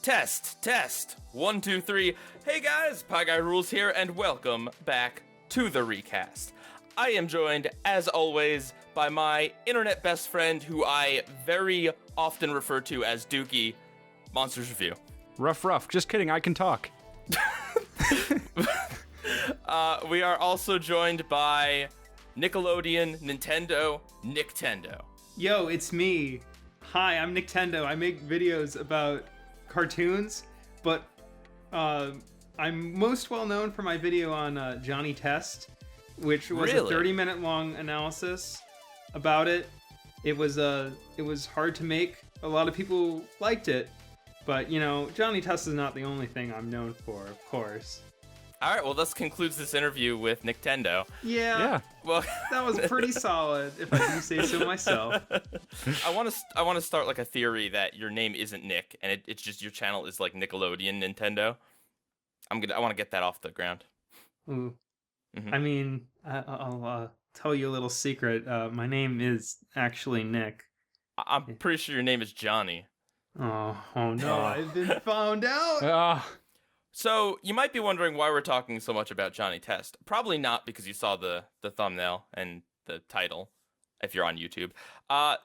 Test, test. 1, 2, 3. Hey guys, PIEGUYRULZ here, and welcome back to the recast. I am joined, as always, by my internet best friend, who I very often refer to as Dookie, MonstersReview. Rough. Just kidding, I can talk. We are also joined by Nickelodeon, Nintendo, NICKtendo. Yo, it's me. Hi, I'm NICKtendo. I make videos about cartoons, but I'm most well known for my video on Johnny Test, which was Really? a 30-minute long analysis about it. It was hard to make. A lot of people liked it, but you know, Johnny Test is not the only thing I'm known for, of course. All right, well, this concludes this interview with NICKtendo. Yeah. Well, That was pretty solid, if I do say so myself. I want to start like a theory that your name isn't Nick, and it's just your channel is like Nickelodeon Nintendo. I want to get that off the ground. Ooh. Mhm. I mean, I'll tell you a little secret. My name is actually Nick. I'm pretty sure your name is Johnny. Oh no, I've been found out. So you might be wondering why we're talking so much about Johnny Test. Probably not because you saw the thumbnail and the title, if you're on YouTube.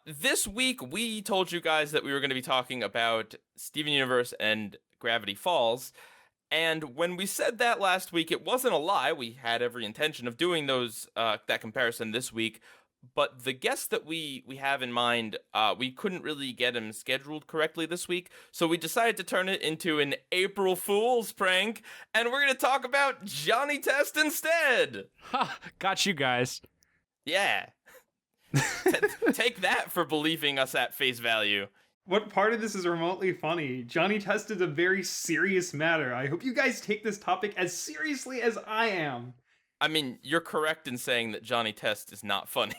This week, we told you guys that we were going to be talking about Steven Universe and Gravity Falls. And when we said that last week, it wasn't a lie. We had every intention of doing that comparison this week. But the guest that we have in mind, we couldn't really get him scheduled correctly this week, so we decided to turn it into an April Fool's prank, and we're going to talk about Johnny Test instead! Ha! Got you guys. Yeah. Take that for believing us at face value. What part of this is remotely funny? Johnny Test is a very serious matter. I hope you guys take this topic as seriously as I am. I mean, you're correct in saying that Johnny Test is not funny.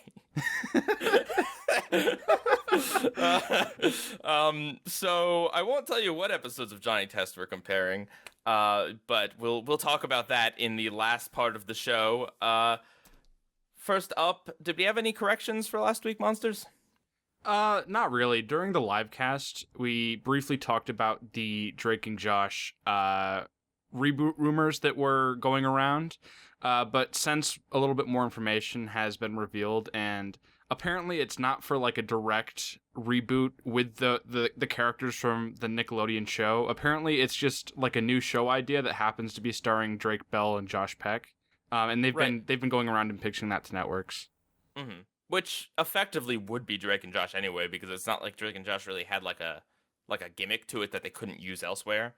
So I won't tell you what episodes of Johnny Test we're comparing, but we'll talk about that in the last part of the show. First up, did we have any corrections for last week, Monsters? Not really. During the live cast, we briefly talked about the Drake and Josh reboot rumors that were going around. But since a little bit more information has been revealed, and apparently it's not for like a direct reboot with the characters from the Nickelodeon show. Apparently it's just like a new show idea that happens to be starring Drake Bell and Josh Peck. And they've been going around and pitching that to networks. Mm-hmm. Which effectively would be Drake and Josh anyway, because it's not like Drake and Josh really had like a gimmick to it that they couldn't use elsewhere.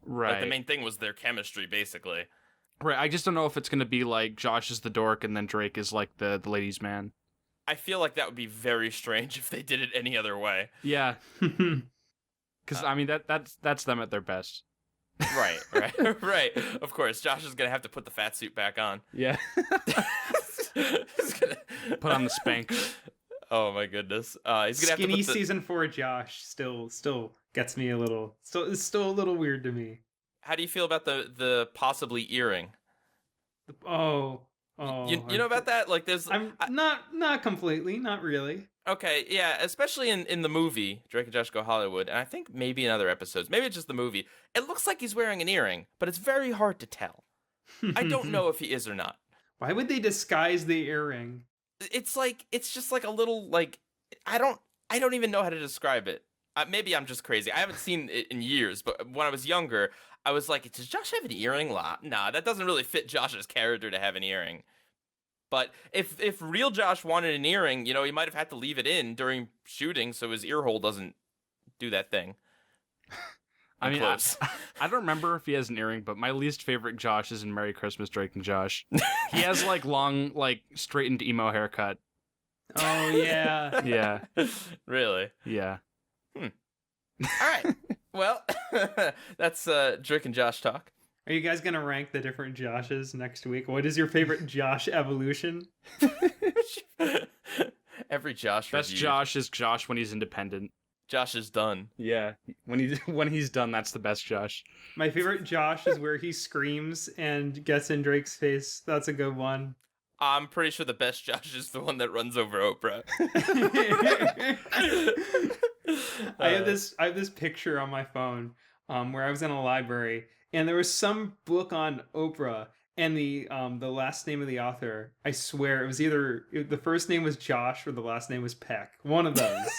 Right. Like the main thing was their chemistry, basically. Right, I just don't know if it's going to be like Josh is the dork and then Drake is like the ladies' man. I feel like that would be very strange if they did it any other way. Yeah. Because, I mean, that's them at their best. Right. Of course, Josh is going to have to put the fat suit back on. Yeah. Put on the spank. Oh my goodness. He's gonna Skinny have to put season 4 Josh still gets me a little. It's still a little weird to me. How do you feel about the possibly earring? Oh. You know about that? Like, there's. I'm not completely, not really. Okay, yeah, especially in the movie Drake and Josh Go Hollywood, and I think maybe in other episodes, maybe it's just the movie. It looks like he's wearing an earring, but it's very hard to tell. I don't know if he is or not. Why would they disguise the earring? It's just like a little like I don't even know how to describe it. Maybe I'm just crazy. I haven't seen it in years, but when I was younger, I was like, does Josh have an earring? Nah, that doesn't really fit Josh's character to have an earring. But if real Josh wanted an earring, you know, he might have had to leave it in during shooting so his ear hole doesn't do that thing. I mean, I don't remember if he has an earring, but my least favorite Josh is in Merry Christmas, Drake and Josh. He has like long, like straightened emo haircut. Oh yeah. Yeah. Really? Yeah. All right. Well, that's Drake and Josh talk. Are you guys gonna rank the different Joshes next week? What is your favorite Josh evolution? Every Josh Best reviewed. Josh is Josh when he's independent. Josh is done. Yeah. When he's done, that's the best Josh. My favorite Josh is where he screams and gets in Drake's face. That's a good one. I'm pretty sure the best Josh is the one that runs over Oprah. I have this picture on my phone where I was in a library, and there was some book on Oprah, and the last name of the author, I swear it was either the first name was Josh or the last name was Peck. One of those.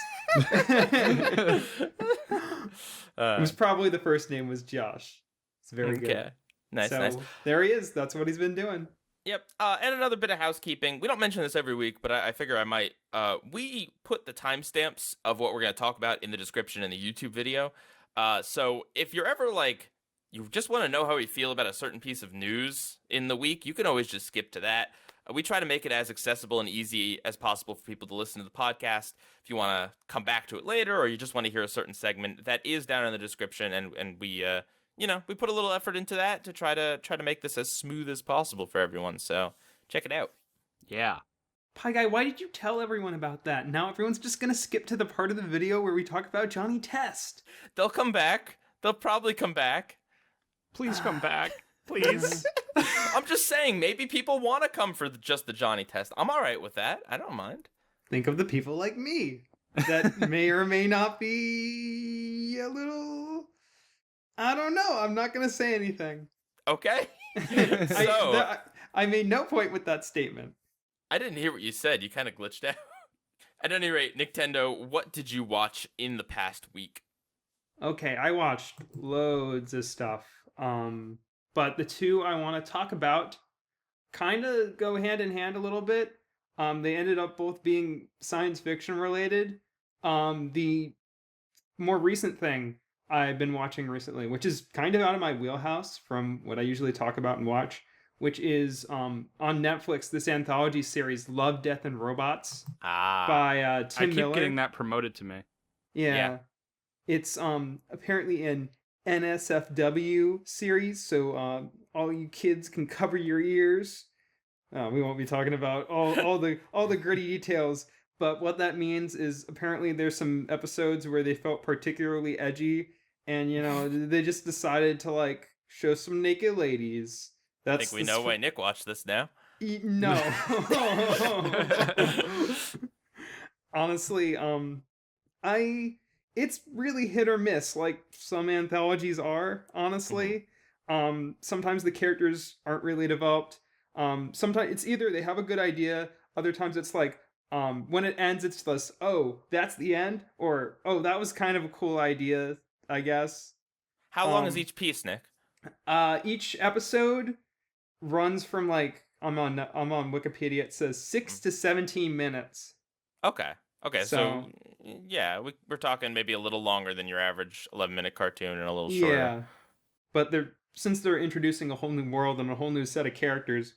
It was probably the first name was Josh. It's very good. Okay. Nice, so, nice. There he is. That's what he's been doing. Yep. And another bit of housekeeping. We don't mention this every week, but I figure I might. We put the timestamps of what we're going to talk about in the description in the YouTube video. So if you're ever like, you just want to know how we feel about a certain piece of news in the week, you can always just skip to that. We try to make it as accessible and easy as possible for people to listen to the podcast. If you want to come back to it later, or you just want to hear a certain segment, that is down in the description, and we we put a little effort into that to try to make this as smooth as possible for everyone. So check it out. Yeah. Pieguy, why did you tell everyone about that? Now everyone's just gonna skip to the part of the video where we talk about Johnny Test. They'll come back. They'll probably come back. Please come back. Please. I'm just saying, maybe people want to come for just the Johnny Test. I'm all right with that. I don't mind. Think of the people like me that may or may not be a little... I don't know. I'm not going to say anything. Okay. I made no point with that statement. I didn't hear what you said. You kind of glitched out. At any rate, NICKtendo, what did you watch in the past week? Okay, I watched loads of stuff. But the two I want to talk about kind of go hand in hand a little bit. They ended up both being science fiction related. The more recent thing I've been watching recently, which is kind of out of my wheelhouse from what I usually talk about and watch, which is on Netflix, this anthology series, Love, Death, and Robots by Tim Miller. I keep getting that promoted to me. Yeah. It's apparently an NSFW series, so all you kids can cover your ears. We won't be talking about all the gritty details, but what that means is apparently there's some episodes where they felt particularly edgy, and they just decided to like show some naked ladies. I think we know why Nick watched this now. No. Honestly, it's really hit or miss, like some anthologies are, honestly. Sometimes the characters aren't really developed. Sometimes it's either they have a good idea, other times it's like, when it ends, it's just, oh, that's the end, or, oh, that was kind of a cool idea, I guess. How long is each piece, Nick? Each episode runs from like, I'm on Wikipedia, it says 6 to 17 minutes. Okay, so yeah, we're talking maybe a little longer than your average 11-minute cartoon and a little shorter. Yeah, but since they're introducing a whole new world and a whole new set of characters,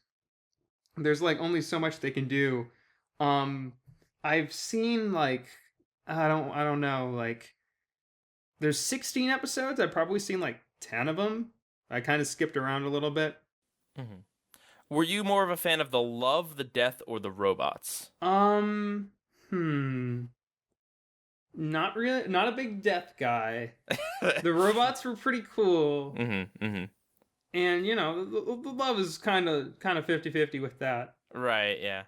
there's like only so much they can do. I've seen like, I don't know, like there's 16 episodes. I've probably seen like 10 of them. I kind of skipped around a little bit. Mm-hmm. Were you more of a fan of the love, the death, or the robots? Not really. Not a big death guy. The robots were pretty cool. And the love is kind of 50-50 with that. Right. Yeah.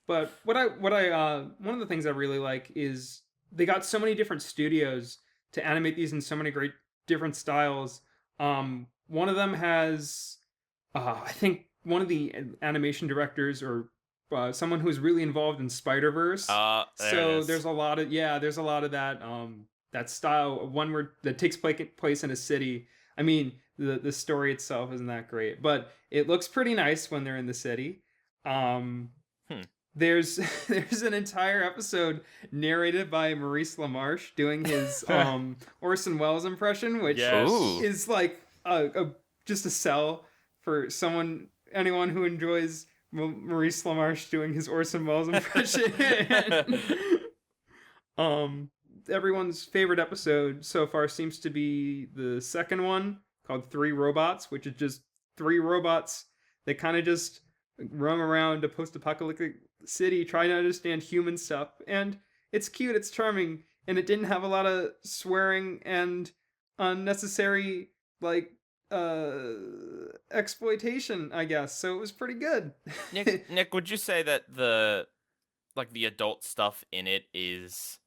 But what I one of the things I really like is they got so many different studios to animate these in so many great different styles. One of them has, I think one of the animation directors or someone who's really involved in Spider-Verse. So there's a lot of that that style. One where that takes place in a city. I mean, the story itself isn't that great, but it looks pretty nice when they're in the city. There's an entire episode narrated by Maurice LaMarche doing his Orson Welles impression, which is like just a sell for anyone who enjoys Maurice LaMarche doing his Orson Welles impression. Everyone's favorite episode so far seems to be the second one called 3 Robots, which is just 3 robots that kind of just roam around a post-apocalyptic city trying to understand human stuff. And it's cute, it's charming, and it didn't have a lot of swearing and unnecessary like exploitation, I guess. So it was pretty good. Nick, would you say that the adult stuff in it is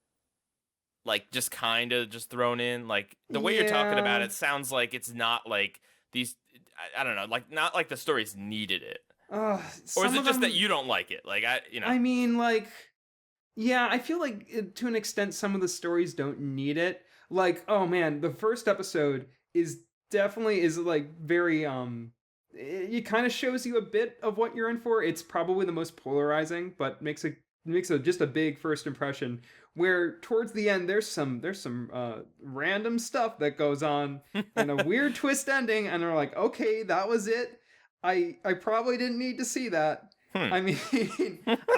like just kind of just thrown in. Like the way you're talking about Yeah. it sounds like it's not like these. I don't know, like not like the stories needed it, or Some is it of just that them, you don't like it? Like I mean, like, yeah, I feel like to an extent some of the stories don't need it. Like, oh man, the first episode is definitely is like very it kind of shows you a bit of what you're in for. It's probably the most polarizing, but makes a just a big first impression. Where towards the end there's some random stuff that goes on and a weird twist ending, and they're like, okay, that was it. I probably didn't need to see that. I mean,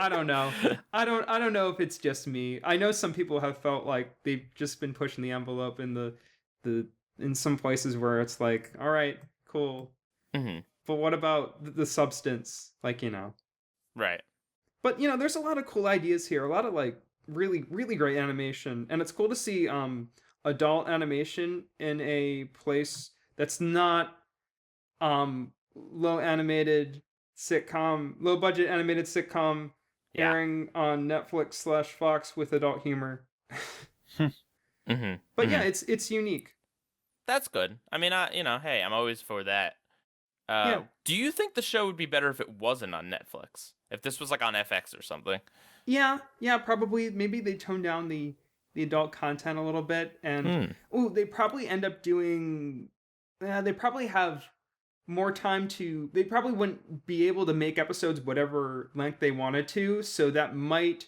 I don't know. I don't know if it's just me. I know some people have felt like they've just been pushing the envelope in the in some places where it's like, all right, cool. Mm-hmm. But what about the substance? Like, Right. But there's a lot of cool ideas here. A lot of like really really great animation, and it's cool to see adult animation in a place that's not low budget animated sitcom Yeah. airing on Netflix/Fox with adult humor. Mm-hmm. But yeah, it's unique. That's good. I mean, hey, I'm always for that. Yeah. Do you think the show would be better if it wasn't on Netflix? If this was like on FX or something? Yeah, probably. Maybe they tone down the adult content a little bit, and they probably end up doing. They probably have more time to. They probably wouldn't be able to make episodes whatever length they wanted to, so that might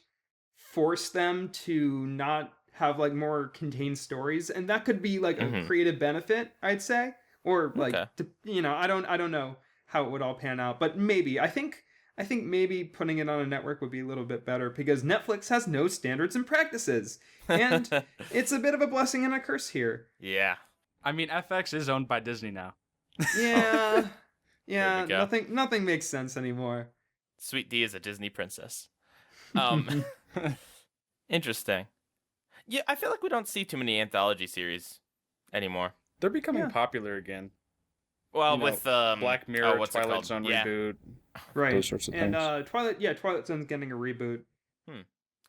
force them to not have like more contained stories, and that could be like a creative benefit, I'd say, or like I don't know how it would all pan out, but maybe I think maybe putting it on a network would be a little bit better because Netflix has no standards and practices, and it's a bit of a blessing and a curse here. Yeah. I mean, FX is owned by Disney now. Yeah, There we go. nothing makes sense anymore. Sweet D is a Disney princess. Interesting. Yeah, I feel like we don't see too many anthology series anymore. They're becoming popular again. Well, with Black Mirror, what's it Twilight called? Zone Yeah. reboot, Right. those sorts of and things. Twilight Zone's getting a reboot.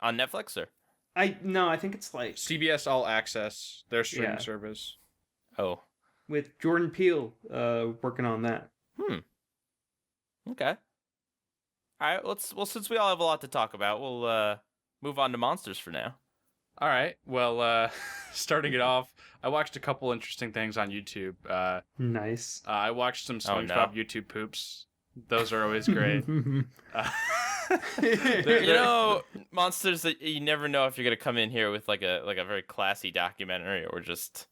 On Netflix or? I think it's like CBS All Access, their streaming Yeah. service. Oh. with Jordan Peele working on that. Okay. All right. Well, since we all have a lot to talk about, we'll move on to monsters for now. All right. Well, starting it off, I watched a couple interesting things on YouTube. Nice. I watched some Oh, SpongeBob no. YouTube poops. Those are always great. You know, monsters that you never know if you're gonna come in here with like a very classy documentary or just.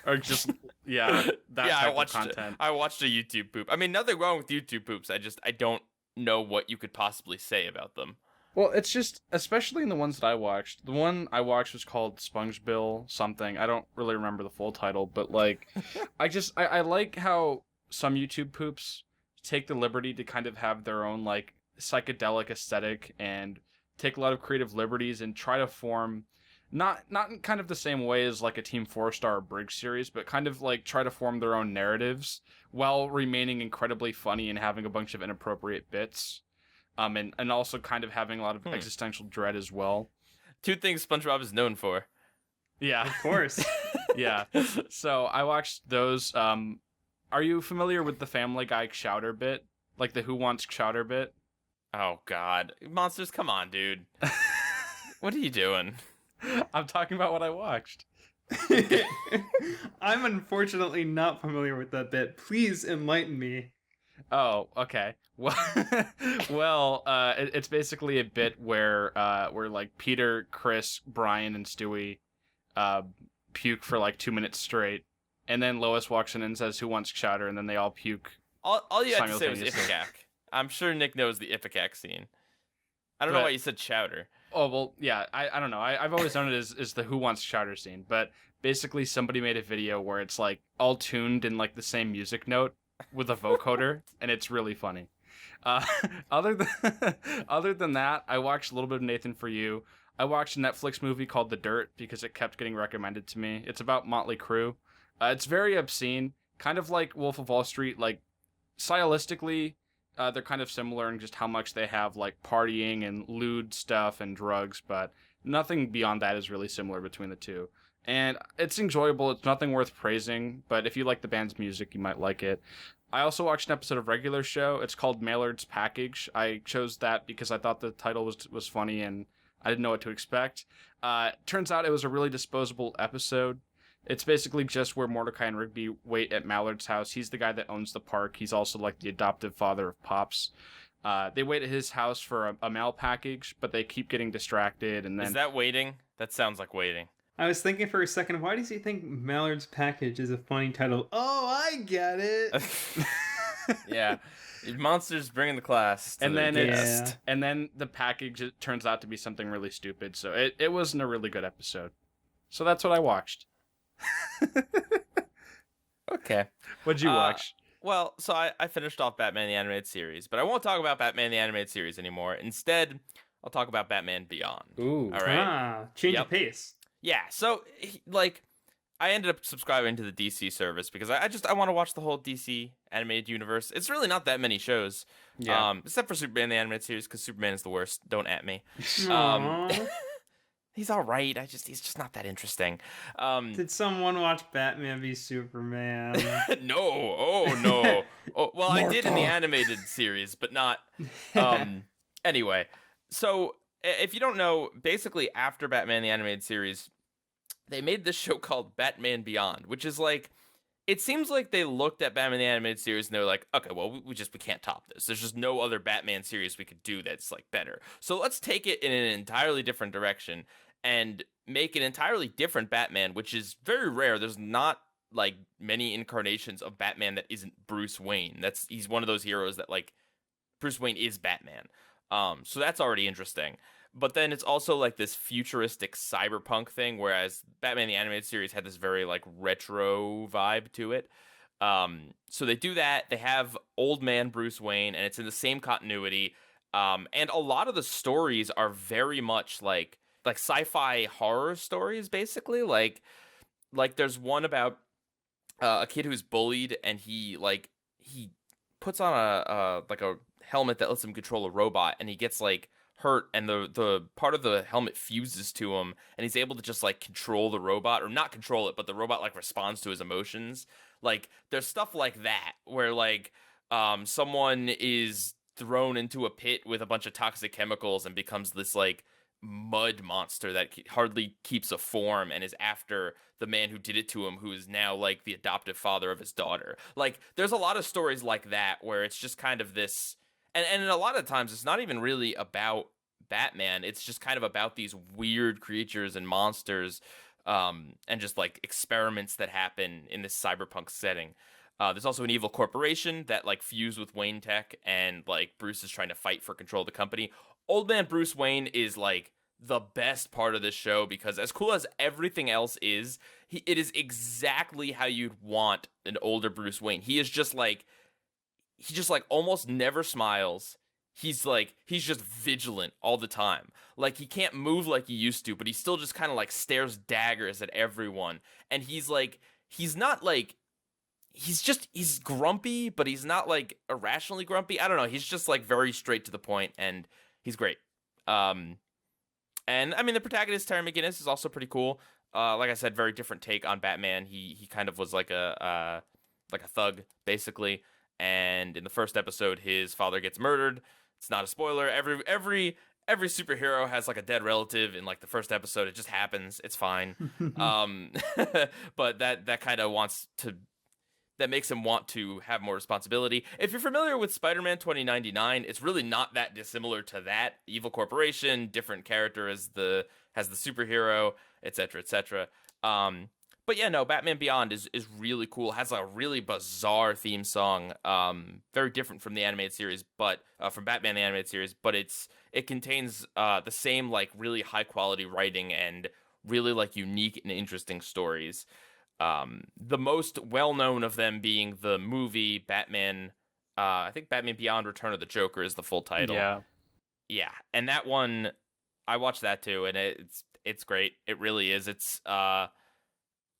Or just that type of content. I watched a YouTube poop. I mean, nothing wrong with YouTube poops. I don't know what you could possibly say about them. Well, it's just, especially in the ones that I watched. The one I watched was called SpongeBill something. I don't really remember the full title, but like, I like how some YouTube poops take the liberty to kind of have their own like psychedelic aesthetic and take a lot of creative liberties and try to form, not in kind of the same way as like a Team 4-Star or Briggs series, but kind of like try to form their own narratives while remaining incredibly funny and having a bunch of inappropriate bits. And also kind of having a lot of existential dread as well. Two things SpongeBob is known for. Yeah. Of course. Yeah. So I watched those. Are you familiar with the Family Guy Chowder bit? Like the Who Wants Chowder bit? Oh God, monsters! Come on, dude. What are you doing? I'm talking about what I watched. I'm unfortunately not familiar with that bit. Please enlighten me. Oh, okay. Well, it's basically a bit where like Peter, Chris, Brian, and Stewie puke for like 2 minutes straight, and then Lois walks in and says, "Who wants chowder?" And then they all puke. All you had to say was Simultaneously. Ipecac. I'm sure Nick knows the Ipecac scene. I don't know But- why you said chowder. Oh, well, yeah, I don't know. I've always known it as the Who Wants Chowder scene, but basically somebody made a video where it's like all tuned in like the same music note with a vocoder, and it's really funny. Other than that, I watched a little bit of Nathan For You. I watched a Netflix movie called The Dirt because it kept getting recommended to me. It's about Motley Crue. It's very obscene, kind of like Wolf of Wall Street, like stylistically. They're kind of similar in just how much they have like partying and lewd stuff and drugs, but Nothing beyond that is really similar between the two. And it's enjoyable. It's nothing worth praising, but if you like the band's music, you might like it. I also watched an episode of Regular Show. It's called Maillard's Package. I chose that because I thought the title was funny and I didn't know what to expect. Turns out it was a really disposable episode. It's basically just where Mordecai and Rigby wait at Mallard's house. He's the guy that owns the park. He's also like the adoptive father of Pops. They wait at his house for a mail package, but they keep getting distracted. And then Is that waiting? That sounds like waiting. I was thinking for a second, why does he think Mallard's Package is a funny title? Oh, I get it. Yeah. Monsters bringing the class to and the then guest. Yeah. and then the package it turns out to be something really stupid. So it wasn't a really good episode. So that's what I watched. Okay. What'd you watch? Well, so I finished off Batman the Animated Series, but I won't talk about Batman the Animated Series anymore. Instead, I'll talk about Batman Beyond. Ooh. All right. Change Yep. of pace. Yeah, so like I ended up subscribing to the DC service because I want to watch the whole DC animated universe. It's really not that many shows. Yeah. Except for Superman the Animated Series because Superman is the worst. Don't at me. Aw. He's all right. He's just not that interesting. Did someone watch Batman v Superman? No. Oh no. Oh, well, I did in the animated series, but not. Anyway, so if you don't know, basically after Batman the Animated Series, they made this show called Batman Beyond, which is like, it seems like they looked at Batman the Animated Series and they were like, okay, well, we can't top this. There's just no other Batman series we could do that's like better. So let's take it in an entirely different direction and make an entirely different Batman, which is very rare. There's not like many incarnations of Batman that isn't Bruce Wayne. He's one of those heroes that like Bruce Wayne is Batman. So that's already interesting. But then it's also like this futuristic cyberpunk thing, whereas Batman the Animated Series had this very like retro vibe to it. So they do that. They have old man Bruce Wayne, and it's in the same continuity. And a lot of the stories are very much like sci-fi horror stories, basically. Like there's one about a kid who's bullied, and he puts on a helmet that lets him control a robot, and he gets like hurt, and the part of the helmet fuses to him, and he's able to just like control the robot, or not control it, but the robot like responds to his emotions. Like there's stuff like that where like someone is thrown into a pit with a bunch of toxic chemicals and becomes this like mud monster that hardly keeps a form and is after the man who did it to him, who is now like the adoptive father of his daughter. Like there's a lot of stories like that where it's just kind of this. And a lot of times, it's not even really about Batman. It's just kind of about these weird creatures and monsters and just, like, experiments that happen in this cyberpunk setting. There's also an evil corporation that, like, fused with Wayne Tech, and, like, Bruce is trying to fight for control of the company. Old man Bruce Wayne is, like, the best part of this show because as cool as everything else is, it is exactly how you'd want an older Bruce Wayne. He just almost never smiles. He's just vigilant all the time. Like he can't move like he used to, but he still just kind of like stares daggers at everyone. And he's grumpy, but he's not like irrationally grumpy. I don't know. He's just like very straight to the point, and he's great. And I mean the protagonist Terry McGinnis is also pretty cool. Like I said, very different take on Batman. He kind of was like a thug basically. And in the first episode, his father gets murdered. It's not a spoiler. Every superhero has like a dead relative in like the first episode. It just happens. It's fine. But that kind of that makes him want to have more responsibility. If you're familiar with Spider-Man 2099, it's really not that dissimilar to that. Evil corporation, different character has the superhero, etc., etc. But yeah, no, Batman Beyond is really cool. Has a really bizarre theme song, very different from the animated series, but from Batman the Animated Series. But it contains the same like really high quality writing and really like unique and interesting stories. The most well known of them being the movie Batman. I think Batman Beyond: Return of the Joker is the full title. Yeah, and that one I watched that too, and it's great. It really is. It's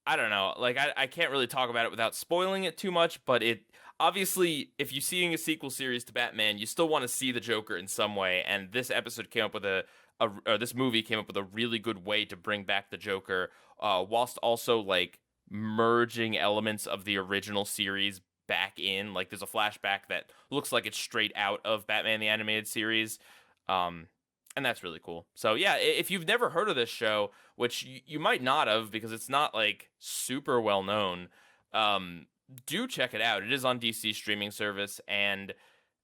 I don't know, like I can't really talk about it without spoiling it too much, but it obviously, if you're seeing a sequel series to Batman, you still want to see the Joker in some way, and this episode came up with a this movie came up with a really good way to bring back the Joker, whilst also like merging elements of the original series back in. Like there's a flashback that looks like it's straight out of Batman the Animated Series. And that's really cool. So yeah, if you've never heard of this show, which you might not have because it's not like super well known, do check it out. It is on DC streaming service, and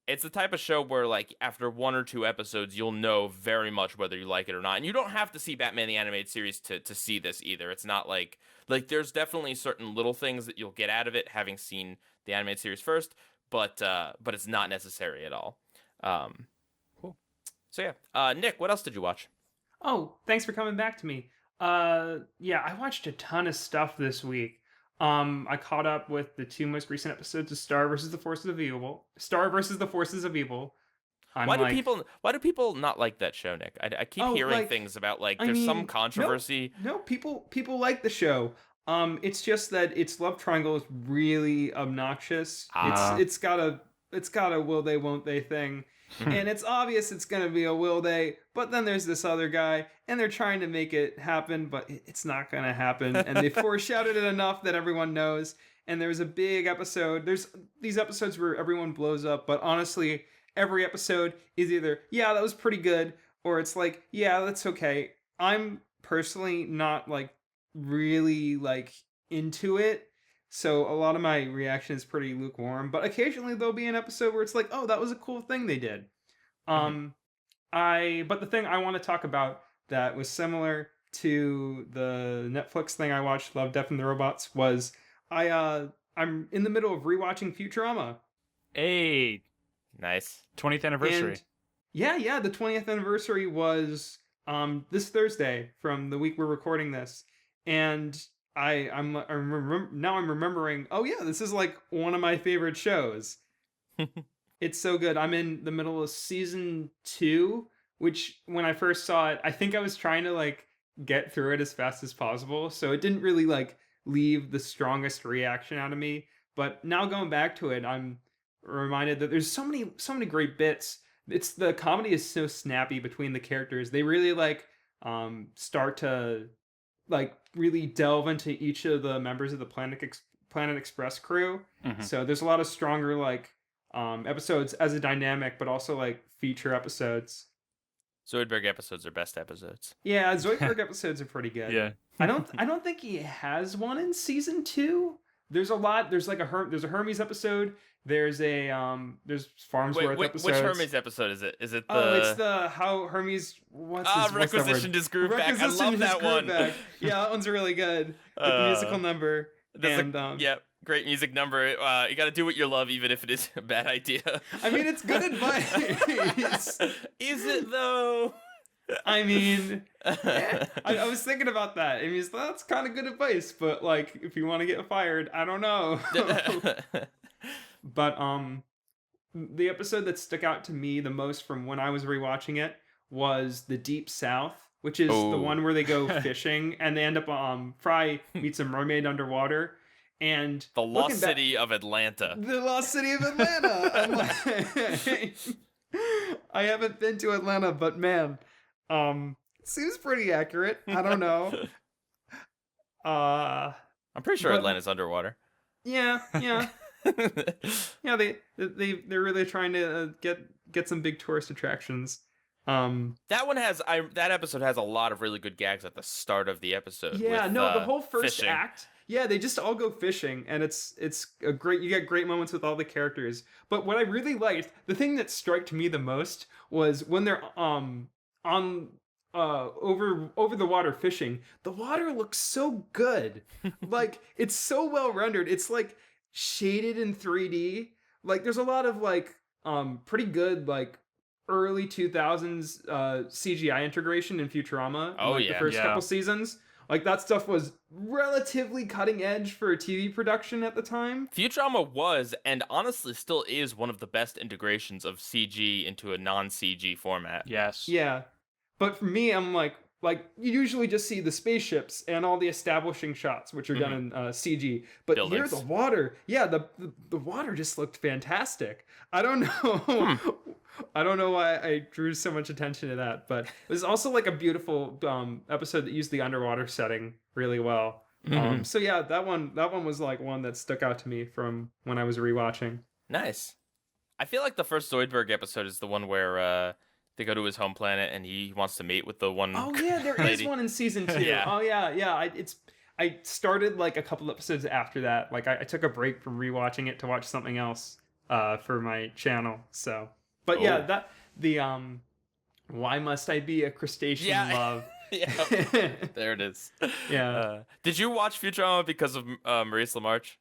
it's the type of show where like after 1 or 2 episodes, you'll know very much whether you like it or not. And you don't have to see Batman the Animated Series to see this either. It's not like there's definitely certain little things that you'll get out of it having seen the animated series first, but it's not necessary at all. Cool. So yeah, Nick, what else did you watch? Oh, thanks for coming back to me. Yeah, I watched a ton of stuff this week. I caught up with the 2 most recent episodes of Star versus the Forces of Evil. Star versus the Forces of Evil. Why do people not like that show, Nick? I keep hearing things about like there's some controversy. No, people like the show. It's just that its love triangle is really obnoxious. It's got a will they won't they thing. And it's obvious it's going to be a will they, but then there's this other guy, and they're trying to make it happen, but it's not going to happen. And they foreshadowed it enough that everyone knows. And there's a big episode. There's these episodes where everyone blows up, but honestly, every episode is either, yeah, that was pretty good, or it's like, yeah, that's okay. I'm personally not like really like into it. So a lot of my reaction is pretty lukewarm, but occasionally there'll be an episode where it's like, oh, that was a cool thing they did. But the thing I want to talk about that was similar to the Netflix thing I watched, Love, Death and the Robots, was I'm in the middle of rewatching Futurama. Hey, nice 20th anniversary. And yeah, the 20th anniversary was this Thursday from the week we're recording this, and I'm remembering, oh yeah, this is like one of my favorite shows. It's so good. I'm in the middle of season 2, which when I first saw it, I think I was trying to like get through it as fast as possible. So it didn't really like leave the strongest reaction out of me. But now going back to it, I'm reminded that there's so many great bits. The comedy is so snappy between the characters. They really like start to like really delve into each of the members of the Planet Express crew. Mm-hmm. So there's a lot of stronger like episodes as a dynamic, but also like feature episodes. Zoidberg episodes are best episodes. Yeah, Zoidberg episodes are pretty good. Yeah. I don't think he has one in season 2. There's a lot. There's like there's a Hermes episode. There's a there's Farnsworth episodes. Which Hermes episode is it? Is it the? Oh, it's the how Hermes. Requisitioned his groove back. I love that one. Yeah, that one's really good. The musical number. Great music number. You got to do what you love, even if it is a bad idea. I mean, it's good advice. Is it though? I mean, I was thinking about that. I mean, that's kind of good advice, but like, if you want to get fired, I don't know. But the episode that stuck out to me the most from when I was rewatching it was the Deep South, which is the one where they go fishing and they end up Fry meets a mermaid underwater. And the lost city of Atlanta. The lost city of Atlanta. I'm like, I haven't been to Atlanta, but man, seems pretty accurate. I don't know. I'm pretty sure Atlanta's underwater. Yeah. Yeah, they're really trying to get some big tourist attractions. That episode has a lot of really good gags at the start of the episode. Yeah, with, the whole first fishing. act. Yeah, they just all go fishing, and it's a great. You get great moments with all the characters. But what I really liked, the thing that struck me the most, was when they're on over the water fishing. The water looks so good, like it's so well rendered. It's like shaded in 3D. Like there's a lot of like pretty good like early 2000s CGI integration in Futurama. The first couple seasons. Like, that stuff was relatively cutting edge for a TV production at the time. Futurama was, and honestly still is, one of the best integrations of CG into a non-CG format. Yes. Yeah. But for me, I'm like, like you usually just see the spaceships and all the establishing shots, which are done in CG. But Buildings. here, the water, the water just looked fantastic. I don't know, I don't know why I drew so much attention to that, but it was also like a beautiful episode that used the underwater setting really well. So yeah, that one was like one that stuck out to me from when I was rewatching. Nice. I feel like the first Zoidberg episode is the one where they go to his home planet and he wants to mate with the one. Oh yeah, there is one in season 2. Yeah. Oh yeah. I started like a couple episodes after that. Like I took a break from rewatching it to watch something else for my channel. So, but yeah, that the why must I be a crustacean love? Yeah, there it is. Yeah. Did you watch Futurama because of Maurice LaMarche?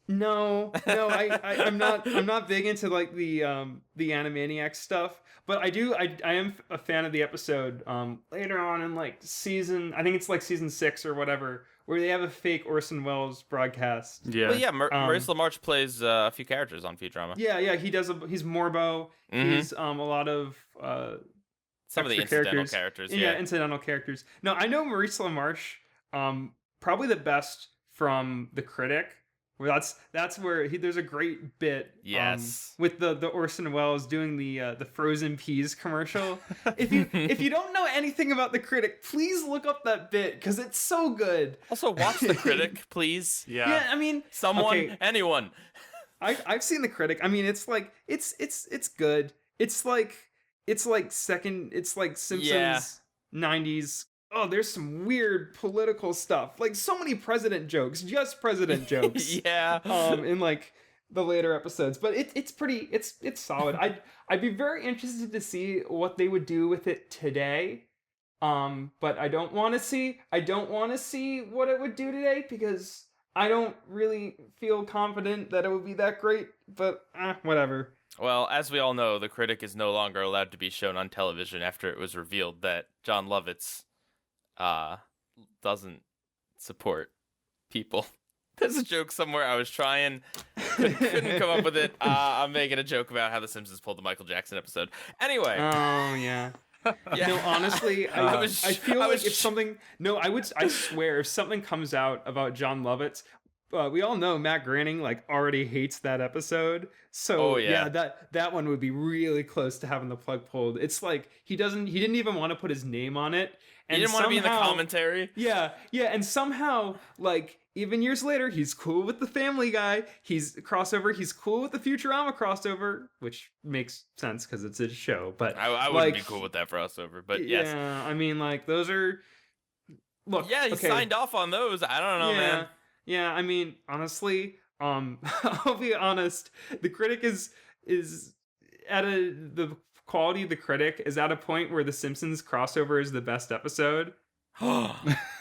No, I'm not big into like the Animaniacs stuff, but I am a fan of the episode later on in like I think it's like season 6 or whatever, where they have a fake Orson Welles broadcast. Yeah. Well, yeah, Maurice LaMarche plays a few characters on Futurama. Yeah, he's Morbo. He's a lot of some of the extra incidental characters. Yeah, incidental characters. No, I know Maurice LaMarche probably the best from The Critic. Well, that's where there's a great bit with the Orson Welles doing the frozen peas commercial. If you don't know anything about The Critic, please look up that bit because it's so good. Also, watch The Critic, please. Yeah, I mean, anyone. I've seen The Critic. I mean, it's like it's good. It's like Simpsons 90s. Oh, there's some weird political stuff. Like so many president jokes, just president jokes. Yeah. In like the later episodes, but it's pretty. It's solid. I'd be very interested to see what they would do with it today. But I don't want to see what it would do today because I don't really feel confident that it would be that great. But whatever. Well, as we all know, The Critic is no longer allowed to be shown on television after it was revealed that John Lovitz doesn't support people. There's a joke somewhere I was trying, couldn't come up with it. I'm making a joke about how The Simpsons pulled the Michael Jackson episode. Anyway. Oh yeah. Yeah. No, honestly, I feel like if something. No, I swear, if something comes out about John Lovitz, we all know Matt Groening like already hates that episode. So that one would be really close to having the plug pulled. It's like he didn't even want to put his name on it. And he didn't want to be in the commentary. Yeah, and somehow, like, even years later, he's cool with the Family Guy. He's cool with the Futurama crossover, which makes sense because it's a show. But I wouldn't be cool with that crossover. But yes. Yeah, I mean, like, those are... Look, yeah, he signed off on those. I don't know, man. Yeah, I mean, honestly, I'll be honest. The Critic is at the quality of The Critic is at a point where The Simpsons crossover is the best episode.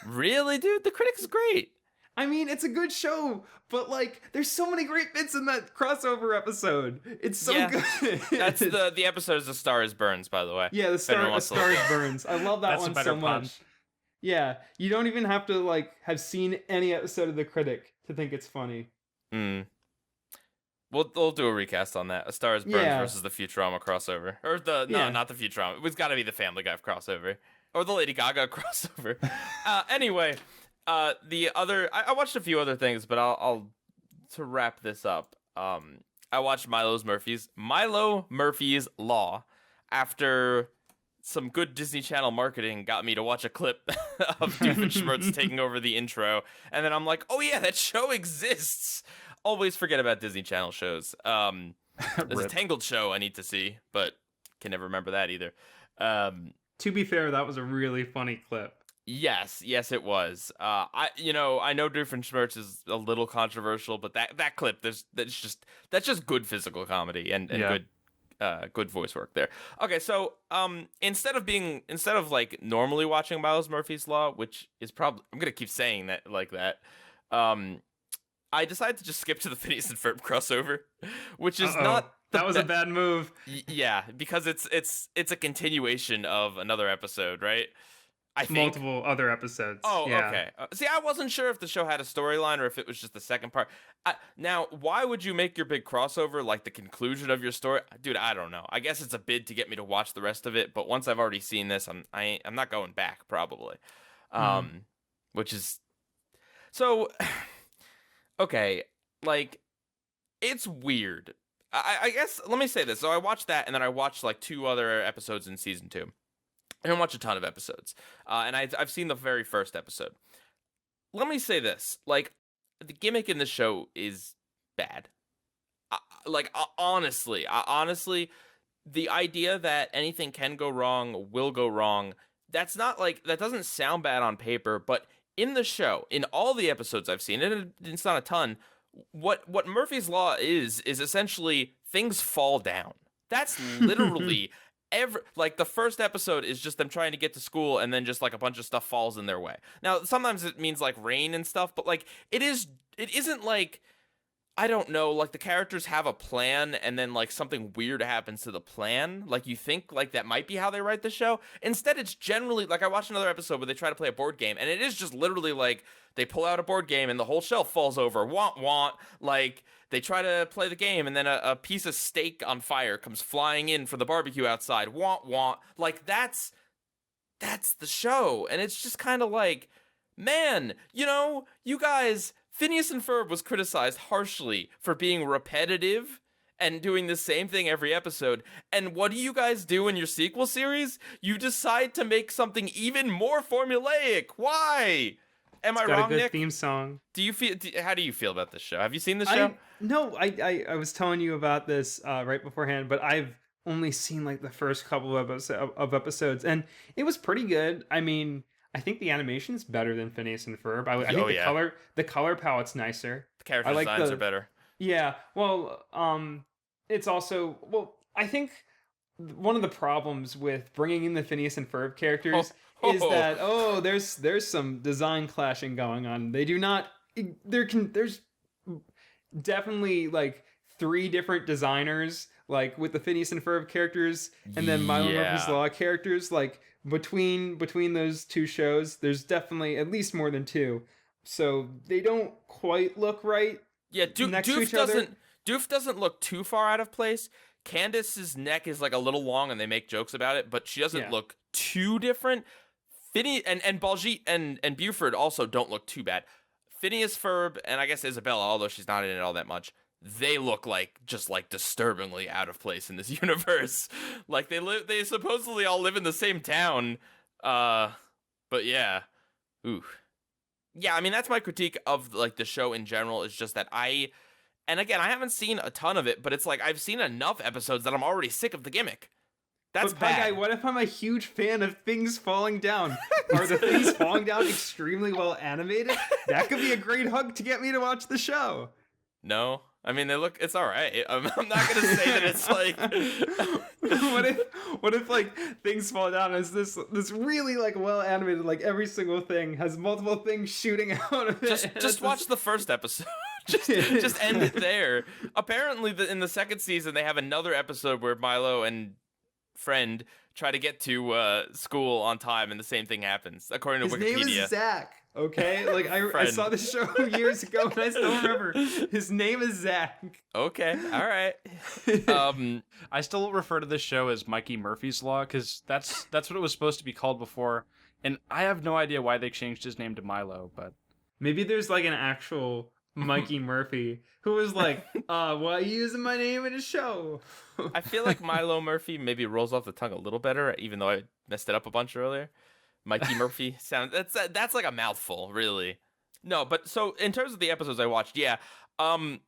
Really, dude? The Critic is great. I mean, it's a good show, but like, there's so many great bits in that crossover episode. It's so good. That's the episode is A Star Is Burns, by the way. Yeah, A Star Is Burns. I love that one so much. Yeah, you don't even have to like have seen any episode of The Critic to think it's funny. We'll do a recast on that. A Star Is Burns versus the Futurama crossover, or not the Futurama. It's got to be the Family Guy crossover, or the Lady Gaga crossover. Anyway, the other I watched a few other things, but I'll to wrap this up. I watched Milo Murphy's Law after some good Disney Channel marketing got me to watch a clip of Doofenshmirtz taking over the intro, and then I'm like, oh yeah, that show exists. Always forget about Disney Channel shows. There's a Tangled show I need to see, but can never remember that either. To be fair, that was a really funny clip. Yes, it was. I know Doofenshmirtz is a little controversial, but that clip, that's just good physical comedy and good voice work there. Okay, so instead of like normally watching Miles Murphy's Law, which is probably, I'm gonna keep saying that like that. I decided to just skip to the Phineas and Ferb crossover, which is not. That was a bad move. Yeah, because it's a continuation of another episode, right? I think. multiple other episodes. Oh, yeah. okay. See, I wasn't sure if the show had a storyline or if it was just the second part. Now, why would you make your big crossover like the conclusion of your story? Dude, I don't know. I guess it's a bid to get me to watch the rest of it, but once I've already seen this, I'm not going back, probably. Which is... So, okay, like, it's weird. I guess, let me say this. So I watched that, and then I watched, like, 2 other episodes in season 2. I didn't watch a ton of episodes, and I've seen the very first episode. Let me say this, like, the gimmick in the show is bad. Honestly, the idea that anything can go wrong will go wrong, that's not, like, that doesn't sound bad on paper, but in the show, in all the episodes I've seen, and it's not a ton, what Murphy's Law is essentially things fall down. That's literally... the first episode is just them trying to get to school, and then just like a bunch of stuff falls in their way. Now, sometimes it means like rain and stuff, but like it isn't like, I don't know, like the characters have a plan and then like something weird happens to the plan. Like you think like that might be how they write the show. Instead, it's generally like I watched another episode where they try to play a board game, and it is just literally like they pull out a board game and the whole shelf falls over. Want. Like they try to play the game, and then a piece of steak on fire comes flying in for the barbecue outside. Want. Like that's the show, and it's just kind of like, man, you guys. Phineas and Ferb was criticized harshly for being repetitive and doing the same thing every episode. And what do you guys do in your sequel series? You decide to make something even more formulaic. Why? Am I wrong, Got a good Nick? theme song. How do you feel about this show? Have you seen the show? I was telling you about this right beforehand, but I've only seen like the first couple of episodes, and it was pretty good. I mean, I think the animation's better than Phineas and Ferb. I think the color palette's nicer. The character designs are better. Yeah. Well, it's also, I think one of the problems with bringing in the Phineas and Ferb characters is that there's some design clashing going on. They do not there's definitely like 3 different designers like with the Phineas and Ferb characters, and then Milo Murphy's Law characters, like between those 2 shows, there's definitely at least more than 2. So they don't quite look right. Yeah, Doof doesn't look too far out of place. Candace's neck is like a little long, and they make jokes about it, but she doesn't look too different. Phineas and Baljeet and Buford also don't look too bad. Phineas, Ferb, and I guess Isabella, although she's not in it all that much, they look like just like disturbingly out of place in this universe. Like they supposedly all live in the same town. But yeah. Ooh. Yeah, I mean that's my critique of like the show in general, is just that and again, I haven't seen a ton of it, but it's like I've seen enough episodes that I'm already sick of the gimmick. That's bad. Pieguy, what if I'm a huge fan of things falling down? Are the things falling down extremely well animated? That could be a great hook to get me to watch the show. No. I mean, it's all right. I'm not going to say that it's like... what if like things fall down as this really like well animated, like every single thing has multiple things shooting out of it. Just watch the first episode. just end it there. Apparently in the second season they have another episode where Milo and Friend try to get to school on time, and the same thing happens according to Wikipedia. His name is Zach. Okay, like I saw this show years ago, and I still remember. His name is Zach. Okay, all right. I still refer to this show as Mikey Murphy's Law because that's what it was supposed to be called before, and I have no idea why they changed his name to Milo. But maybe there's like an actual Mikey Murphy who was like, why are you using my name in a show? I feel like Milo Murphy maybe rolls off the tongue a little better, even though I messed it up a bunch earlier. Mikey Murphy sounds that's like a mouthful, really. No, but so in terms of the episodes I watched, I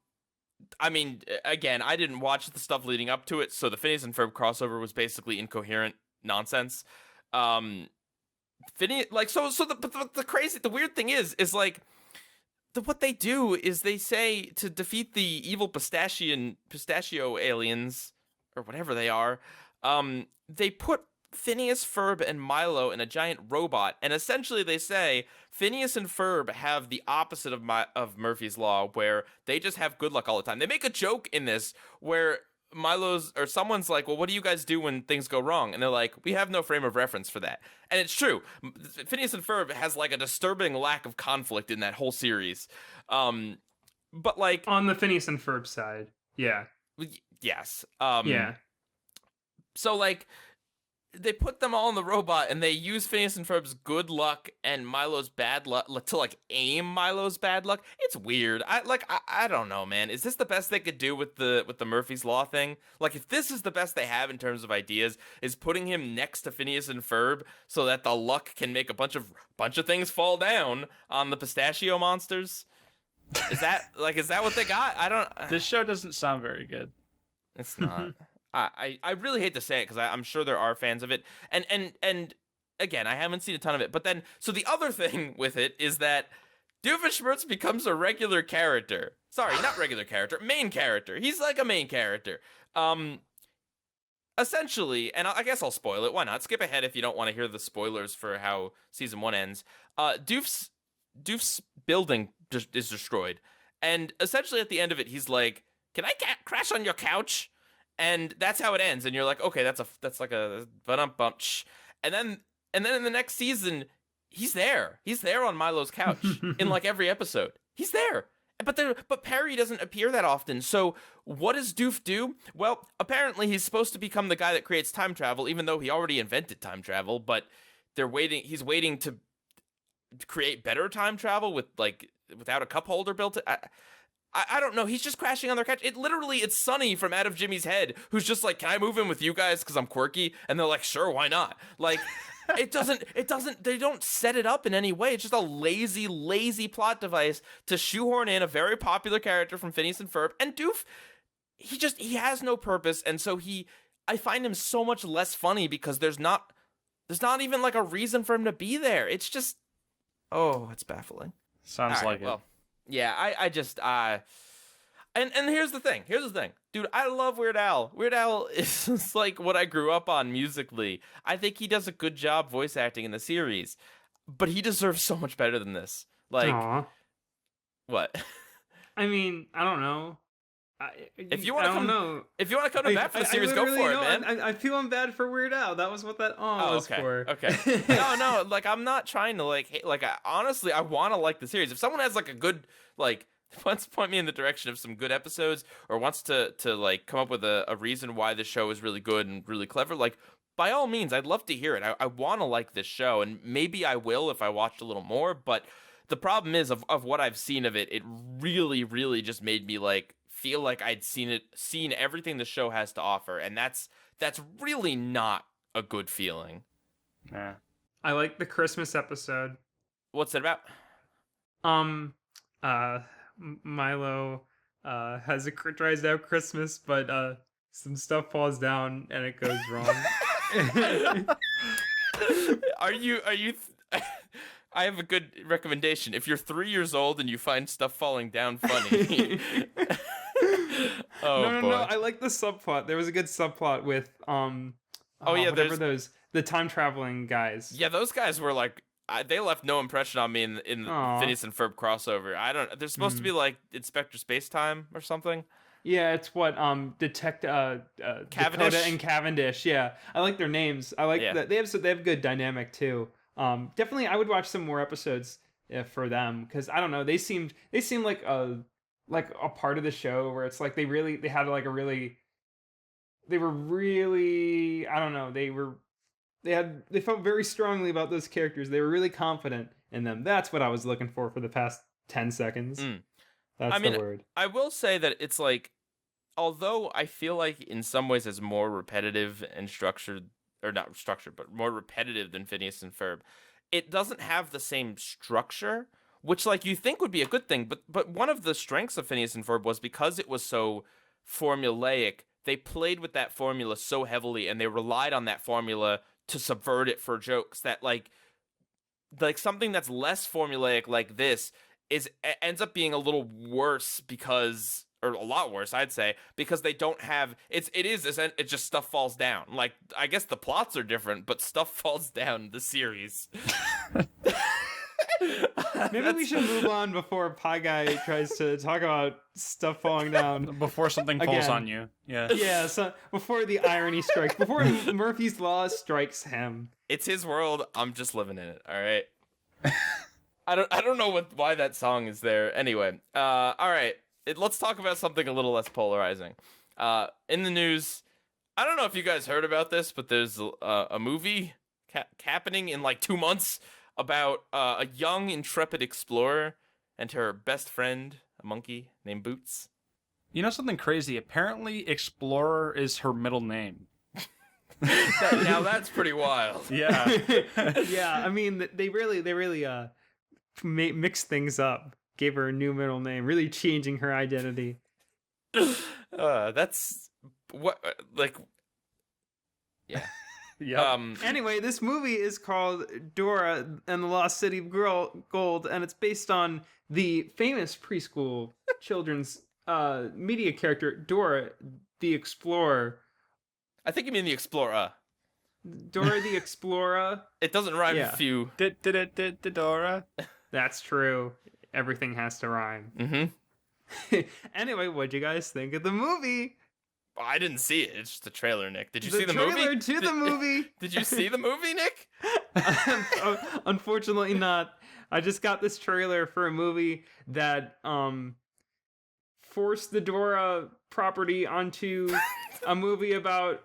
mean, again, I didn't watch the stuff leading up to it, so the Phineas and Ferb crossover was basically incoherent nonsense. Phineas, like, the weird thing is like, what they do is they say to defeat the evil pistachio aliens, or whatever they are, they put Phineas, Ferb, and Milo in a giant robot, and essentially they say Phineas and Ferb have the opposite of Murphy's Law, where they just have good luck all the time. They make a joke in this where Milo's or someone's like, well, what do you guys do when things go wrong? And they're like, we have no frame of reference for that. And it's true. Phineas and Ferb has like a disturbing lack of conflict in that whole series. But like on the Phineas and Ferb side, yeah, yes, yeah. So like they put them all in the robot and they use Phineas and Ferb's good luck and Milo's bad luck to like aim Milo's bad luck. It's weird. I don't know, man. Is this the best they could do with the Murphy's Law thing? Like if this is the best they have in terms of ideas, is putting him next to Phineas and Ferb so that the luck can make a bunch of things fall down on the pistachio monsters? Is that what they got? I don't. This show doesn't sound very good. It's not. I really hate to say it because I'm sure there are fans of it, and again, I haven't seen a ton of it. But then, so the other thing with it is that Doofenshmirtz becomes a regular character. Sorry, not regular character, main character. He's like a main character. Essentially, and I guess I'll spoil it. Why not? Skip ahead if you don't want to hear the spoilers for how season 1 ends. Doof's building just is destroyed, and essentially at the end of it, he's like, "Can I crash on your couch?" And that's how it ends. And you're like, okay, that's like a bump. And then in the next season, he's there. He's there on Milo's couch in like every episode. He's there. But Perry doesn't appear that often. So what does Doof do? Well, apparently he's supposed to become the guy that creates time travel, even though he already invented time travel. But he's waiting to create better time travel without a cup holder built in. I don't know. He's just crashing on their couch. It's Sonny from Out of Jimmy's Head, who's just like, can I move in with you guys because I'm quirky? And they're like, sure, why not? Like, they don't set it up in any way. It's just a lazy plot device to shoehorn in a very popular character from Phineas and Ferb. And Doof, he has no purpose. And so I find him so much less funny because there's not even like a reason for him to be there. It's just, it's baffling. Sounds like it. Yeah, I just and here's the thing, dude. I love Weird Al. Weird Al is just like what I grew up on musically. I think he does a good job voice acting in the series, but he deserves so much better than this. Like, aww. What? I mean, I don't know. If you want to come to bat for the series, go for it, man. I feel I'm bad for Weird Al. That was what that was for. Okay. No, like I'm not trying to like hate, honestly, I want to like the series. If someone has like a good wants to point me in the direction of some good episodes or wants to like come up with a reason why the show is really good and really clever, like by all means, I'd love to hear it. I want to like this show, and maybe I will if I watched a little more. But the problem is of what I've seen of it, it really, really just made me like feel like I'd seen everything the show has to offer, and that's really not a good feeling. Yeah. I like the Christmas episode. What's it about? Milo tries to have Christmas, but some stuff falls down and it goes wrong. Are you I have a good recommendation. If you're 3 years old and you find stuff falling down funny. No. I like the subplot. There was a good subplot with the time traveling guys. Yeah, those guys were like they left no impression on me in the Phineas and Ferb crossover. They're supposed to be like Inspector Spacetime or something. Yeah, it's what Cavendish Dakota and Cavendish. Yeah, I like their names. I like that they have good dynamic too. Definitely, I would watch some more episodes for them because I don't know. They seem like a part of the show where it's like they felt very strongly about those characters. They were really confident in them. That's what I was looking for the past 10 seconds. That's the word. I will say that it's like, although I feel like in some ways it's more repetitive and structured, or not structured, but more repetitive than Phineas and Ferb, it doesn't have the same structure, which like you think would be a good thing. But one of the strengths of Phineas and Ferb was because it was so formulaic, they played with that formula so heavily and they relied on that formula to subvert it for jokes that like something that's less formulaic like this ends up being a little worse because, or a lot worse, I'd say, because they don't have it just stuff falls down. Like, I guess the plots are different, but stuff falls down the series. Maybe we should move on before Pieguy tries to talk about stuff falling down. Before something falls Again. on you. Yeah. Yeah, so before the irony strikes, before Murphy's Law strikes him. It's his world. I'm just living in it. All right. I don't know why that song is there. Anyway, all right. Let's talk about something a little less polarizing. In the news, I don't know if you guys heard about this, but there's a movie happening in like 2 months about a young, intrepid explorer and her best friend, a monkey named Boots. You know something crazy? Apparently, Explorer is her middle name. Now that's pretty wild. Yeah. Yeah, I mean, they really mixed things up. Gave her a new middle name, really changing her identity. That's what like. Yeah. Yeah. Anyway, this movie is called Dora and the Lost City of Gold, and it's based on the famous preschool children's media character Dora the Explorer. I think you mean the Explorer. Dora the Explorer. It doesn't rhyme Yeah. with you. Dora. That's true. Everything has to rhyme. Mm-hmm. Anyway, what'd you guys think of the movie? I didn't see it. It's just a trailer, Nick. Did you The see the movie? trailer to the movie. Did you see the movie, Nick? Unfortunately not. I just got this trailer for a movie that forced the Dora property onto a movie about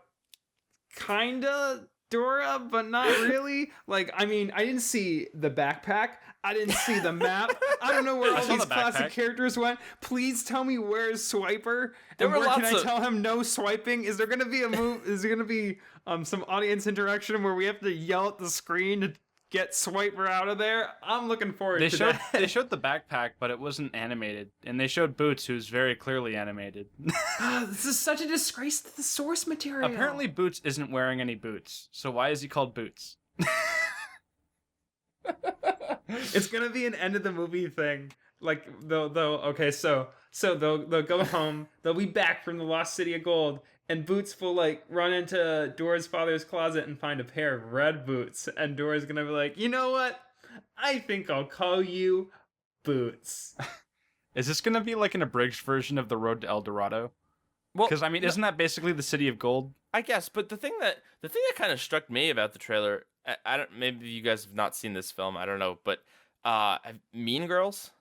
kinda Dora, but not really. Like, I mean, I didn't see the backpack. I didn't see the map. I don't know where I all saw these the classic backpack. characters went. Please tell me where's Swiper. There And were where can lots I of- tell him no swiping? Is there gonna be a move? Is there gonna be some audience interaction where we have to yell at the screen to get Swiper out of there? I'm looking forward They to showed that. they showed the backpack, but it wasn't animated, and they showed Boots, who's very clearly animated. This is such a disgrace to the source material. Apparently, Boots isn't wearing any boots, so why is he called Boots? It's gonna be an end of the movie thing. Like they'll okay, so they'll go home. They'll be back from the Lost City of Gold, and Boots will like run into Dora's father's closet and find a pair of red boots. And Dora's gonna be like, you know what? I think I'll call you Boots. Is this gonna be like an abridged version of The Road to El Dorado? Well, Because I mean, isn't that basically the City of Gold? I guess, but the thing that kind of struck me about the trailer, I don't. Maybe you guys have not seen this film. I don't know, but Mean Girls.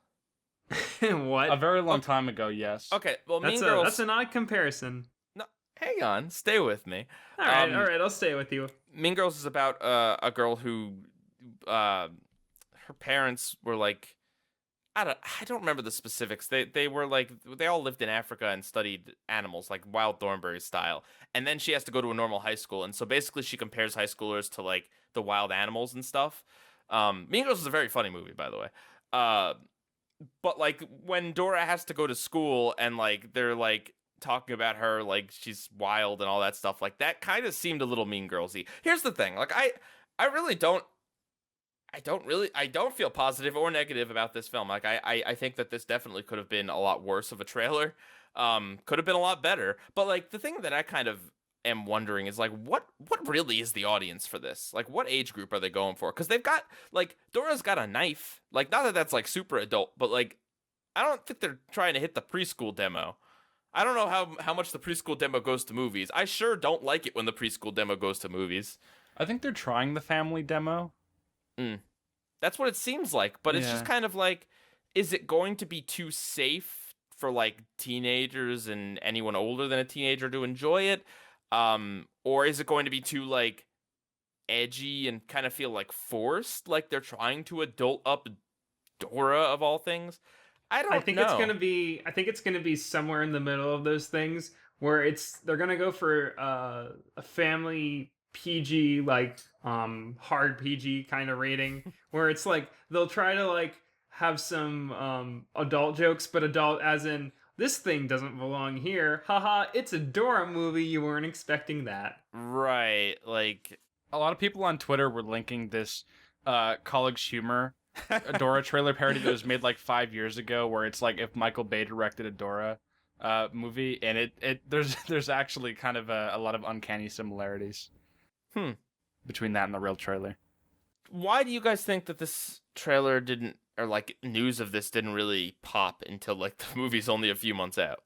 What? A very long time ago, yes. Okay, well, Mean That's Girls. that's an odd comparison. No, hang on, stay with me. All right, I'll stay with you. Mean Girls is about a girl who, her parents were like, I don't remember the specifics. They were like, they all lived in Africa and studied animals, like Wild Thornberry style. And then she has to go to a normal high school, and so basically she compares high schoolers to like the wild animals and stuff. Mean Girls is a very funny movie, by the way. But like when Dora has to go to school and like they're like talking about her like she's wild and all that stuff, like that kind of seemed a little Mean Girls-y. Here's the thing, like I really don't feel positive or negative about this film. Like I think that this definitely could have been a lot worse of a trailer. Could have been a lot better. But like the thing that I kind of am wondering is like what really is the audience for this? Like what age group are they going for? Because they've got like Dora's got a knife. Like not that that's like super adult, but like I don't think they're trying to hit the preschool demo. I don't know how much the preschool demo goes to movies. I sure don't like it when the preschool demo goes to movies. I think they're trying the family demo. That's what it seems like, but it's just Yeah. kind of like, is it going to be too safe for like teenagers and anyone older than a teenager to enjoy it? Or is it going to be too like edgy and kind of feel like forced, like they're trying to adult up Dora of all things? I think it's gonna be. I think it's gonna be somewhere in the middle of those things where they're gonna go for a family PG, like hard PG kind of rating, where it's like they'll try to like have some adult jokes, but adult as in this thing doesn't belong here. Haha, it's a Dora movie. You weren't expecting that. right. Like A lot of people on Twitter were linking this College Humor a Dora trailer parody that was made like 5 years ago, where it's like if Michael Bay directed a Dora movie, and there's actually kind of a lot of uncanny similarities between that and the real trailer. Why do you guys think that this trailer didn't, or like news of this didn't really pop until like the movie's only a few months out?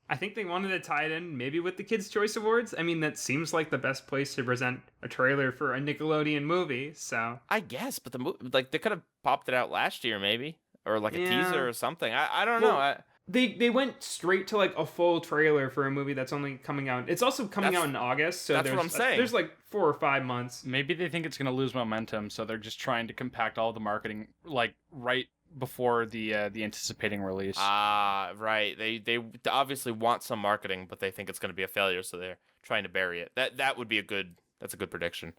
I think they wanted to tie it in maybe with the Kids' Choice Awards. I mean, that seems like the best place to present a trailer for a Nickelodeon movie, so... I guess, but like they could have popped it out last year maybe, or like a Yeah. teaser or something. I don't Well, know. They went straight to like a full trailer for a movie that's only coming out. It's also coming That's- out in August, so that's what I'm saying. there's like 4 or 5 months. Maybe they think it's going to lose momentum, so they're just trying to compact all the marketing like right before the anticipating release. Right. They obviously want some marketing, but they think it's going to be a failure, so they're trying to bury it. That would be that's a good prediction.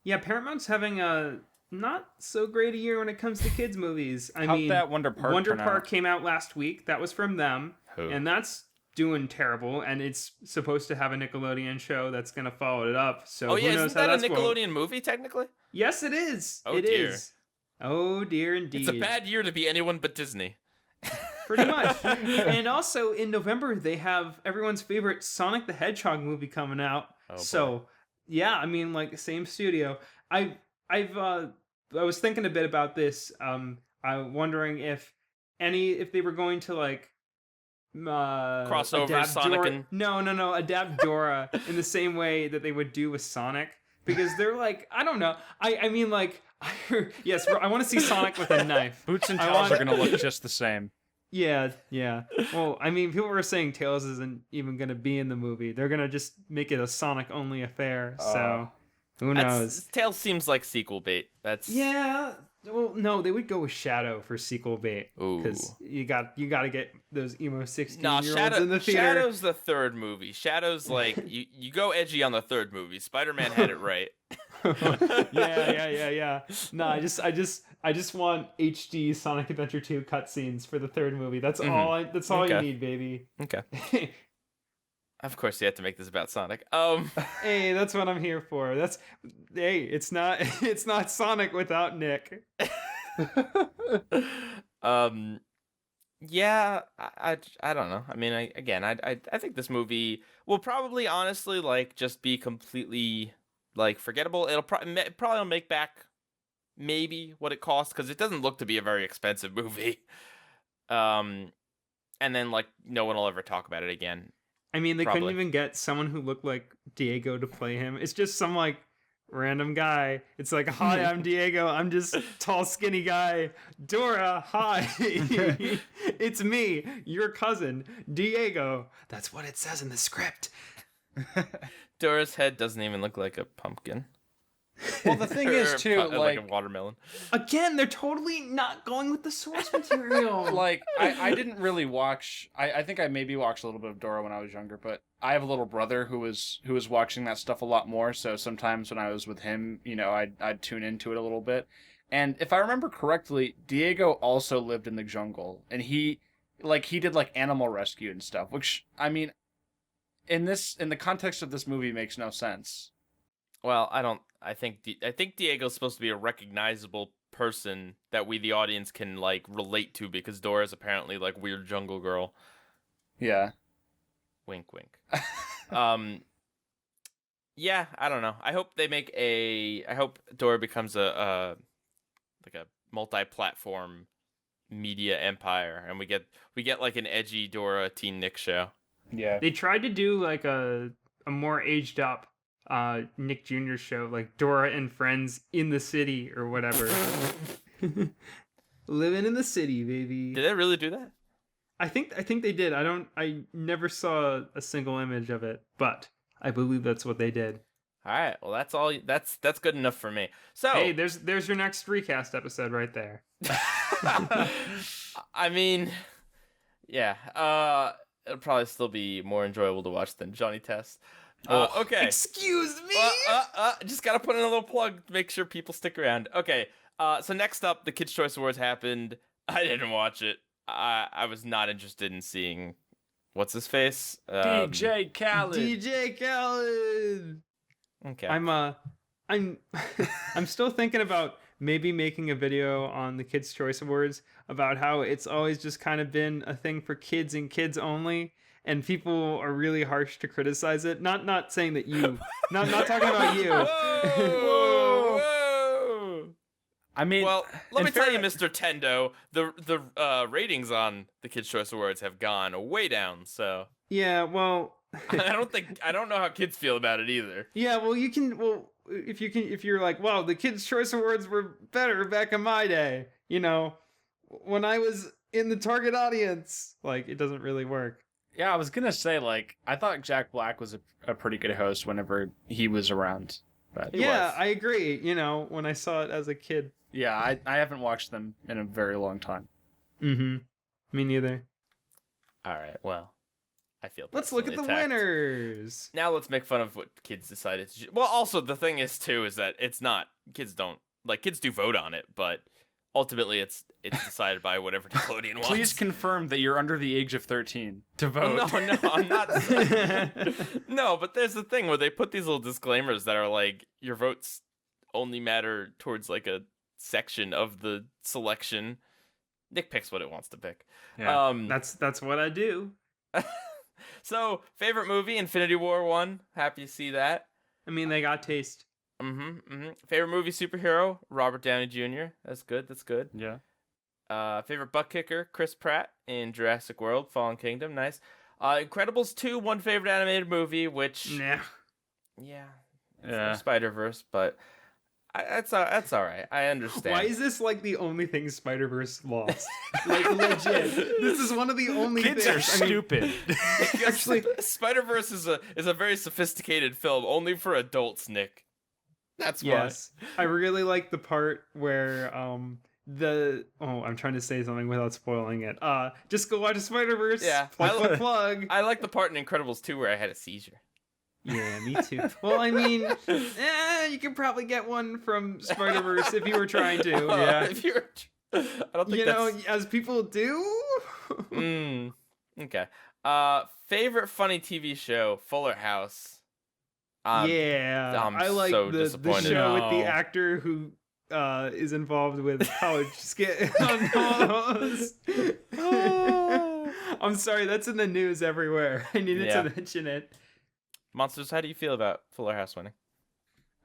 Yeah, Paramount's having a not so great a year when it comes to kids movies. I How'd mean, that Wonder Park Wonder turn out? Park came out last week. That was from them, Who? and that's doing terrible. And it's supposed to have a Nickelodeon show that's going to follow it up. So Oh yeah, who knows isn't how that a that's going. Nickelodeon movie technically? Yes, it is. Oh, It dear. is. Oh dear, indeed. It's a bad year to be anyone but Disney. Pretty much. And also in November they have everyone's favorite Sonic the Hedgehog movie coming out. Oh, boy. So yeah, I mean, like, same studio. I was thinking a bit about this. I'm wondering if they were going to like Crossover adapt Sonic Dora. and- No, adapt Dora in the same way that they would do with Sonic, because they're like, I don't know. I mean, like, yes, I want to see Sonic with a knife. Boots and I Tails want- are going to look just the same. Yeah. Well, I mean, people were saying Tails isn't even going to be in the movie. They're going to just make it a Sonic-only affair, so who knows? Tails seems like sequel bait. That's Yeah. Well, no, they would go with Shadow for sequel bait, because you got to get those emo 16-year-olds in the theater. Shadow's the third movie. Shadow's like you go edgy on the third movie. Spider-Man had it right. yeah. No, I just want HD Sonic Adventure 2 cutscenes for the third movie. That's all. That's all you Okay. need, baby. Okay. Of course, you had to make this about Sonic. Hey, that's what I'm here for. It's not Sonic without Nick. Yeah, I don't know. I mean, I think this movie will probably, honestly, like, just be completely, like, forgettable. It'll probably make back maybe what it cost, because it doesn't look to be a very expensive movie. And then, like, no one will ever talk about it again. I mean, they Probably. couldn't even get someone who looked like Diego to play him. It's just some, like, random guy. It's like, hi, I'm Diego. I'm just tall, skinny guy. Dora, hi. It's me, your cousin, Diego. That's what it says in the script. Dora's head doesn't even look like a pumpkin. Well, the thing is, Or too, like a watermelon. Again, they're totally not going with the source material. like I didn't really watch. I think I maybe watched a little bit of Dora when I was younger, but I have a little brother who was watching that stuff a lot more. So sometimes when I was with him, I'd tune into it a little bit. And if I remember correctly, Diego also lived in the jungle, and he did like animal rescue and stuff. Which, I mean, in the context of this movie, makes no sense. Well, I think Diego's supposed to be a recognizable person that we, the audience, can, like, relate to, because Dora's apparently, like, weird jungle girl. Yeah. Wink, wink. Yeah, I don't know. I hope I hope Dora becomes a multi-platform media empire, and we get like an edgy Dora Teen Nick show. Yeah. They tried to do like a more aged up Nick Jr. show, like Dora and Friends in the City or whatever. Living in the city, baby. Did they really do that? I think they did. I never saw a single image of it, but I believe that's what they did. All right. Well, that's all. That's good enough for me. So, Hey, there's your next recast episode right there. I mean, yeah. It'll probably still be more enjoyable to watch than Johnny Test. Okay. Excuse me. Just gotta put in a little plug to make sure people stick around. Okay. So next up, the Kids' Choice Awards happened. I didn't watch it. I was not interested in seeing what's his face. DJ Khaled. DJ Khaled. Okay. I'm still thinking about maybe making a video on the Kids' Choice Awards about how it's always just kind of been a thing for kids and kids only, and people are really harsh to criticize it. Not saying that you, not talking about you. Whoa! I mean, Well, let in me tell you, fairness- Mr. Tendo, the ratings on the Kids' Choice Awards have gone way down. So Yeah, well, I don't know how kids feel about it either. yeah, well, if you're like, wow, the Kids' Choice Awards were better back in my day, when I was in the target audience, like, it doesn't really work. Yeah, I was gonna say, like, I thought Jack Black was a pretty good host whenever he was around. But Yeah, I agree. When I saw it as a kid. yeah, I haven't watched them in a very long time. Mm-hmm. Me neither. All right, well, I feel. Let's look at the personally attacked. winners. Now let's make fun of what kids decided to. Well, also the thing is too is that it's not kids don't like kids do vote on it, but ultimately it's decided by whatever Nickelodeon wants. Please confirm that you're under the age of 13 to vote. No, I'm not. No, but there's the thing where they put these little disclaimers that are like your votes only matter towards like a section of the selection. Nick picks what it wants to pick. Yeah. That's what I do. So favorite movie, Infinity War 1. Happy to see that. I mean, they got taste. Favorite movie superhero, Robert Downey Jr. That's good. Yeah. Favorite butt kicker, Chris Pratt in Jurassic World: Fallen Kingdom. Nice. Incredibles 2, one favorite animated movie, which Nah. yeah, Spider-Verse, but that's all right. I understand. Why is this like the only thing Spider-Verse lost? Like, legit. This is one of the only Kids things. are stupid. Actually, Spider-Verse is a very sophisticated film, only for adults, Nick. That's why. Yes. I really like the part where I'm trying to say something without spoiling it. Just go watch Spider-Verse. Yeah. Plug. I like the part in Incredibles 2 where I had a seizure. Yeah, me too. Well, I mean, you could probably get one from Spider-Verse if you were trying to. Yeah. If you're, I don't think that's... as people do. Okay. Favorite funny TV show, Fuller House. Yeah, I'm I like so the disappointed. show with the No. actor who is involved with college skit. I'm sorry, that's in the news everywhere. I needed Yeah. to mention it. Monsters, how do you feel about Fuller House winning?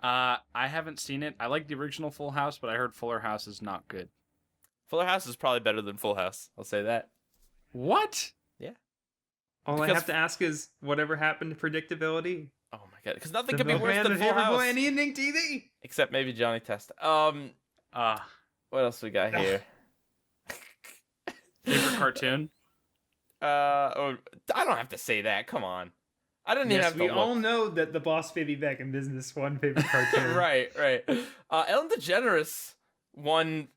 I haven't seen it. I like the original Full House, but I heard Fuller House is not good. Fuller House is probably better than Full House. I'll say that. What? All I Because- have to ask is, whatever happened to predictability? Oh my god, because nothing The could be worse than Full House. Boy and Evening TV. Except maybe Johnny Test. What else we got here? Favorite cartoon? I don't have to say that. Come on. I didn't even Yes, have to we look. all know that the Boss Baby Back in Business one favorite cartoon. Right. Ellen DeGeneres won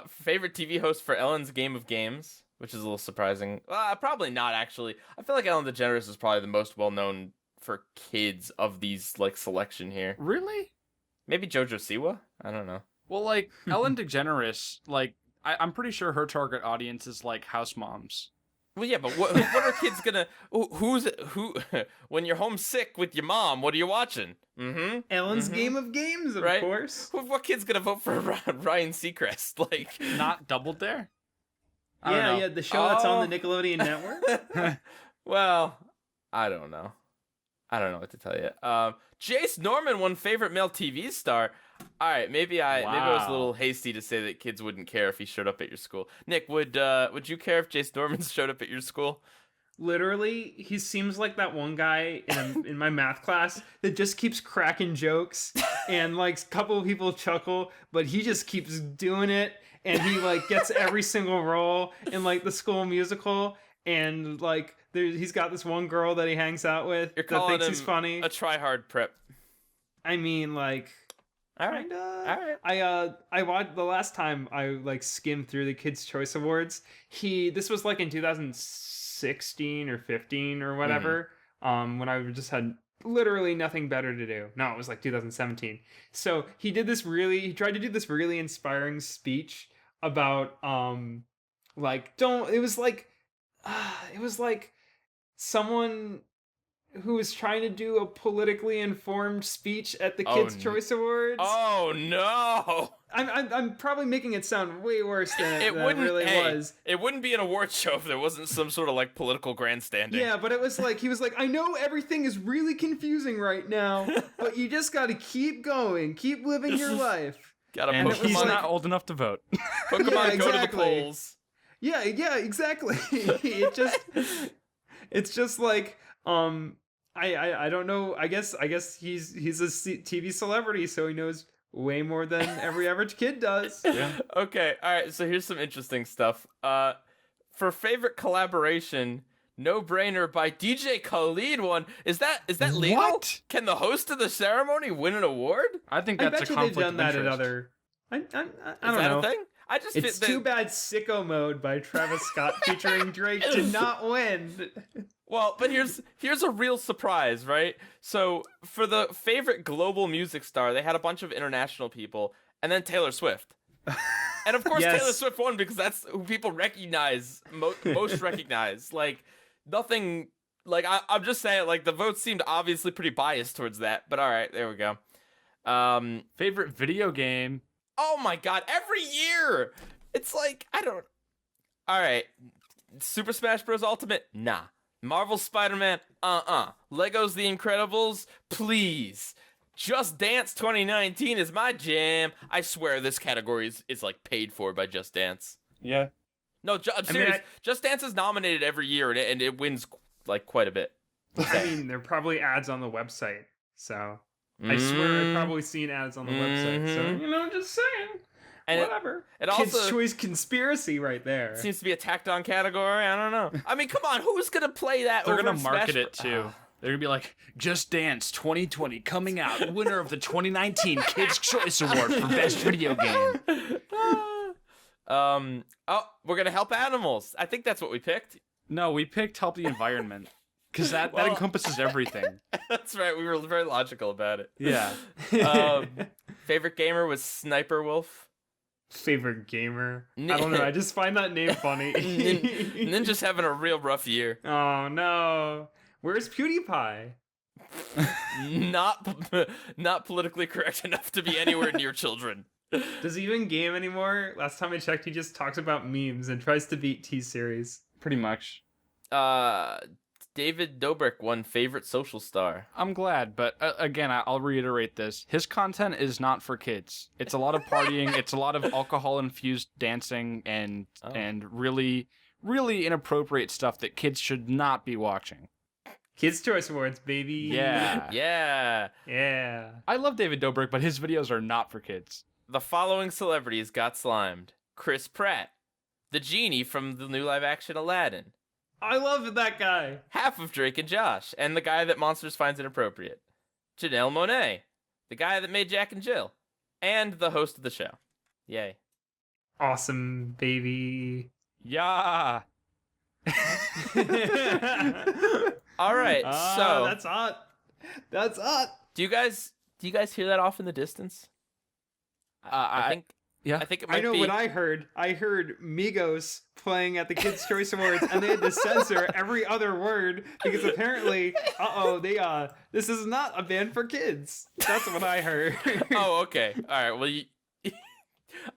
favorite TV host for Ellen's Game of Games, which is a little surprising. Probably not, actually. I feel like Ellen DeGeneres is probably the most well-known for kids of these, like, selection here. Really? Maybe JoJo Siwa? I don't know. Well, like, Ellen DeGeneres, like, I'm pretty sure her target audience is, like, house moms. Well, yeah, but what are kids gonna... Who... When you're homesick with your mom, what are you watching? Ellen's Game of Games, of Right? course. What kid's gonna vote for Ryan Seacrest? Like... Not Double Dare? I don't know. Yeah, the show that's on the Nickelodeon network. Well, I don't know. I don't know what to tell you. Jace Norman won favorite male TV star. All right, maybe I was a little hasty to say that kids wouldn't care if he showed up at your school. Nick, would you care if Jace Norman showed up at your school? Literally, he seems like that one guy in my math class that just keeps cracking jokes, and like a couple of people chuckle, but he just keeps doing it, and he like gets every single role in like the school musical, and like he's got this one girl that he hangs out with You're that calling thinks him he's funny. a try-hard prep. I mean, like, All right. kinda. I watched the last time I like skimmed through the Kids' Choice Awards. This was like in 2016 or 15 or whatever. When I just had literally nothing better to do. No, it was like 2017. So he tried to do this really inspiring speech about it was like someone who was trying to do a politically informed speech at the Kids' Choice Awards. Oh no! I'm probably making it sound way worse than it wouldn't really was. It wouldn't be an award show if there wasn't some sort of like political grandstanding. Yeah, but it was like he was like, I know everything is really confusing right now, but you just got to keep going, keep living your life. Got a And Pokemon. he's not old enough to vote. Pokemon Yeah, go to the exactly. polls. Yeah, exactly. It's just like I don't know. I guess he's a TV celebrity, so he knows way more than every average kid does. Yeah. Okay, all right. So here's some interesting stuff. For favorite collaboration, No Brainer by DJ Khaled won. Is that legal? What? Can the host of the ceremony win an award? I think I that's bet a you they've conflict done of that at interest. other. I Is don't that know. a thing? I just It's feel too bad Sicko Mode by Travis Scott featuring Drake did not win. Well, but here's a real surprise, right? So for the favorite global music star, they had a bunch of international people, and then Taylor Swift. And of course, Yes. Taylor Swift won because that's who people recognize most recognize. Like nothing. Like I'm just saying, like the votes seemed obviously pretty biased towards that. But all right, there we go. Favorite video game? Oh my God! Every year, it's like I don't. All right, Super Smash Bros. Ultimate, nah. Marvel Spider-Man, Legos The Incredibles, please. Just Dance 2019 is my jam. I swear this category is like paid for by Just Dance. Yeah. No, I'm serious. Just Dance is nominated every year and it wins like quite a bit. I mean, there are probably ads on the website, so I swear I've probably seen ads on the website. So just saying. And Whatever. It Kids' also Choice Conspiracy right there. seems to be a tacked on category. I don't know. I mean, come on, who's gonna play that? They're over gonna in market Smash it too. They're gonna be like, Just Dance 2020 coming out, winner of the 2019 Kids' Choice Award for Best Video Game. Oh, we're gonna help animals. I think that's what we picked. No, we picked Help the Environment. Because that Well- encompasses everything. That's right. We were very logical about it. Yeah. Favorite gamer was Sniper Wolf. Favorite gamer? I don't know. I just find that name funny. Ninja's having a real rough year. Oh no. Where's PewDiePie? Not politically correct enough to be anywhere near children. Does he even game anymore? Last time I checked, he just talks about memes and tries to beat T-Series. Pretty much. David Dobrik won favorite social star. I'm glad, but again, I'll reiterate this. His content is not for kids. It's a lot of partying. It's a lot of alcohol-infused dancing and really, really inappropriate stuff that kids should not be watching. Kids' Choice Awards, baby. Yeah. Yeah. I love David Dobrik, but his videos are not for kids. The following celebrities got slimed: Chris Pratt, the genie from the new live-action Aladdin, I love that guy. half of Drake and Josh, and the guy that Monsters finds inappropriate, Janelle Monáe, the guy that made Jack and Jill, and the host of the show. Yay. Awesome, baby. Yeah. All right, so That's hot. That's hot. do you guys hear that off in the distance? I think yeah. I think it might I know be. what I heard. I heard Migos playing at the Kids' Choice Awards, and they had to censor every other word because apparently, this is not a band for kids. That's what I heard. Oh, okay. All right. Well,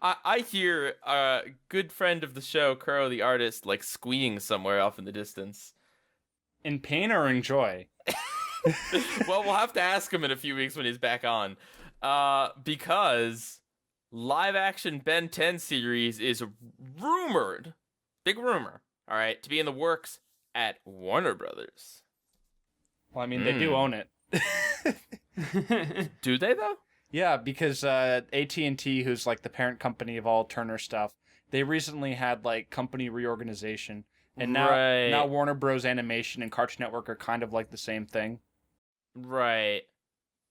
I hear a good friend of the show, Kuro the artist, like squeeing somewhere off in the distance. In pain or in joy? Well, we'll have to ask him in a few weeks when he's back on, because live-action Ben 10 series is rumored, big rumor, all right, to be in the works at Warner Brothers. Well, I mean, they do own it. Do they though? Yeah, because AT&T, who's like the parent company of all Turner stuff, they recently had like company reorganization, and now Warner Bros. Animation and Cartoon Network are kind of like the same thing. Right.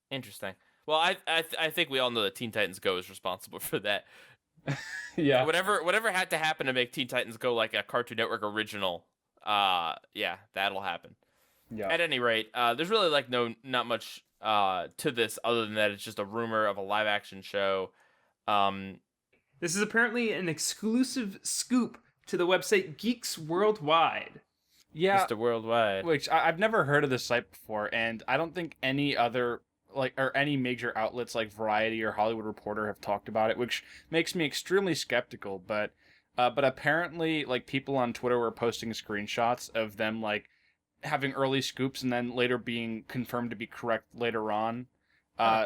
Interesting. Well, I think we all know that Teen Titans Go is responsible for that. Yeah. Whatever had to happen to make Teen Titans Go like a Cartoon Network original, yeah, that'll happen. Yeah. At any rate, there's really like not much to this other than that it's just a rumor of a live action show. This is apparently an exclusive scoop to the website Geeks Worldwide. Yeah. Mr. Worldwide. Which I've never heard of this site before, and I don't think any other any major outlets like Variety or Hollywood Reporter have talked about it, which makes me extremely skeptical. But apparently, like people on Twitter were posting screenshots of them like having early scoops and then later being confirmed to be correct later on.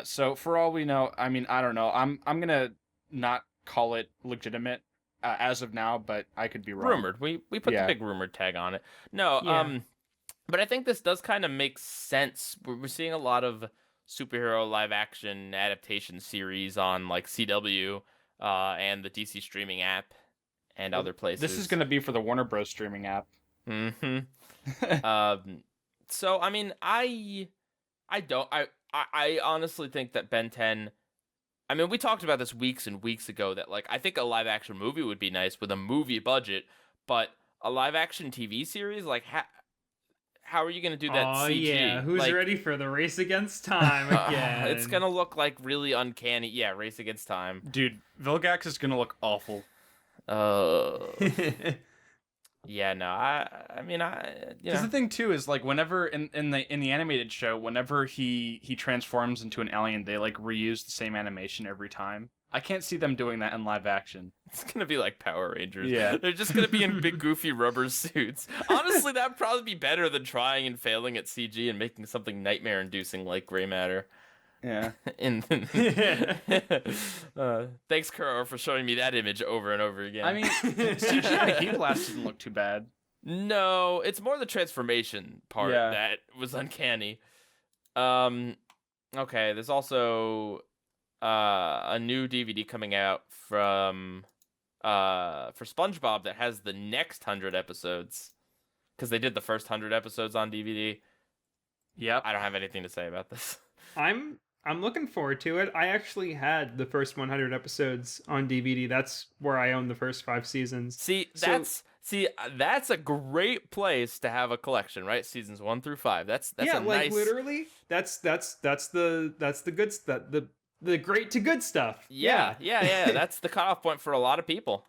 So for all we know, I mean, I don't know. I'm gonna not call it legitimate as of now, but I could be wrong. Rumored. We put the big rumored tag on it. No, Yeah. but I think this does kind of make sense. We're seeing a lot of superhero live action adaptation series on like CW and the DC streaming app and other places. This is going to be for the Warner Bros. Streaming app. So I mean, I honestly think that Ben 10. I mean, we talked about this weeks and weeks ago that like I think a live action movie would be nice with a movie budget, but a live action TV series, like how are you going to do that? Oh CG? yeah, who's like, ready for the race against time again? It's gonna look like really uncanny. Yeah, race against time. Dude, Vilgax is going to look awful. Yeah, no, I mean, Because the thing too is like whenever in the animated show, whenever he transforms into an alien, they like reuse the same animation every time. I can't see them doing that in live action. It's gonna be like Power Rangers. Yeah. They're just gonna be in big goofy rubber suits. Honestly, that'd probably be better than trying and failing at CG and making something nightmare-inducing like gray matter. Yeah. Thanks, Kuro, for showing me that image over and over again. I mean, CGI Heat Blast didn't look too bad. No, it's more the transformation part that was uncanny. Okay, there's also a new DVD coming out from for SpongeBob that has the next 100 episodes because they did the first 100 episodes on DVD. Yep. I don't have anything to say about this. I'm looking forward to it. I actually had the first 100 episodes on DVD. That's where I own the first 5 seasons. That's a great place to have a collection, right? Seasons 1 through 5. That's yeah, a like nice... literally. That's the good stuff. The great to good stuff. Yeah. That's the cutoff point for a lot of people.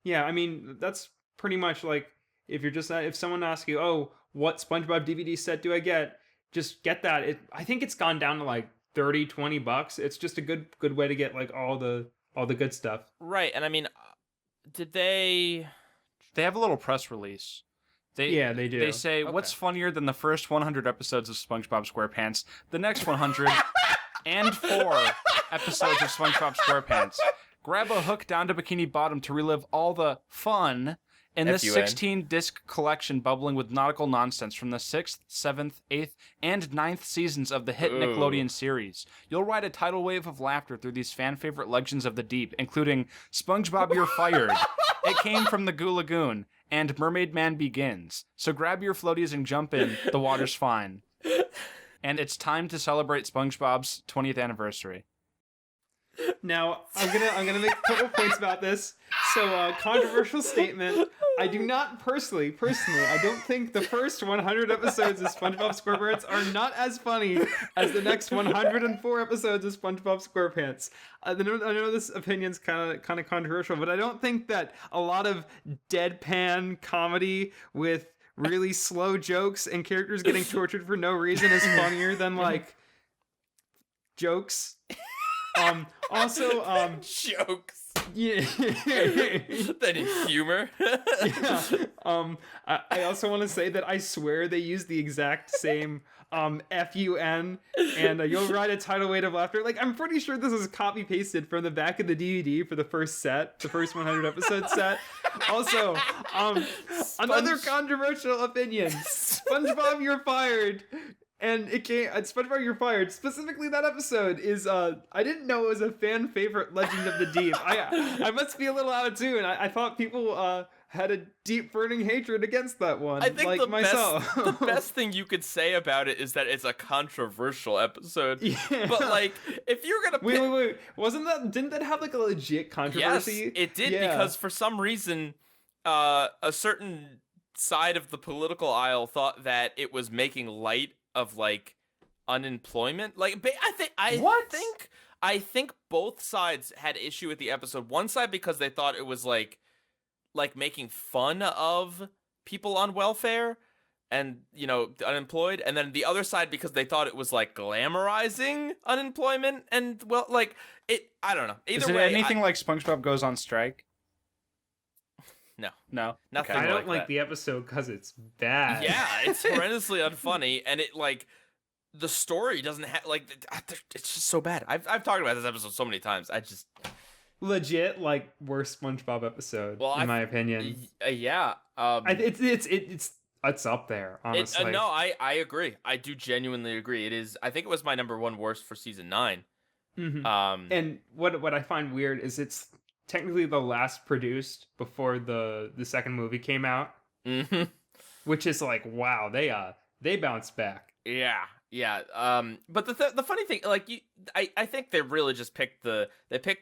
Yeah, I mean that's pretty much like if someone asks you, oh, what SpongeBob DVD set do I get? Just get that. I think it's gone down to like $30-$20. It's just a good way to get like all the good stuff. Right, and I mean, did they have a little press release. They do. They say, what's funnier than the first 100 episodes of SpongeBob SquarePants? The next 100 and 4 episodes of SpongeBob SquarePants. Grab a hook down to Bikini Bottom to relive all the fun in this 16-disc collection bubbling with nautical nonsense from the 6th, 7th, 8th, and 9th seasons of the hit Nickelodeon series. You'll ride a tidal wave of laughter through these fan-favorite legends of the deep, including SpongeBob You're Fired, It Came from the Goo Lagoon, and Mermaid Man Begins. So grab your floaties and jump in, the water's fine. And it's time to celebrate SpongeBob's 20th anniversary. Now, I'm gonna make a couple points about this. So, controversial statement. I do not personally, I don't think the first 100 episodes of SpongeBob SquarePants are not as funny as the next 104 episodes of SpongeBob SquarePants. I know this opinion's kind of controversial, but I don't think that a lot of deadpan comedy with really slow jokes and characters getting tortured for no reason is funnier than like jokes. Jokes. Yeah. That is humor. Yeah. I also want to say that I swear they use the exact same FUN and you'll ride a tidal wave of laughter. Like, I'm pretty sure this is copy pasted from the back of the DVD for the first 100 episode set. Also, another controversial opinion. SpongeBob You're Fired. And it came at SpongeBob You're Fired. Specifically, that episode is I didn't know it was a fan favorite Legend of the Deep. I must be a little out of tune. I thought people had a deep burning hatred against that one. I think like myself. the best thing you could say about it is that it's a controversial episode. Yeah. But like, if you're gonna wait, didn't that have like a legit controversy? Yes, it did because for some reason, a certain side of the political aisle thought that it was making light of like unemployment. Like, I think both sides had issue with the episode. One side because they thought it was like making fun of people on welfare and, you know, unemployed, and then the other side because they thought it was like glamorizing unemployment and, well, like it, I don't know. Either way, anything like SpongeBob Goes on Strike? No, nothing. I don't like the episode because it's bad. Yeah, it's horrendously unfunny, and it like the story doesn't have like it's just so bad. I've talked about this episode so many times. legit like worst SpongeBob episode in my opinion. Yeah. It's up there, honestly. No, I agree. I do genuinely agree. It is. I think it was my number one worst for season 9. And what I find weird is it's technically the last produced before the second movie came out, which is like, wow, they bounced back. Yeah. But the funny thing, like, I think they really just picked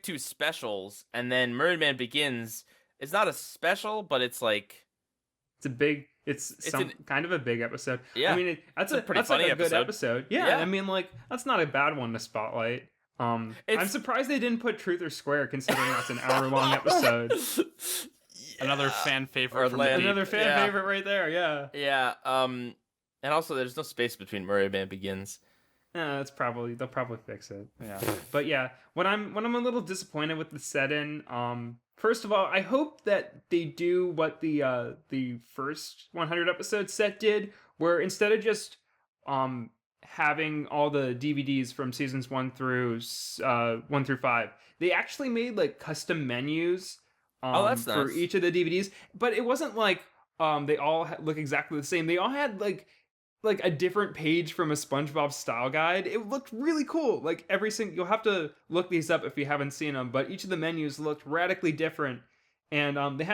two specials, and then Mermaid Begins is not a special, but it's like it's kind of a big episode. Yeah, I mean, that's a pretty funny good episode. Yeah, I mean, like, that's not a bad one to spotlight. I'm surprised they didn't put Truth or Square, considering that's an hour-long episode. Another fan favorite. Another fan favorite right there. Yeah. Yeah. And also, there's no space between Mermaid Begins. They'll probably fix it. Yeah. But yeah, when I'm a little disappointed with the set-in, first of all, I hope that they do what the first 100 episode set did, where instead of just having all the DVDs from seasons 1 through 5, they actually made like custom menus that's for nice. each of the DVDs. But it wasn't like they all look exactly the same. They all had like a different page from a SpongeBob style guide. It looked really cool. Like you'll have to look these up if you haven't seen them, but each of the menus looked radically different. And they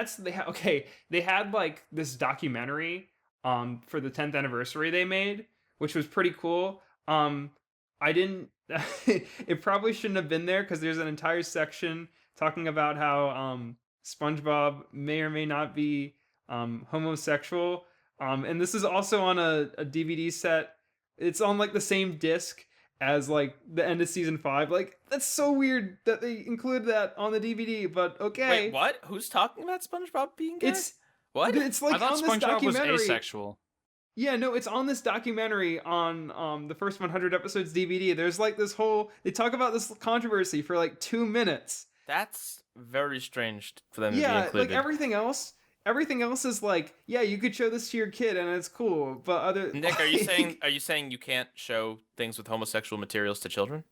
had like this documentary for the 10th anniversary they made, which was pretty cool. I didn't it probably shouldn't have been there because there's an entire section talking about how SpongeBob may or may not be homosexual. And this is also on a DVD set. It's on like the same disc as like the end of season 5. Like, that's so weird that they included that on the DVD, but okay. Wait, what? Who's talking about SpongeBob being gay? What? It's like I thought on this SpongeBob documentary. was asexual. Yeah, no, it's on this documentary on the first 100 episodes DVD. There's like they talk about this controversy for like 2 minutes. That's very strange for them to be included. Yeah, like everything else is like, yeah, you could show this to your kid and it's cool, but Nick, are you saying you can't show things with homosexual materials to children?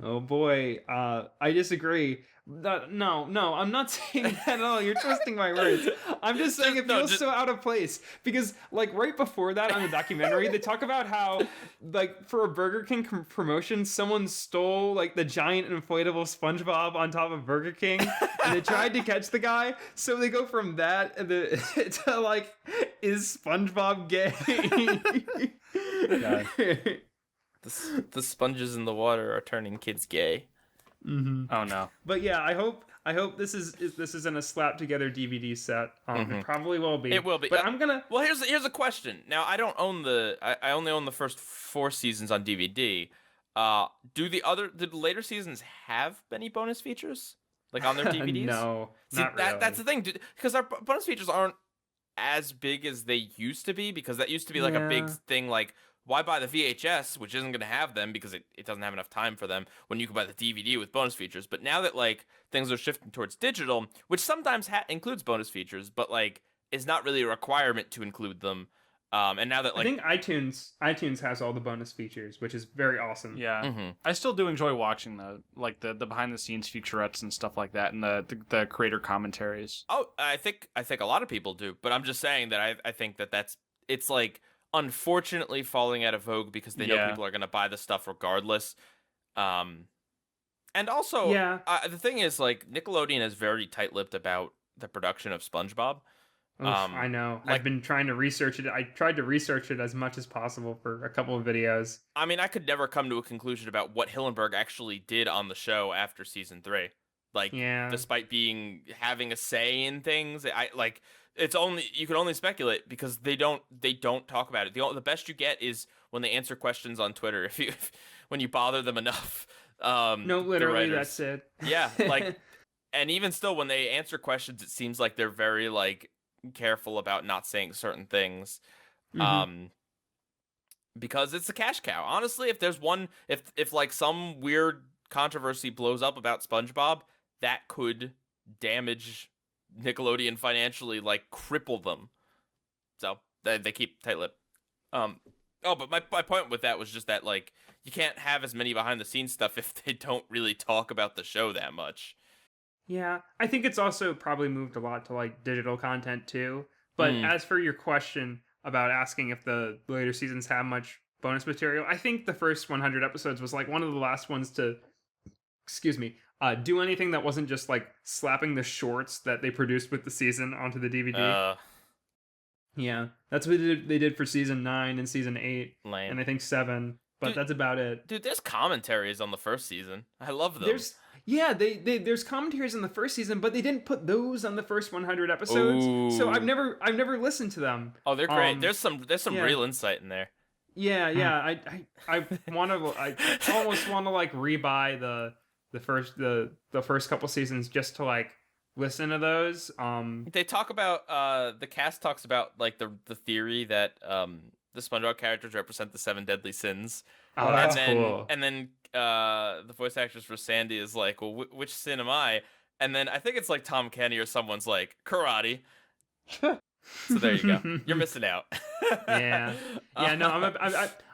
Oh boy, I disagree. No, I'm not saying that at all. You're twisting my words. I'm just saying it feels so out of place because, like, right before that on the documentary, they talk about how, like, for a Burger King promotion, someone stole like the giant inflatable SpongeBob on top of Burger King, and they tried to catch the guy. So they go from that to like, is SpongeBob gay? The sponges in the water are turning kids gay. Mm-hmm. Oh no! But yeah, I hope this isn't a slap together DVD set. It probably will be. It will be. But I'm gonna. Well, here's a question. Now, I don't own I only own the first 4 seasons on DVD. Do the later seasons have any bonus features, like on their DVDs? No, See, not really. That's the thing, because our bonus features aren't as big as they used to be. Because that used to be like a big thing, like. Why buy the VHS, which isn't going to have them because it doesn't have enough time for them, when you can buy the DVD with bonus features? But now that, like, things are shifting towards digital, which sometimes includes bonus features, but, like, is not really a requirement to include them. And now that, like, I think iTunes has all the bonus features, which is very awesome. Yeah, I still do enjoy watching the behind the scenes featurettes and stuff like that, and the creator commentaries. Oh, I think a lot of people do, but I'm just saying that I think it's like, unfortunately falling out of vogue because they know people are going to buy the stuff regardless. And also, the thing is, like, Nickelodeon is very tight-lipped about the production of SpongeBob. Oof, I know. I've been trying to research it. I tried to research it as much as possible for a couple of videos. I mean, I could never come to a conclusion about what Hillenburg actually did on the show after season 3. Like, despite having a say in things, you can only speculate because they don't talk about it. The best you get is when they answer questions on Twitter. When you bother them enough. No, literally, that's it. Yeah, like, and even still, when they answer questions, it seems like they're very, like, careful about not saying certain things, because it's a cash cow. Honestly, if there's if like some weird controversy blows up about SpongeBob, that could damage Nickelodeon financially, like, cripple them. So they keep tight-lipped. But my point with that was just that, like, you can't have as many behind the scenes stuff if they don't really talk about the show that much. Yeah, I think it's also probably moved a lot to like digital content too. But as for your question about asking if the later seasons have much bonus material, I think the first 100 episodes was like one of the last ones to, excuse me, do anything that wasn't just like slapping the shorts that they produced with the season onto the DVD. Yeah, that's what they did for season 9 and season 8, Lame. and I think 7. But that's about it. Dude, there's commentaries on the first season. I love them. There's commentaries in the first season, but they didn't put those on the first 100 episodes. Ooh. So I've never listened to them. Oh, they're great. There's some real insight in there. Yeah. I almost want to like rebuy the first couple seasons just to like listen to those. They talk about the cast talks about like the theory that the SpongeBob characters represent the 7 deadly sins. Oh, that's cool. And then the voice actress for Sandy is like, well, which sin am I? And then I think it's like Tom Kenny or someone's like, karate. So there you go. You're missing out. Yeah. No,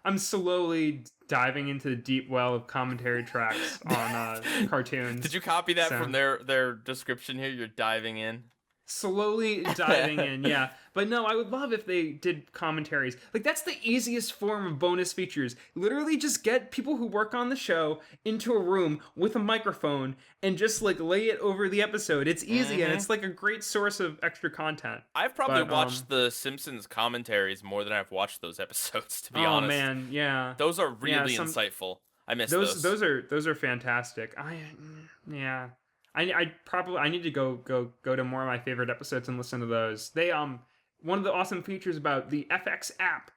I'm slowly diving into the deep well of commentary tracks on cartoons. Did you copy that from their description here? You're diving in. Slowly diving in, yeah. But no, I would love if they did commentaries. Like, that's the easiest form of bonus features. Literally just get people who work on the show into a room with a microphone and just, like, lay it over the episode. It's easy, and it's, like, a great source of extra content. I've probably watched the Simpsons commentaries more than I've watched those episodes, to be honest. Oh, man, yeah. Those are really insightful. I miss those. Those are fantastic. I need to go to more of my favorite episodes and listen to those. They one of the awesome features about the FX app,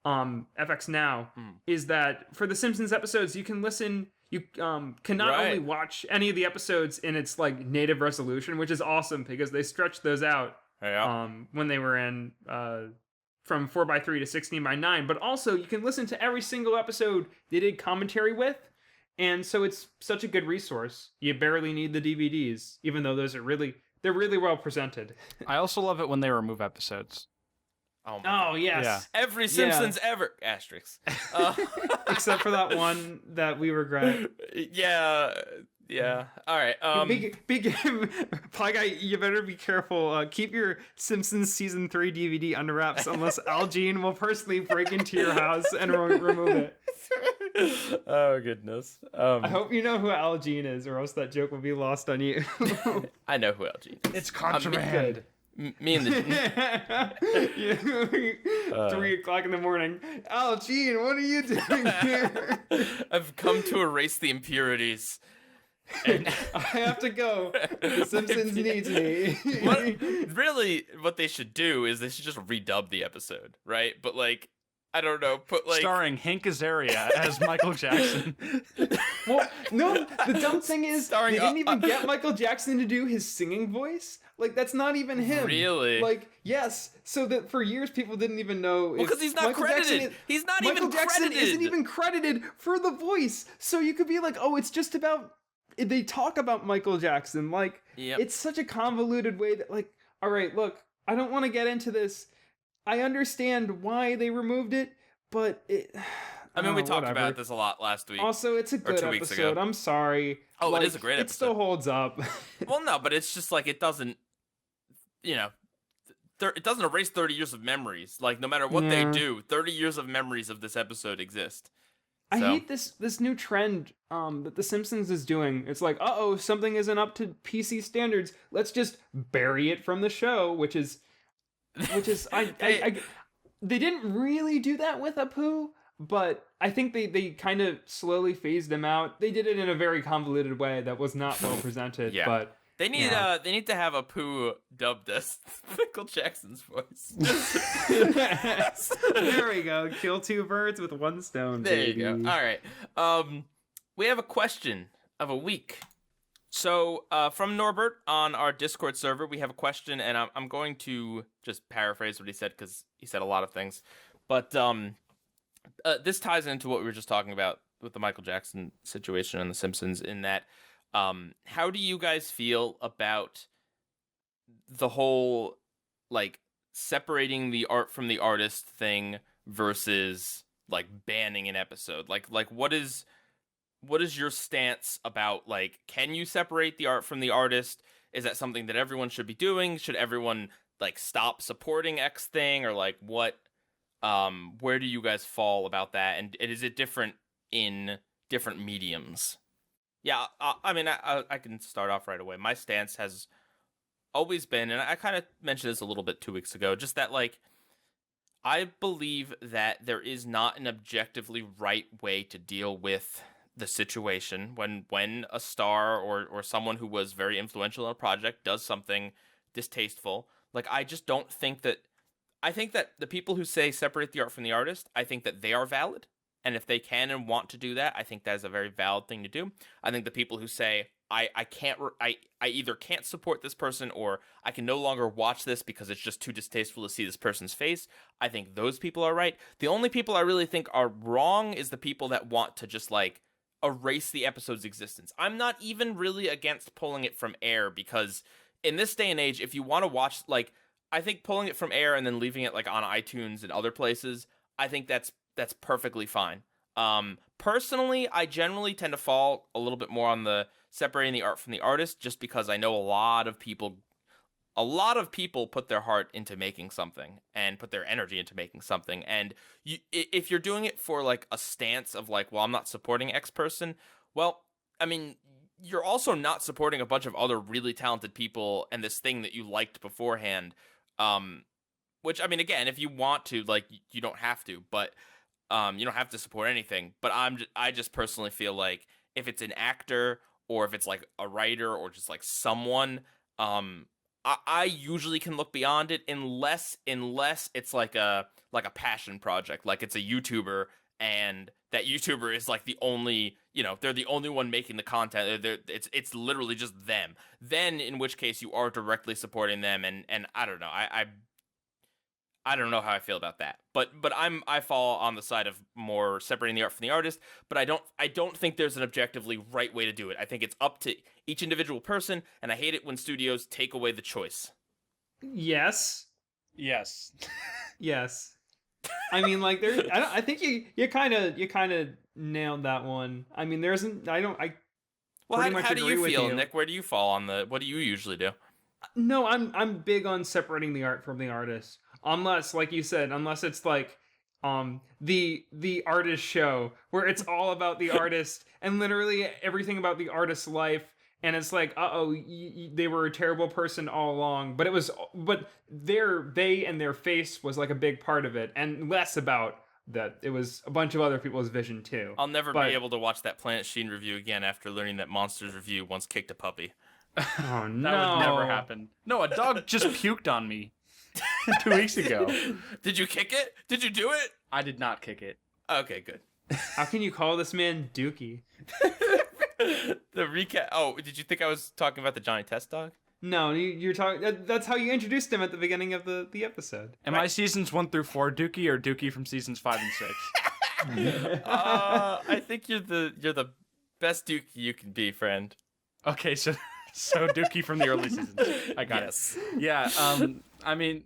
FX Now, is that for the Simpsons episodes you can listen. You can not only watch any of the episodes in its like native resolution, which is awesome because they stretched those out when they were in from 4:3 to 16:9, but also you can listen to every single episode they did commentary with. And so it's such a good resource. You barely need the DVDs, even though they're really well presented. I also love it when they remove episodes. Oh yes. Yeah. Every Simpsons ever. Asterisks. Except for that one that we regret. Yeah. All right. Pieguy, you better be careful. Keep your Simpsons season 3 DVD under wraps, unless Al Jean will personally break into your house and remove it. Oh goodness. I hope you know who Al Jean is, or else that joke will be lost on you. I know who Al Jean is. It's contraband. Me and the 3 o'clock in the morning. Al Jean, what are you doing here? I've come to erase the impurities. And I have to go. The Simpsons needs me. What they should do is they should just redub the episode, right? But like, I don't know, put like starring Hank Azaria as Michael Jackson. Well, no, the dumb thing is they didn't even get Michael Jackson to do his singing voice. Like, that's not even him. Really? Like, yes. So that for years people didn't even know. Well, because he's not Michael credited. He's not even credited. Michael Jackson isn't even credited for the voice. So you could be like, oh, it's just about. They talk about Michael Jackson. Like, It's such a convoluted way that, like, all right, look, I don't want to get into this. I understand why they removed it, but I mean, we talked about this a lot last week. Also, it's a good 2 weeks episode. ago. I'm sorry. Oh, like, it is a great episode. It still holds up. Well, no, but it's just like it doesn't, it doesn't erase 30 years of memories. Like, no matter what they do, 30 years of memories of this episode exist. I hate this new trend that The Simpsons is doing. It's like, something isn't up to PC standards. Let's just bury it from the show, which is they didn't really do that with Apu, but I think they kind of slowly phased him out. They did it in a very convoluted way that was not well presented. Yeah. But they need to have Apu dubbed as Michael Jackson's voice. There we go. Kill 2 birds with 1 stone. There baby. you go. All right. We have a question of a week. So from Norbert on our Discord server, we have a question, and I'm going to just paraphrase what he said because he said a lot of things. But this ties into what we were just talking about with the Michael Jackson situation and The Simpsons, in that how do you guys feel about the whole, like, separating the art from the artist thing versus, like, banning an episode? Like what is what is your stance about, like, can you separate the art from the artist? Is that something that everyone should be doing? Should everyone, like, stop supporting X thing? Or, like, what, where do you guys fall about that? And is it different in different mediums? Yeah, I mean, I can start off right away. My stance has always been, and I kind of mentioned this a little bit 2 weeks ago, just that, like, I believe that there is not an objectively right way to deal with the situation when a star or someone who was very influential in a project does something distasteful. Like, I just don't think that. I think that the people who say separate the art from the artist, I think that they are valid. And if they can and want to do that, I think that is a very valid thing to do. I think the people who say, I either can't support this person or I can no longer watch this because it's just too distasteful to see this person's face, I think those people are right. The only people I really think are wrong is the people that want to just, like, erase the episode's existence. I'm not even really against pulling it from air, because in this day and age, if you want to watch, like, I think pulling it from air and then leaving it, like, on iTunes and other places, I think that's perfectly fine. Personally, I generally tend to fall a little bit more on the separating the art from the artist, just because I know a lot of people put their heart into making something and put their energy into making something. And if you're doing it for, like, a stance of, like, well, I'm not supporting X person, well, I mean, you're also not supporting a bunch of other really talented people and this thing that you liked beforehand. Which, I mean, again, if you want to, like, you don't have to, but you don't have to support anything. But I just personally feel like if it's an actor or if it's, like, a writer or just, like, someone, I usually can look beyond it unless it's like a passion project, like it's a YouTuber and that YouTuber is, like, the only, they're the only one making the content. It's literally just them. Then, in which case, you are directly supporting them, and I don't know. I don't know how I feel about that, but I fall on the side of more separating the art from the artist. But I don't think there's an objectively right way to do it. I think it's up to each individual person, and I hate it when studios take away the choice. Yes. Yes. Yes. I mean, like, I think you kind of nailed that one. I mean, there isn't. Well, how do you feel, Nick? Where do you fall on the? What do you usually do? No, I'm big on separating the art from the artist. Unless, like you said, unless it's like the artist show where it's all about the artist and literally everything about the artist's life, and it's like, they were a terrible person all along, but they and their face was, like, a big part of it, and less about that it was a bunch of other people's vision too. I'll never be able to watch that Planet Sheen review again after learning that MonstersReview once kicked a puppy. Oh no, that would never happen. No, a dog just puked on me 2 weeks ago. Did you kick it? Did you do it? I did not kick it. Okay, good. How can you call this man Dookie? The recap. Oh, did you think I was talking about the Johnny Test dog? No, you're talking. That's how you introduced him at the beginning of the episode. Am I seasons 1 through 4 Dookie or Dookie from seasons 5 and 6? I think you're the best Dookie you can be, friend. Okay, so Dookie from the early seasons. I got it. Yeah. I mean,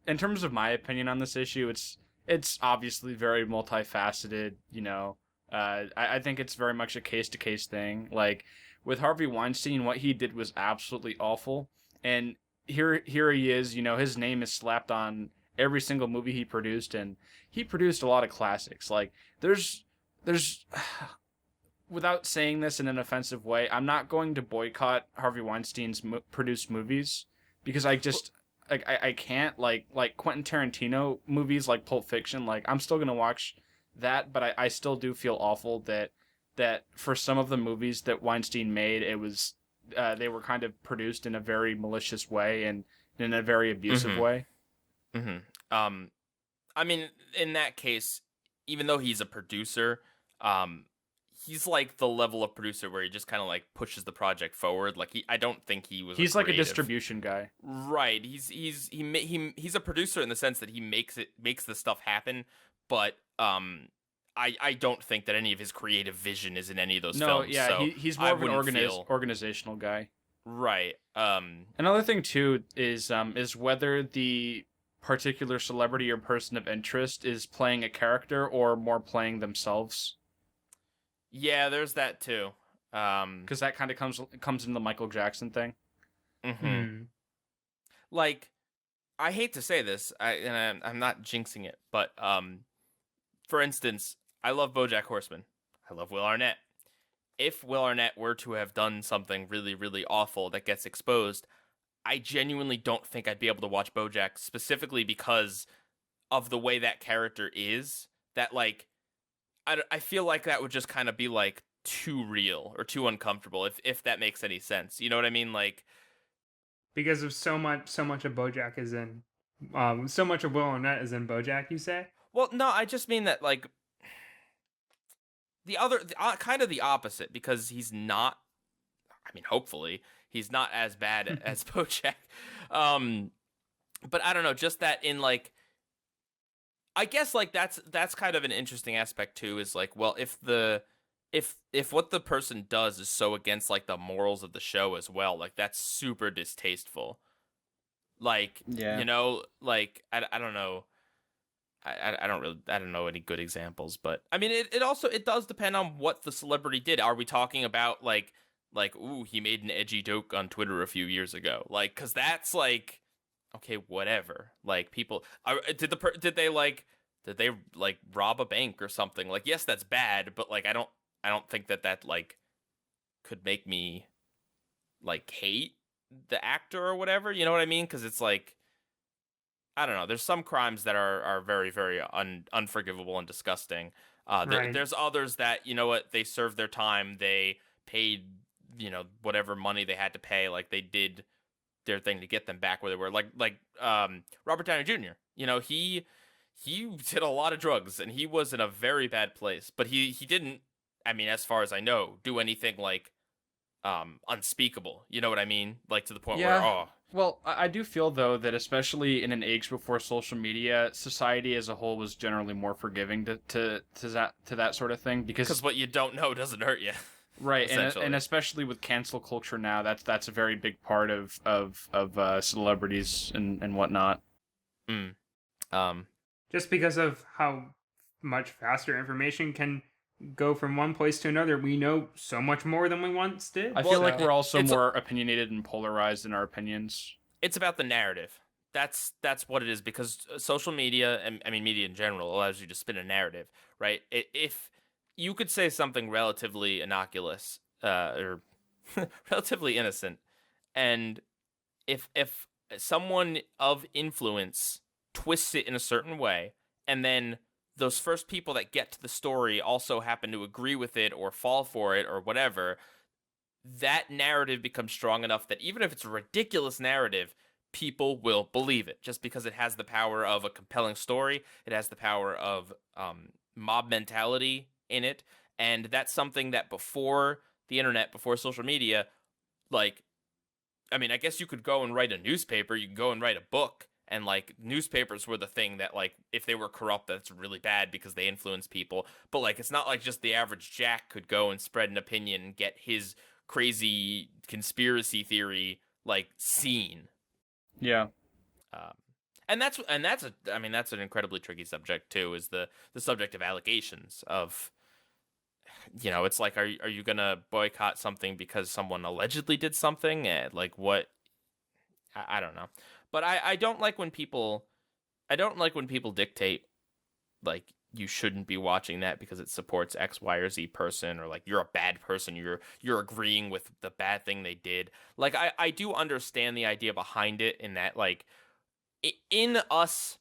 in terms of my opinion on this issue, it's obviously very multifaceted. I think it's very much a case-to-case thing. Like, with Harvey Weinstein, what he did was absolutely awful. And here he is, his name is slapped on every single movie he produced, and he produced a lot of classics. Like, there's without saying this in an offensive way, I'm not going to boycott Harvey Weinstein's produced movies, because I just... I can't, like Quentin Tarantino movies like Pulp Fiction, like, I'm still going to watch that, but I still do feel awful that for some of the movies that Weinstein made, it was, they were kind of produced in a very malicious way and in a very abusive way. Mm-hmm. I mean, in that case, even though he's a producer, he's like the level of producer where he just kind of, like, pushes the project forward. Like, I don't think he was. He's like a distribution guy, right? He's a producer in the sense that he makes the stuff happen. But I don't think that any of his creative vision is in any of those films. Yeah, so he's more of an organizational guy, right? Another thing too is whether the particular celebrity or person of interest is playing a character or more playing themselves. Yeah, there's that too. Because that kind of comes into the Michael Jackson thing. Hmm. Like, I hate to say this, I'm not jinxing it, but for instance, I love BoJack Horseman. I love Will Arnett. If Will Arnett were to have done something really, really awful that gets exposed, I genuinely don't think I'd be able to watch BoJack, specifically because of the way that character is. That, like, I feel like that would just kind of be like too real or too uncomfortable, if that makes any sense. You know what I mean? Like, Because of so much of BoJack is in, so much of Will Arnett is in BoJack. You say? well, no, I just mean that, like, kind of the opposite, because he's not. I mean, hopefully he's not as bad as BoJack. But I don't know, just that in, like, I guess, like, that's kind of an interesting aspect too. Is like, well, if what the person does is so against, like, the morals of the show as well, like, that's super distasteful. Like, Yeah. you know, like, I don't know. I don't know any good examples, but I mean, it also, it does depend on what the celebrity did. Are we talking about like ooh, he made an edgy joke on Twitter a few years ago, like, because that's like, okay, whatever. Like, people did they rob a bank or something? Like, yes, that's bad, but like, I don't think that like could make me like hate the actor or whatever. You know what I mean? Because it's like, I don't know. There's some crimes that are very, very unforgivable and disgusting. Right. There's others that, you know what, they served their time. They paid, whatever money they had to pay. Like, they did their thing to get them back where they were. Like Robert Downey Jr. He did a lot of drugs and he was in a very bad place. But he didn't, I mean, as far as I know, do anything like unspeakable. You know what I mean? Like, to the point where, oh. Well, I do feel, though, that especially in an age before social media, society as a whole was generally more forgiving to that sort of thing, because what you don't know doesn't hurt you. Right, and especially with cancel culture now, that's a very big part of celebrities and whatnot. Just because of how much faster information can go from one place to another, we know so much more than we once did. I feel like we're also more opinionated and polarized in our opinions. It's about the narrative. That's what it is, because social media, and I mean media in general, allows you to spin a narrative, right? If you could say something relatively innocuous or relatively innocent, and if someone of influence twists it in a certain way, and then those first people that get to the story also happen to agree with it or fall for it or whatever, that narrative becomes strong enough that even if it's a ridiculous narrative, people will believe it, just because it has the power of a compelling story. It has the power of mob mentality in it. And that's something that before the internet, before social media, like, I mean, I guess you could go and write a newspaper, you could go and write a book, and, like, newspapers were the thing that, like, if they were corrupt, that's really bad because they influence people. But, like, it's not like just the average Jack could go and spread an opinion and get his crazy conspiracy theory, like, seen. Yeah. And that's an incredibly tricky subject too, is the subject of allegations of, it's like, are you gonna boycott something because someone allegedly did something? And, like, what? I don't know. But I don't like when people dictate, like, you shouldn't be watching that because it supports X, Y, or Z person, or, like, you're a bad person, you're agreeing with the bad thing they did. Like, I do understand the idea behind it, in that, like, in us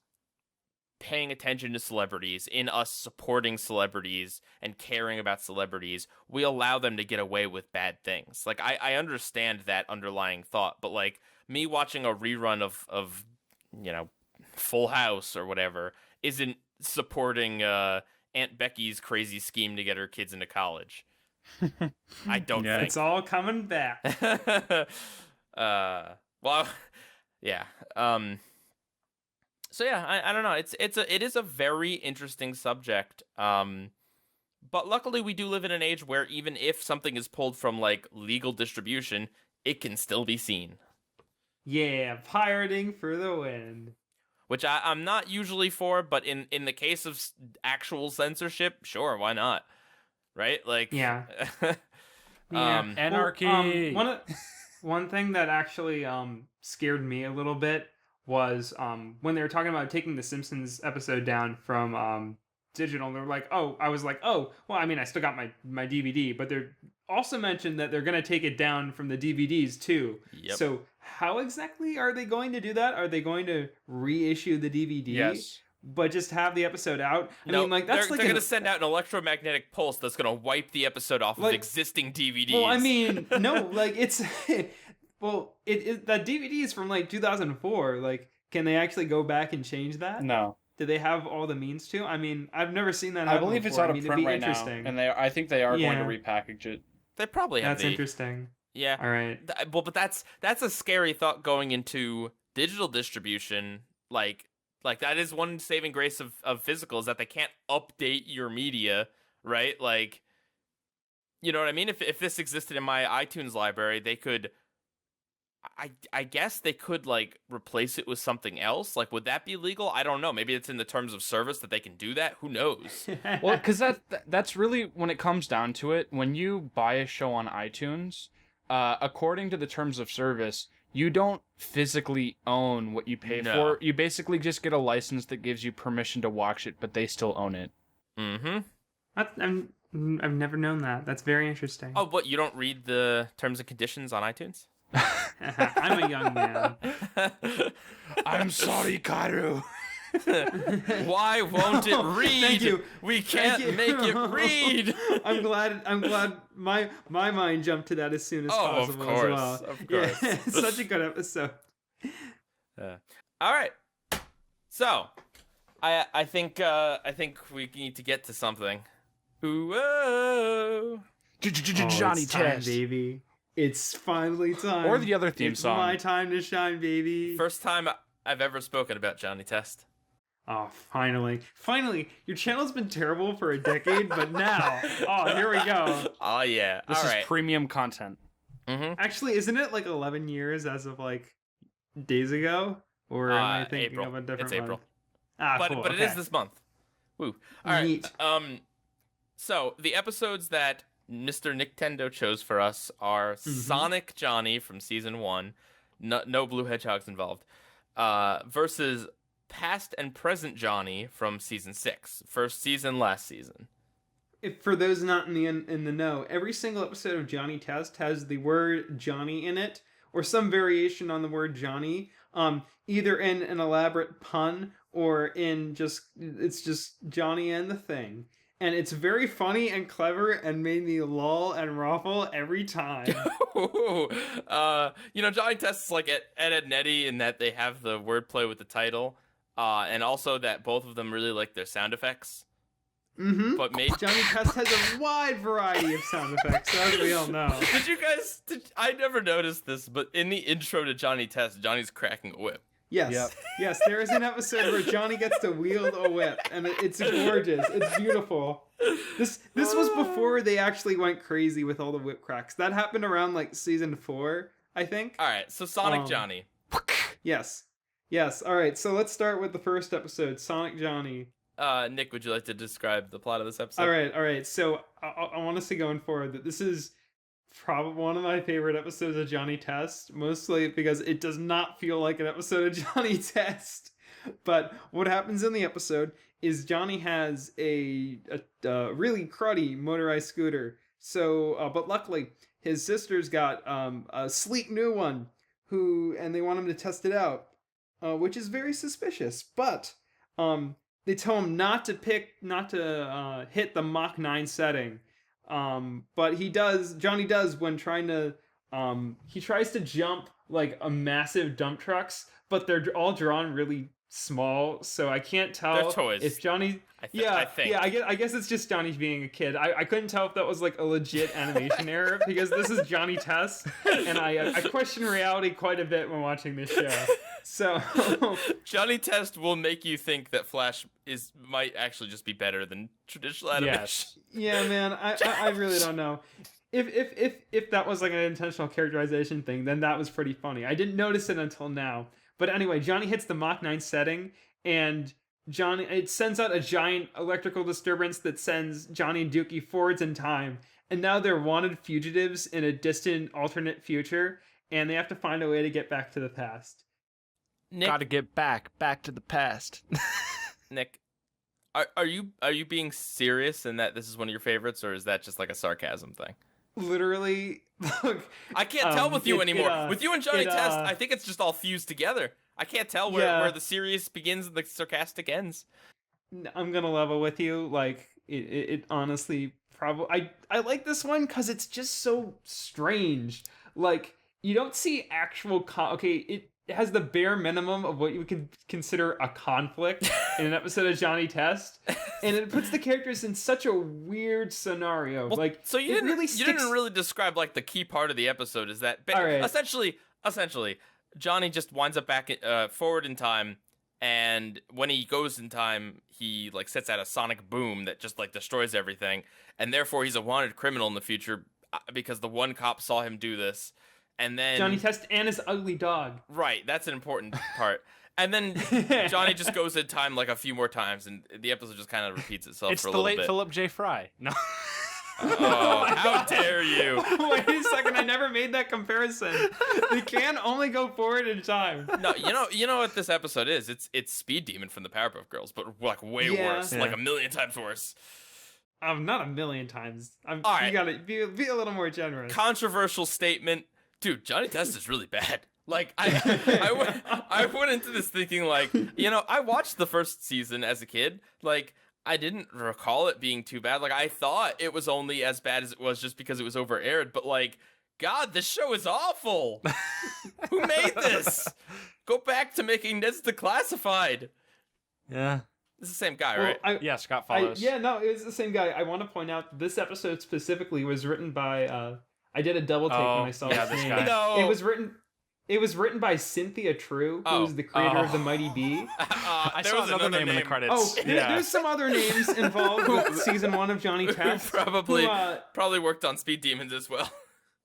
paying attention to celebrities, in us supporting celebrities and caring about celebrities, we allow them to get away with bad things. Like, I understand that underlying thought, but, like, me watching a rerun of Full House or whatever isn't supporting Aunt Becky's crazy scheme to get her kids into college. I don't think. It's all coming back. Well, yeah. So yeah, I don't know. It is a very interesting subject. But luckily we do live in an age where even if something is pulled from, like, legal distribution, it can still be seen. Yeah, pirating for the win. Which I'm not usually for, but in the case of actual censorship, sure, why not? right? Like, Yeah. Anarchy. One thing that actually scared me a little bit was when they were talking about taking the Simpsons episode down from digital. They were like, oh, I was like, oh, well, I mean, I still got my DVD, but they're also mentioned that they're going to take it down from the DVDs too. Yep. So how exactly are they going to do that? Are they going to reissue the DVD? Yes. But just have the episode out? I no, mean, like, that's they're like going to send out an electromagnetic pulse that's going to wipe the episode off of existing DVDs. Well, I mean, no, like, it's... well, that DVD is from, like, 2004. Like, can they actually go back and change that? No. Do they have all the means to? I mean, I've never seen that happen I believe it's before. out I of mean, print it'd be right now, interesting. and I think they are going to repackage it. They probably have That's interesting. Yeah. All right. Well, but that's a scary thought going into digital distribution. Like that is one saving grace of physical, is that they can't update your media, right? Like, you know what I mean? If this existed in my iTunes library, they could, I guess they could, like, replace it with something else. Like, would that be legal? I don't know. Maybe it's in the terms of service that they can do that. Who knows? Well, because that's really, when it comes down to it, when you buy a show on iTunes, according to the terms of service, you don't physically own what you pay for. You basically just get a license that gives you permission to watch it, but they still own it. Mm-hmm. I've never known that. That's very interesting. Oh, what? You don't read the terms and conditions on iTunes? I'm a young man. I'm sorry, Karu. Why won't it read? Thank you. We can't make it read. I'm glad my mind jumped to that as soon as possible of course, as well. Of course. Yeah, it's such a good episode. All right. So, I think we need to get to something. Ooh, Johnny it's time, Test, baby. It's finally time. or the other theme song. It's my time to shine, baby. First time I've ever spoken about Johnny Test. Oh, finally. Your channel's been terrible for a decade, but now, here we go. Oh yeah. This All is right. premium content. Mm-hmm. Actually, isn't it like 11 years as of like days ago? Or am I thinking April. of a different It's April. month? But Cool, it okay. is this month. Woo. All right. Neat. So the episodes that Mr. NICKtendo chose for us are Sonic Johnny from season 1, no blue hedgehogs involved, versus Past and Present Johnny from season 6, first season, last season. For those not in the know, every single episode of Johnny Test has the word Johnny in it, or some variation on the word Johnny, either in an elaborate pun or in it's just Johnny and the thing. And it's very funny and clever and made me lol and ruffle every time. Johnny Test is like Ed, Ed, and Eddie in that they have the wordplay with the title, and also that both of them really like their sound effects. Mm-hmm. But Johnny Test has a wide variety of sound effects, as we all know. Did you guys? I never noticed this, but in the intro to Johnny Test, Johnny's cracking a whip. Yes, Yep. Yes, there is an episode where Johnny gets to wield a whip, and it's gorgeous. It's beautiful. This was before they actually went crazy with all the whip cracks. That happened around like season 4, I think. All right, so Sonic Johnny. Yes. All right, so let's start with the first episode, Sonic Johnny. Nick, would you like to describe the plot of this episode? All right. So I want to say going forward that this is probably one of my favorite episodes of Johnny Test, mostly because it does not feel like an episode of Johnny Test. But what happens in the episode is Johnny has a really cruddy motorized scooter. So, but luckily his sister's got a sleek new one, and they want him to test it out, which is very suspicious. But they tell him not to hit the Mach 9 setting. But Johnny does when trying to, he tries to jump like a massive dump trucks, but they're all drawn really small, so I can't tell. They're toys. If Johnny, I guess it's just Johnny being a kid. I couldn't tell if that was like a legit animation error, because this is Johnny Test, and I question reality quite a bit when watching this show. So Johnny Test will make you think that Flash might actually just be better than traditional animation. Yes. Yeah, man, I really don't know. If that was like an intentional characterization thing, then that was pretty funny. I didn't notice it until now. But anyway, Johnny hits the Mach 9 setting, and Johnny. It sends out a giant electrical disturbance that sends Johnny and Dookie forwards in time, and now they're wanted fugitives in a distant alternate future, and they have to find a way to get back to the past. Nick, Gotta get back to the past. Nick, are you being serious in that this is one of your favorites, or is that just like a sarcasm thing? Literally, look. I can't tell with you anymore. With you and Johnny Test, I I think it's just all fused together. I can't tell where the serious begins and the sarcastic ends. I'm gonna level with you. Like it honestly probably I like this one because it's just so strange. Like you don't see actual it has the bare minimum of what you could consider a conflict in an episode of Johnny Test, and it puts the characters in such a weird scenario. Well, like so you didn't really describe like the key part of the episode. Is that All right. essentially Johnny just winds up back forward in time, and when he goes in time, he like sets out a sonic boom that just like destroys everything, and therefore he's a wanted criminal in the future because the one cop saw him do this, and then Johnny Test and his ugly dog. Right, that's an important part. And then Johnny just goes in time like a few more times, and the episode just kind of repeats itself It's for a the little late bit. Philip J. Fry. No. Oh, how dare you! Wait a second, I never made that comparison. They can only go forward in time. No, you know what this episode is? It's Speed Demon from the Powerpuff Girls, but like way worse, Yeah. like a million times worse. Not a million times. All right. You gotta be a little more generous. Controversial statement, dude. Johnny Test is really bad. Like I went into this thinking like, I watched the first season as a kid. Like I didn't recall it being too bad. Like I thought it was only as bad as it was just because it was over aired. But like, God, this show is awful. Who made this? Go back to making Ned's Declassified. Yeah. It's the same guy, Well, right? Yeah, Scott Follows. it was the same guy. I want to point out this episode specifically was written by. I did a double take when I saw yeah, his this name. guy. No. It was written by Cynthia True, who was the creator of the Mighty Bee. I There saw was another name in the credits. Oh, there's some other names involved with season 1 of Johnny Who Test. probably worked on Speed Demons as well.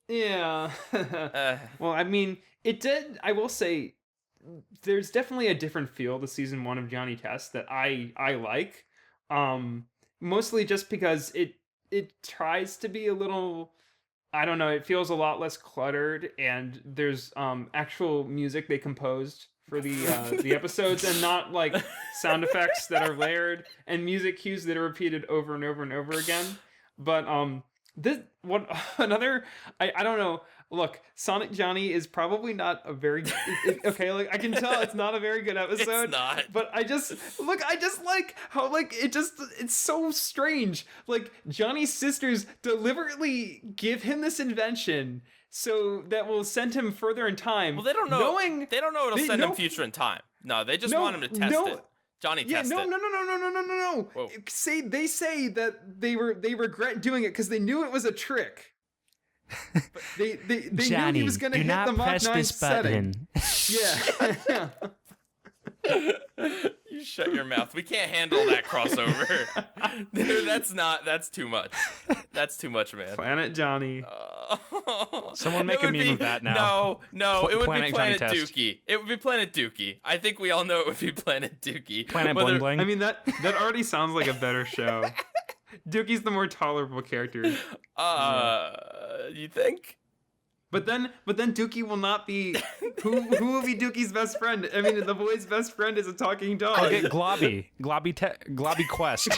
Yeah. Uh, Well, I mean, it did. I will say, there's definitely a different feel to season 1 of Johnny Test that I like. Mostly just because it tries to be a little. I don't know. It feels a lot less cluttered, and there's actual music they composed for the episodes, and not like sound effects that are layered and music cues that are repeated over and over and over again. But this what another I don't know. Look, Sonic Johnny is probably not a very okay. Like I can tell it's not a very good episode. It's not. But I just like how like it's so strange. Like Johnny's sisters deliberately give him this invention so that will send him further in time. well, they don't know. They don't know it'll send him future in time. No, they just want him to test it. Johnny test it. No. Whoa. They say that they regret doing it because they knew it was a trick. They Johnny, knew he was going to do hit not the Mach press 9 this setting. button. Yeah. You shut your mouth. We can't handle that crossover. Dude, that's too much. That's too much, man. Planet Johnny. Someone make It a would meme be- of that now. No, it would Planet be Johnny Planet Test. Dookie. It would be Planet Dookie. I think we all know it would be Planet Dookie. Planet Whether- Bling Bling. I mean that already sounds like a better show. Dookie's the more tolerable character. You think? But then Dookie will not be who will be Dookie's best friend? I mean, the boy's best friend is a talking dog. I'll get Globby. Globby Quest.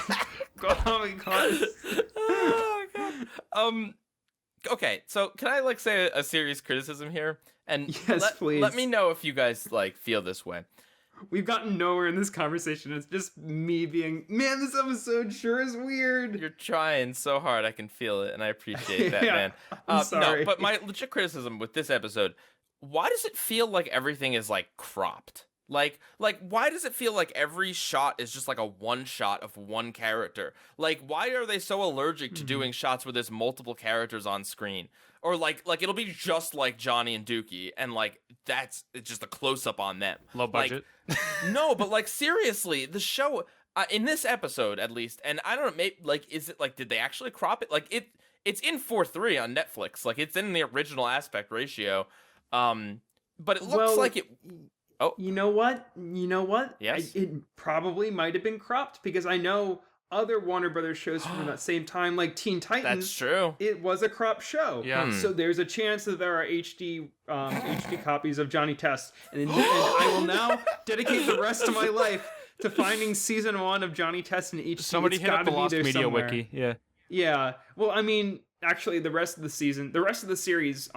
Oh my God. Oh god. Okay, so can I like say a serious criticism here? And Yes, please. let me know if you guys like feel this way. We've gotten nowhere in this conversation. It's just me being, man, this episode sure is weird. You're trying so hard, I can feel it, and I appreciate that, Yeah, man. I'm sorry. No, but my legit criticism with this episode, why does it feel like everything is like cropped? Like why does it feel like every shot is just like a one shot of one character? Like, why are they so allergic to doing shots where there's multiple characters on screen? Or like it'll be just like Johnny and Dookie, and like it's just a close up on them. Low budget. Like, no, but like seriously, the show in this episode at least, and I don't know, maybe like is it like did they actually crop it? Like it's in 4:3 on Netflix, like it's in the original aspect ratio, but it looks Well, like it. Oh, You know what? Yes? It probably might have been cropped because I know other Warner Brothers shows from that same time, like Teen Titans. that's true. It was a cropped show. Yeah. So there's a chance that there are HD copies of Johnny Test, and I will now dedicate the rest of my life to finding season 1 of Johnny Test in HD. Somebody It's hit up gotta the be Lost there Media somewhere. Wiki. Yeah. Yeah. Well, I mean, actually, the rest of the series,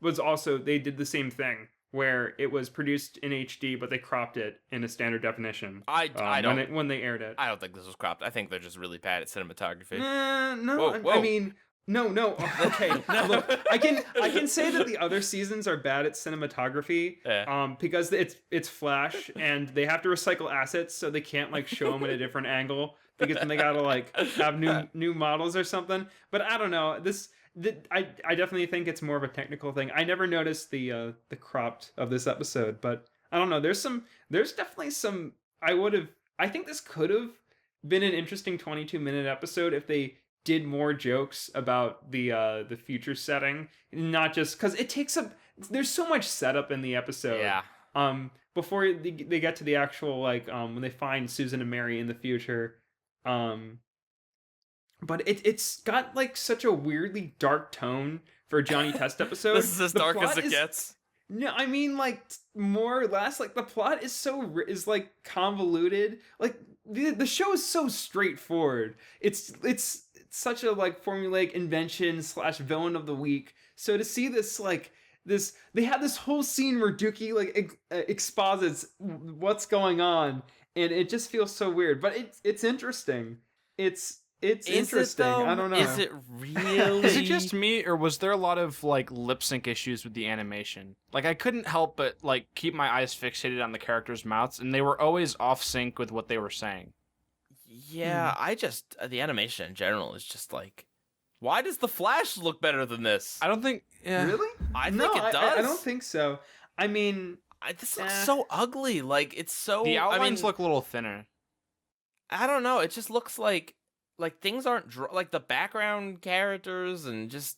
was also, they did the same thing where it was produced in HD, but they cropped it in a standard definition. I don't when they aired it. I don't think this was cropped. I think they're just really bad at cinematography. No. Whoa. I mean, no. Okay, look, I can say that the other seasons are bad at cinematography, Yeah. because it's Flash and they have to recycle assets, so they can't like show them at a different angle because then they gotta like have new models or something. But I don't know. I definitely think it's more of a technical thing. I never noticed the cropped of this episode, but I don't know. There's definitely some. I think this could have been an interesting 22-minute episode if they did more jokes about the future setting, not just because it takes up. There's so much setup in the episode. Yeah. Before they get to the actual when they find Susan and Mary in the future, but it's got like such a weirdly dark tone for a Johnny Test episode. This is as The dark as plot it gets. No, I mean like more or less like the plot is like convoluted. Like the show is so straightforward. It's such a like formulaic invention / villain of the week. So to see this they have this whole scene where Dookie like exposits what's going on, and it just feels so weird. But it's interesting. It's interesting. I don't know. Is it really? Is it just me, or was there a lot of like lip sync issues with the animation? Like I couldn't help but like keep my eyes fixated on the characters' mouths, and they were always off sync with what they were saying. Yeah, I just the animation in general is just like, why does the Flash look better than this? I don't think. Yeah. Really? I think it does. I don't think so. I mean, this looks so ugly. Like it's so. The outlines I mean, look a little thinner. I don't know. It just looks like things aren't like the background characters and just.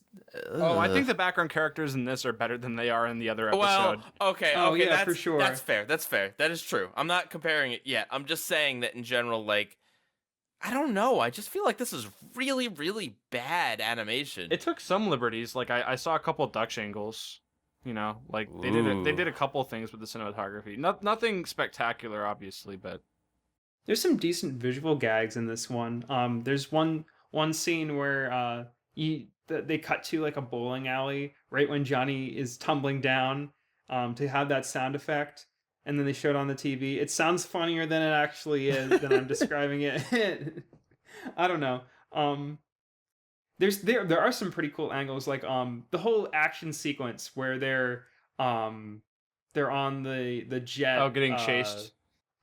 Oh, I think the background characters in this are better than they are in the other episode. Well, okay, Oh, okay, yeah, that's for sure. That's fair. That's fair. That is true. I'm not comparing it yet. I'm just saying that in general, like, I don't know. I just feel like this is really, really bad animation. It took some liberties. Like I saw a couple Dutch angles. You know, like they did a couple things with the cinematography. Nothing spectacular, obviously, but there's some decent visual gags in this one. There's one scene where they cut to like a bowling alley right when Johnny is tumbling down to have that sound effect, and then they show it on the TV. It sounds funnier than it actually is than I'm describing it. I don't know. There are some pretty cool angles, like the whole action sequence where they're on the jet. oh, getting chased.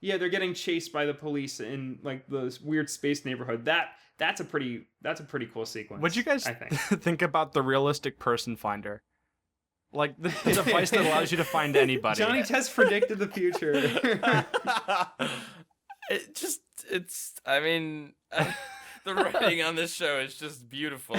Yeah, they're getting chased by the police in like this weird space neighborhood. That's a pretty cool sequence. What'd you guys I think. think about the realistic person finder? Like the device that allows you to find anybody. Johnny Test predicted the future. I mean, the writing on this show is just beautiful.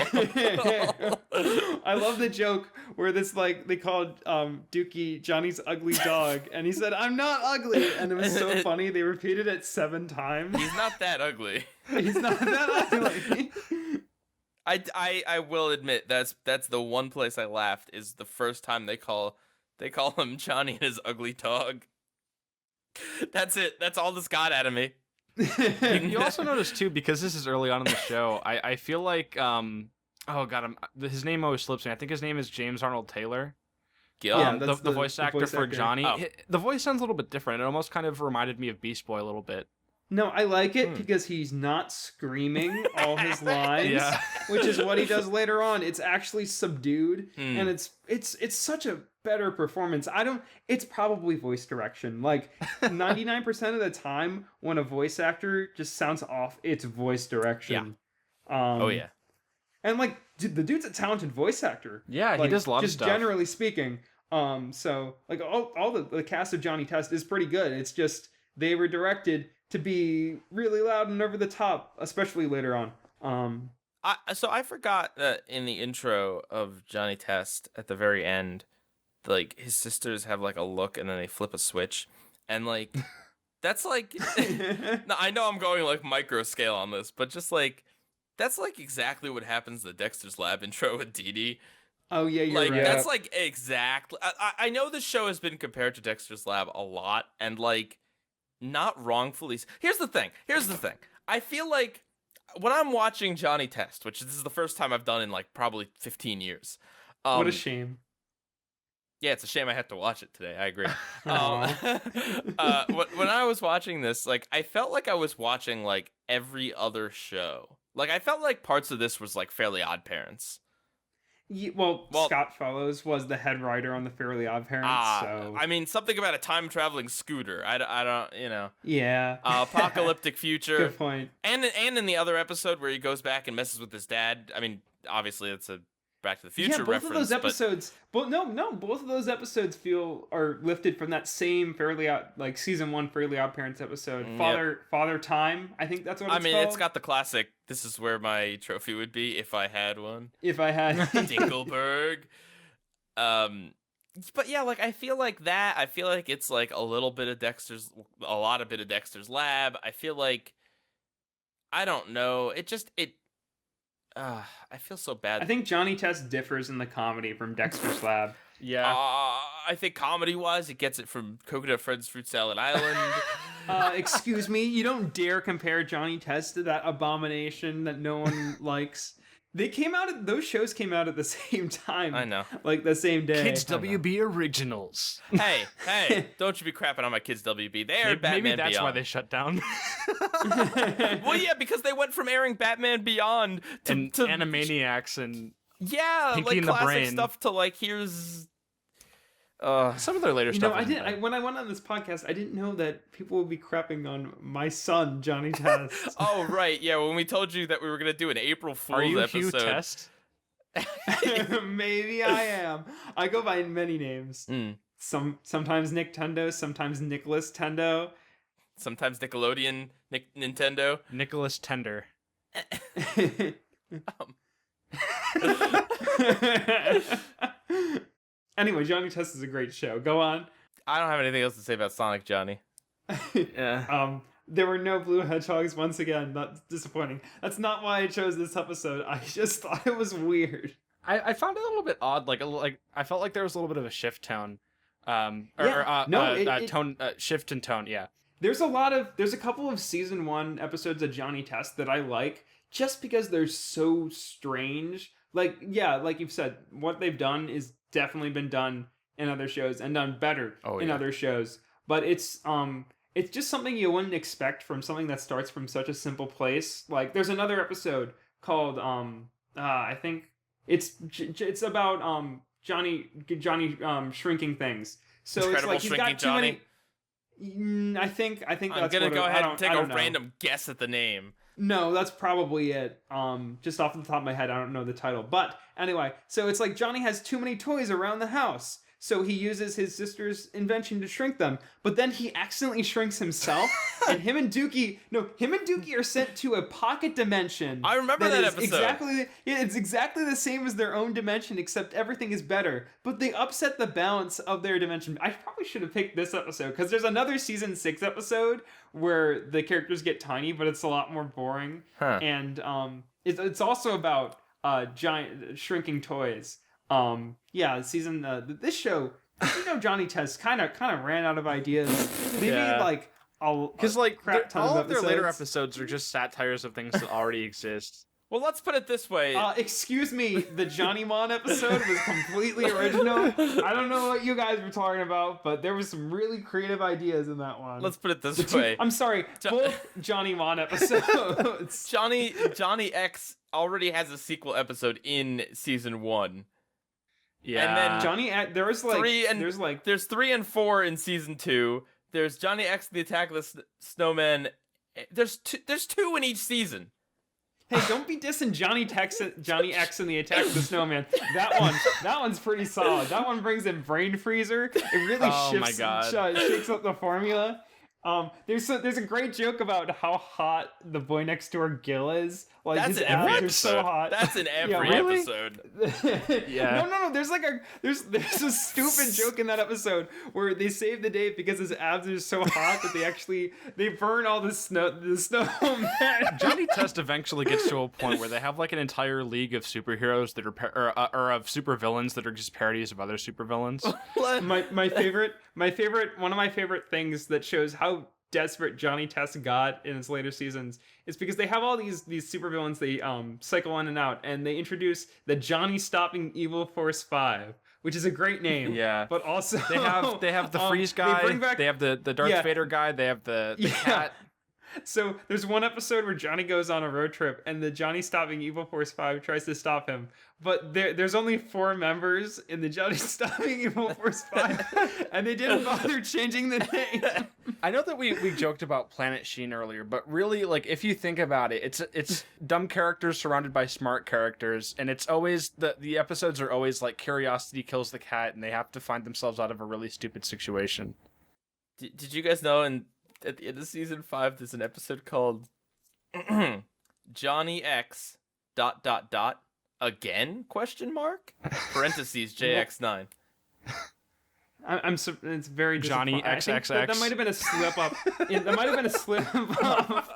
I love the joke where this like they called Dookie Johnny's ugly dog, and he said, "I'm not ugly," and it was so funny. They repeated it 7 times. He's not that ugly. He's not that ugly. I will admit that's the one place I laughed is the first time they call him Johnny and his ugly dog. That's it. That's all this got out of me. You also notice too, because this is early on in the show, I feel like oh god, his name always slips me. I think his name is James Arnold Taylor. Gil? Yeah, the that's voice actor for Johnny. Oh. The voice sounds a little bit different. It almost kind of reminded me of Beast Boy a little bit. No, I like it because he's not screaming all his lines, Yeah. which is what he does later on. It's actually subdued, and it's such a better performance. It's probably voice direction. Like 99% of the time when a voice actor just sounds off, it's voice direction. Oh yeah. And like the dude's a talented voice actor. Yeah, he Like, does a lot of just stuff. generally speaking. So like all the cast of Johnny Test is pretty good. It's just they were directed to be really loud and over the top, especially later on. So I forgot that in the intro of Johnny Test at the very end, like his sisters have like a look and then they flip a switch, and like that's like no, I know I'm going like micro scale on this, but just like that's like exactly what happens in the Dexter's Lab intro with Dee Dee. Oh yeah, you're Like right. that's like exactly. I know this show has been compared to Dexter's Lab a lot, and like not wrongfully. Here's the thing. I feel like when I'm watching Johnny Test, which this is the first time I've done in like probably 15 years. What a shame. Yeah, it's a shame I had to watch it today. I agree. Aw. When I was watching this, like, I felt like I was watching like every other show. Like, I felt like parts of this was like Fairly Odd Parents. Well, Scott Fellows was the head writer on the Fairly Odd Parents, so I mean, something about a time traveling scooter. I don't, you know. Yeah. Apocalyptic future. Good point. And in the other episode where he goes back and messes with his dad. I mean, obviously it's a Back to the Future reference. Both of those episodes. Both of those episodes are lifted from that same Fairly Odd, like season 1 Fairly Odd Parents episode. Father Time. I think that's what it's called. I mean, it's got the classic. This is where my trophy would be if I had one. If I had Dinkelberg. But yeah, like I feel like that. I feel like it's like a lot of bit of Dexter's Lab. I feel like I don't know. I feel so bad. I think Johnny Test differs in the comedy from Dexter's Lab. Yeah. I think comedy-wise, it gets it from Coconut Fred's Fruit Salad Island. Excuse me, you don't dare compare Johnny Test to that abomination that no one likes. Those shows came out at the same time. I know. Like the same day. Kids WB originals. Hey, don't you be crapping on my Kids WB. They aired Batman Maybe that's Beyond. why they shut down. Well, yeah, because they went from airing Batman Beyond to Animaniacs and Pinky and the classic Brain stuff to like here's some of their later stuff. When I went on this podcast, I didn't know that people would be crapping on my son, Johnny Test. Oh, right. Yeah, when we told you that we were going to do an April Fool's Are you episode. Hugh Test? Maybe I am. I go by many names. Sometimes NICKtendo, sometimes Nicholas Tendo. Sometimes Nickelodeon, Nintendo. Nicholas Tender. Anyway, Johnny Test is a great show. Go on. I don't have anything else to say about Sonic Johnny. Yeah. There were no blue hedgehogs once again. That's disappointing. That's not why I chose this episode. I just thought it was weird. I found it a little bit odd. Like I felt like there was a little bit of a shift tone. Shift in tone. Yeah. There's a couple of season 1 episodes of Johnny Test that I like just because they're so strange. Like, yeah, like you've said, what they've done is definitely been done in other shows and done better in other shows. But it's just something you wouldn't expect from something that starts from such a simple place. Like, there's another episode called I think it's about Johnny shrinking things. So Incredible it's like he's got too Johnny. many. I think I'm that's gonna what go ahead and take a know. random guess at the name. No, that's probably it. Just off the top of my head, I don't know the title. But anyway, so it's like Johnny has too many toys around the house. So he uses his sister's invention to shrink them. But then he accidentally shrinks himself. And him and Dookie are sent to a pocket dimension. I remember that episode. It's exactly the same as their own dimension, except everything is better. But they upset the balance of their dimension. I probably should have picked this episode, because there's another season 6 episode where the characters get tiny, but it's a lot more boring. And it's also about giant shrinking toys. This show, Johnny Test kind of ran out of ideas. They made like because like crap ton all of of their later episodes are just satires of things that already exist. Well, let's put it this way. Excuse me, the Johnny Mon episode was completely original. I don't know what you guys were talking about, but there was some really creative ideas in that one. Let's put it this way. I'm sorry, both Johnny Mon episodes. Johnny X already has a sequel episode in season 1. Yeah. And then there's 3 and 4 in season 2. There's Johnny X and the Attack of the Snowman. There's 2 in each season. Hey, don't be dissing Johnny X and the Attack of the Snowman. That one's pretty solid. That one brings in Brain Freezer. It really shakes up the formula. There's a great joke about how hot the boy next door Gil is. Like That's his in every abs are episode. so hot. That's in every really? episode. Yeah. No. There's a stupid joke in that episode where they save the day because his abs are so hot that they burn all the snow. Johnny Test eventually gets to a point where they have like an entire league of superheroes that are or of supervillains that are just parodies of other supervillains. my favorite one of my favorite things that shows how desperate Johnny Test got in his later seasons is because they have all these supervillains they cycle in and out, and they introduce the Johnny Stopping Evil Force 5, which is a great name. Yeah. But also They have the freeze guy. They have the Darth Vader guy. They have the cat. So there's one episode where Johnny goes on a road trip and the Johnny Stopping Evil Force 5 tries to stop him. But there's only 4 members in the Johnny Stopping Evil Force 5 and they didn't bother changing the name. I know that we joked about Planet Sheen earlier, but really, like, if you think about it, it's dumb characters surrounded by smart characters, and it's always the episodes are always like curiosity kills the cat, and they have to find themselves out of a really stupid situation. Did you guys know at the end of season 5 there's an episode called Johnny X ... again ? Parentheses JX9. It's very Johnny disappointing. I think XXX. that might have been a slip up. That might have been a slip up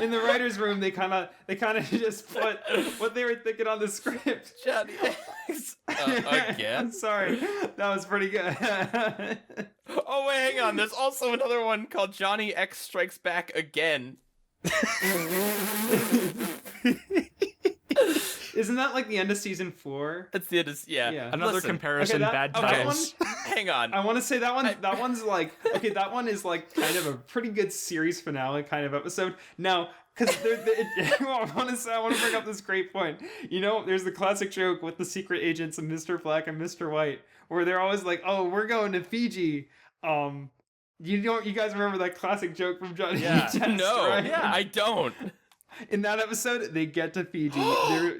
in the writers' room. They kind of just put what they were thinking on the script. Johnny X again. I'm sorry, that was pretty good. Oh wait, hang on. There's also another one called Johnny X Strikes Back Again. Isn't that like the end of season 4? That's the end of yeah. Another Listen, comparison, bad that times. hang on. I want to say that one's like okay. That one is like kind of a pretty good series finale kind of episode. Now, because I want to bring up this great point. You know, there's the classic joke with the secret agents of Mr. Black and Mr. White, where they're always like, "Oh, we're going to Fiji." You guys remember that classic joke from Johnny Test, no, right? yeah, I don't. In that episode, they get to Fiji.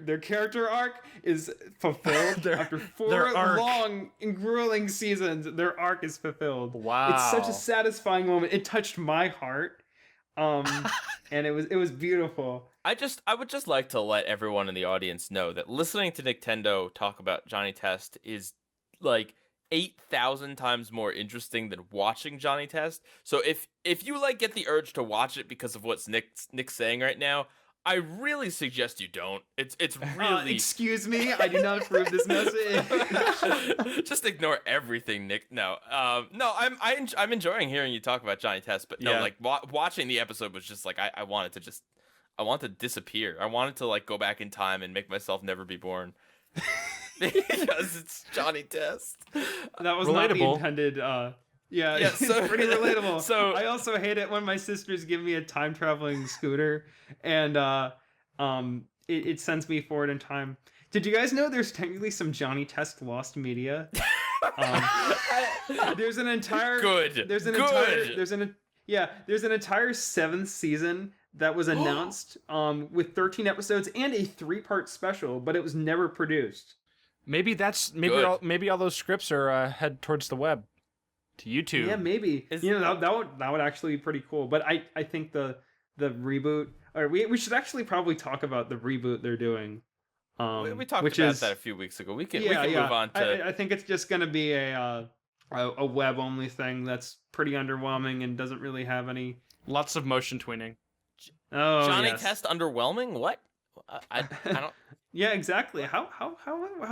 Their character arc is fulfilled after 4 long and grueling seasons. Their arc is fulfilled. Wow, it's such a satisfying moment. It touched my heart, and it was beautiful. I would just like to let everyone in the audience know that listening to NICKtendo talk about Johnny Test is like 8,000 times more interesting than watching Johnny Test. So if you like get the urge to watch it because of what's Nick's saying right now, I really suggest you don't. It's really excuse me, I do not approve this message. Just ignore everything, Nick. No, I'm enjoying hearing you talk about Johnny Test, but no, like watching the episode was just like I wanted to disappear. I wanted to like go back in time and make myself never be born. Because it's Johnny Test. That was relatable. Not the intended. Yeah, so, it's pretty relatable. So I also hate it when my sisters give me a time traveling scooter, and it sends me forward in time. Did you guys know there's technically some Johnny Test lost media? There's an entire There's an entire 7th season that was announced with 13 episodes and a 3-part special, but it was never produced. Maybe all those scripts are head towards the web, to YouTube. Yeah, maybe. That would actually be pretty cool. But I think the reboot, or we should actually probably talk about the reboot they're doing. We talked about that a few weeks ago. We can move on to. I think it's just going to be a web only thing that's pretty underwhelming and doesn't really have any. Lots of motion tweening. Oh, Johnny yes. Test underwhelming? What? I don't. Yeah, exactly. How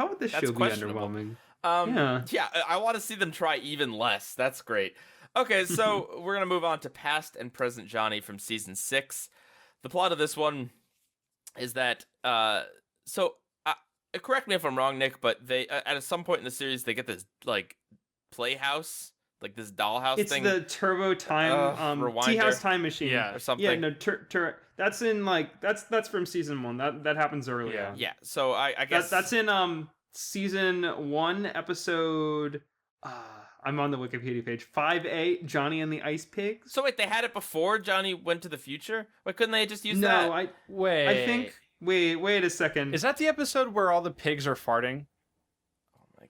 would this show be underwhelming? Yeah, I want to see them try even less. That's great. Okay, so we're gonna move on to Past and Present Johnny from season 6. The plot of this one is that correct me if I'm wrong, Nick, but they at some point in the series they get this like playhouse, like this dollhouse thing. It's the Turbo Time Tea House Time Machine, or something. Yeah, no, that's in like that's from season 1. That happens earlier. Yeah. So I guess that's in season 1 episode. I'm on the Wikipedia page. 5A, Johnny and the Ice Pigs. So wait, they had it before Johnny went to the future? Why couldn't they just use that? No, I think. Wait a second. Is that the episode where all the pigs are farting?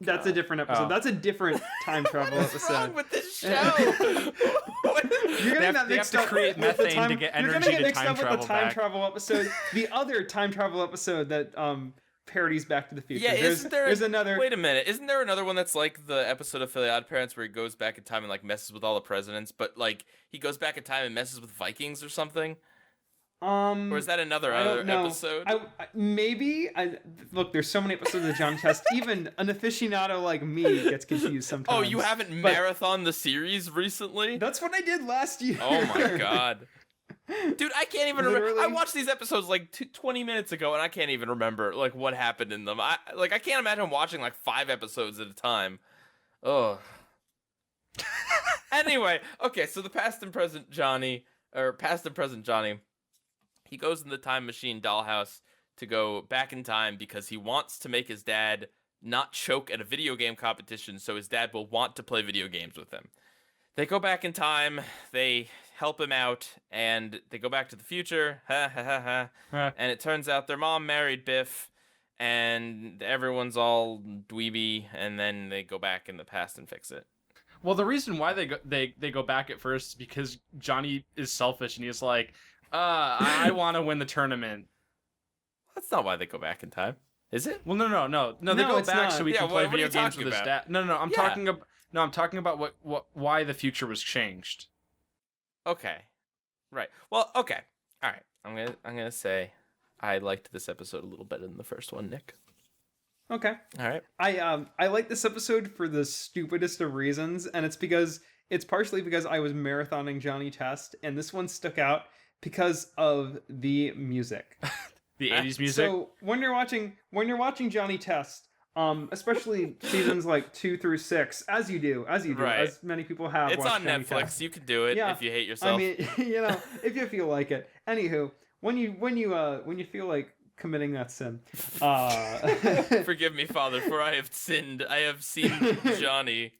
That's a different episode. Oh. That's a different time travel episode. What's wrong with this show? You're getting that they mixed have to up create with the methane time, to get you're energy getting it to mixed time up with travel the time back. travel episode, the other time travel episode that parodies Back to the Future. Yeah, there's another. Wait a minute, isn't there another one that's like the episode of Philly Odd Parents where he goes back in time and like messes with all the presidents, but like he goes back in time and messes with Vikings or something? Or is that another I don't know. episode? Maybe. Look, there's so many episodes of Johnny Test. Even an aficionado like me gets confused sometimes. Oh, you haven't marathon the series recently? That's what I did last year. Oh my god. Dude, I can't even remember. Literally. I watched these episodes like 20 minutes ago and I can't even remember like what happened in them. I can't imagine watching like 5 episodes at a time. Ugh. Anyway, okay, so the past and present Johnny, he goes in the time machine dollhouse to go back in time because he wants to make his dad not choke at a video game competition so his dad will want to play video games with him. They go back in time, they help him out, and they go back to the future. And it turns out their mom married Biff, and everyone's all dweeby, and then they go back in the past and fix it. Well, the reason why they go back at first is because Johnny is selfish and he's like, I want to win the tournament. That's not why they go back in time, is it? Well, no. They go it's back not. so he can what play are you video games talking with his about? dad. No. I'm talking about why the future was changed. Okay. Right. Well, okay. All right. I'm gonna say I liked this episode a little better than the first one, Nick. Okay. All right. I like this episode for the stupidest of reasons, and it's partially because I was marathoning Johnny Test, and this one stuck out because of the music. The 80s music. So when you're watching Johnny Test, especially seasons like 2 through 6, as you do, Right. as many people have. It's watched on Johnny Netflix. Test. You can do it Yeah. if you hate yourself. I mean, if you feel like it. Anywho, when you feel like committing that sin, Forgive me, Father, for I have sinned. I have seen Johnny.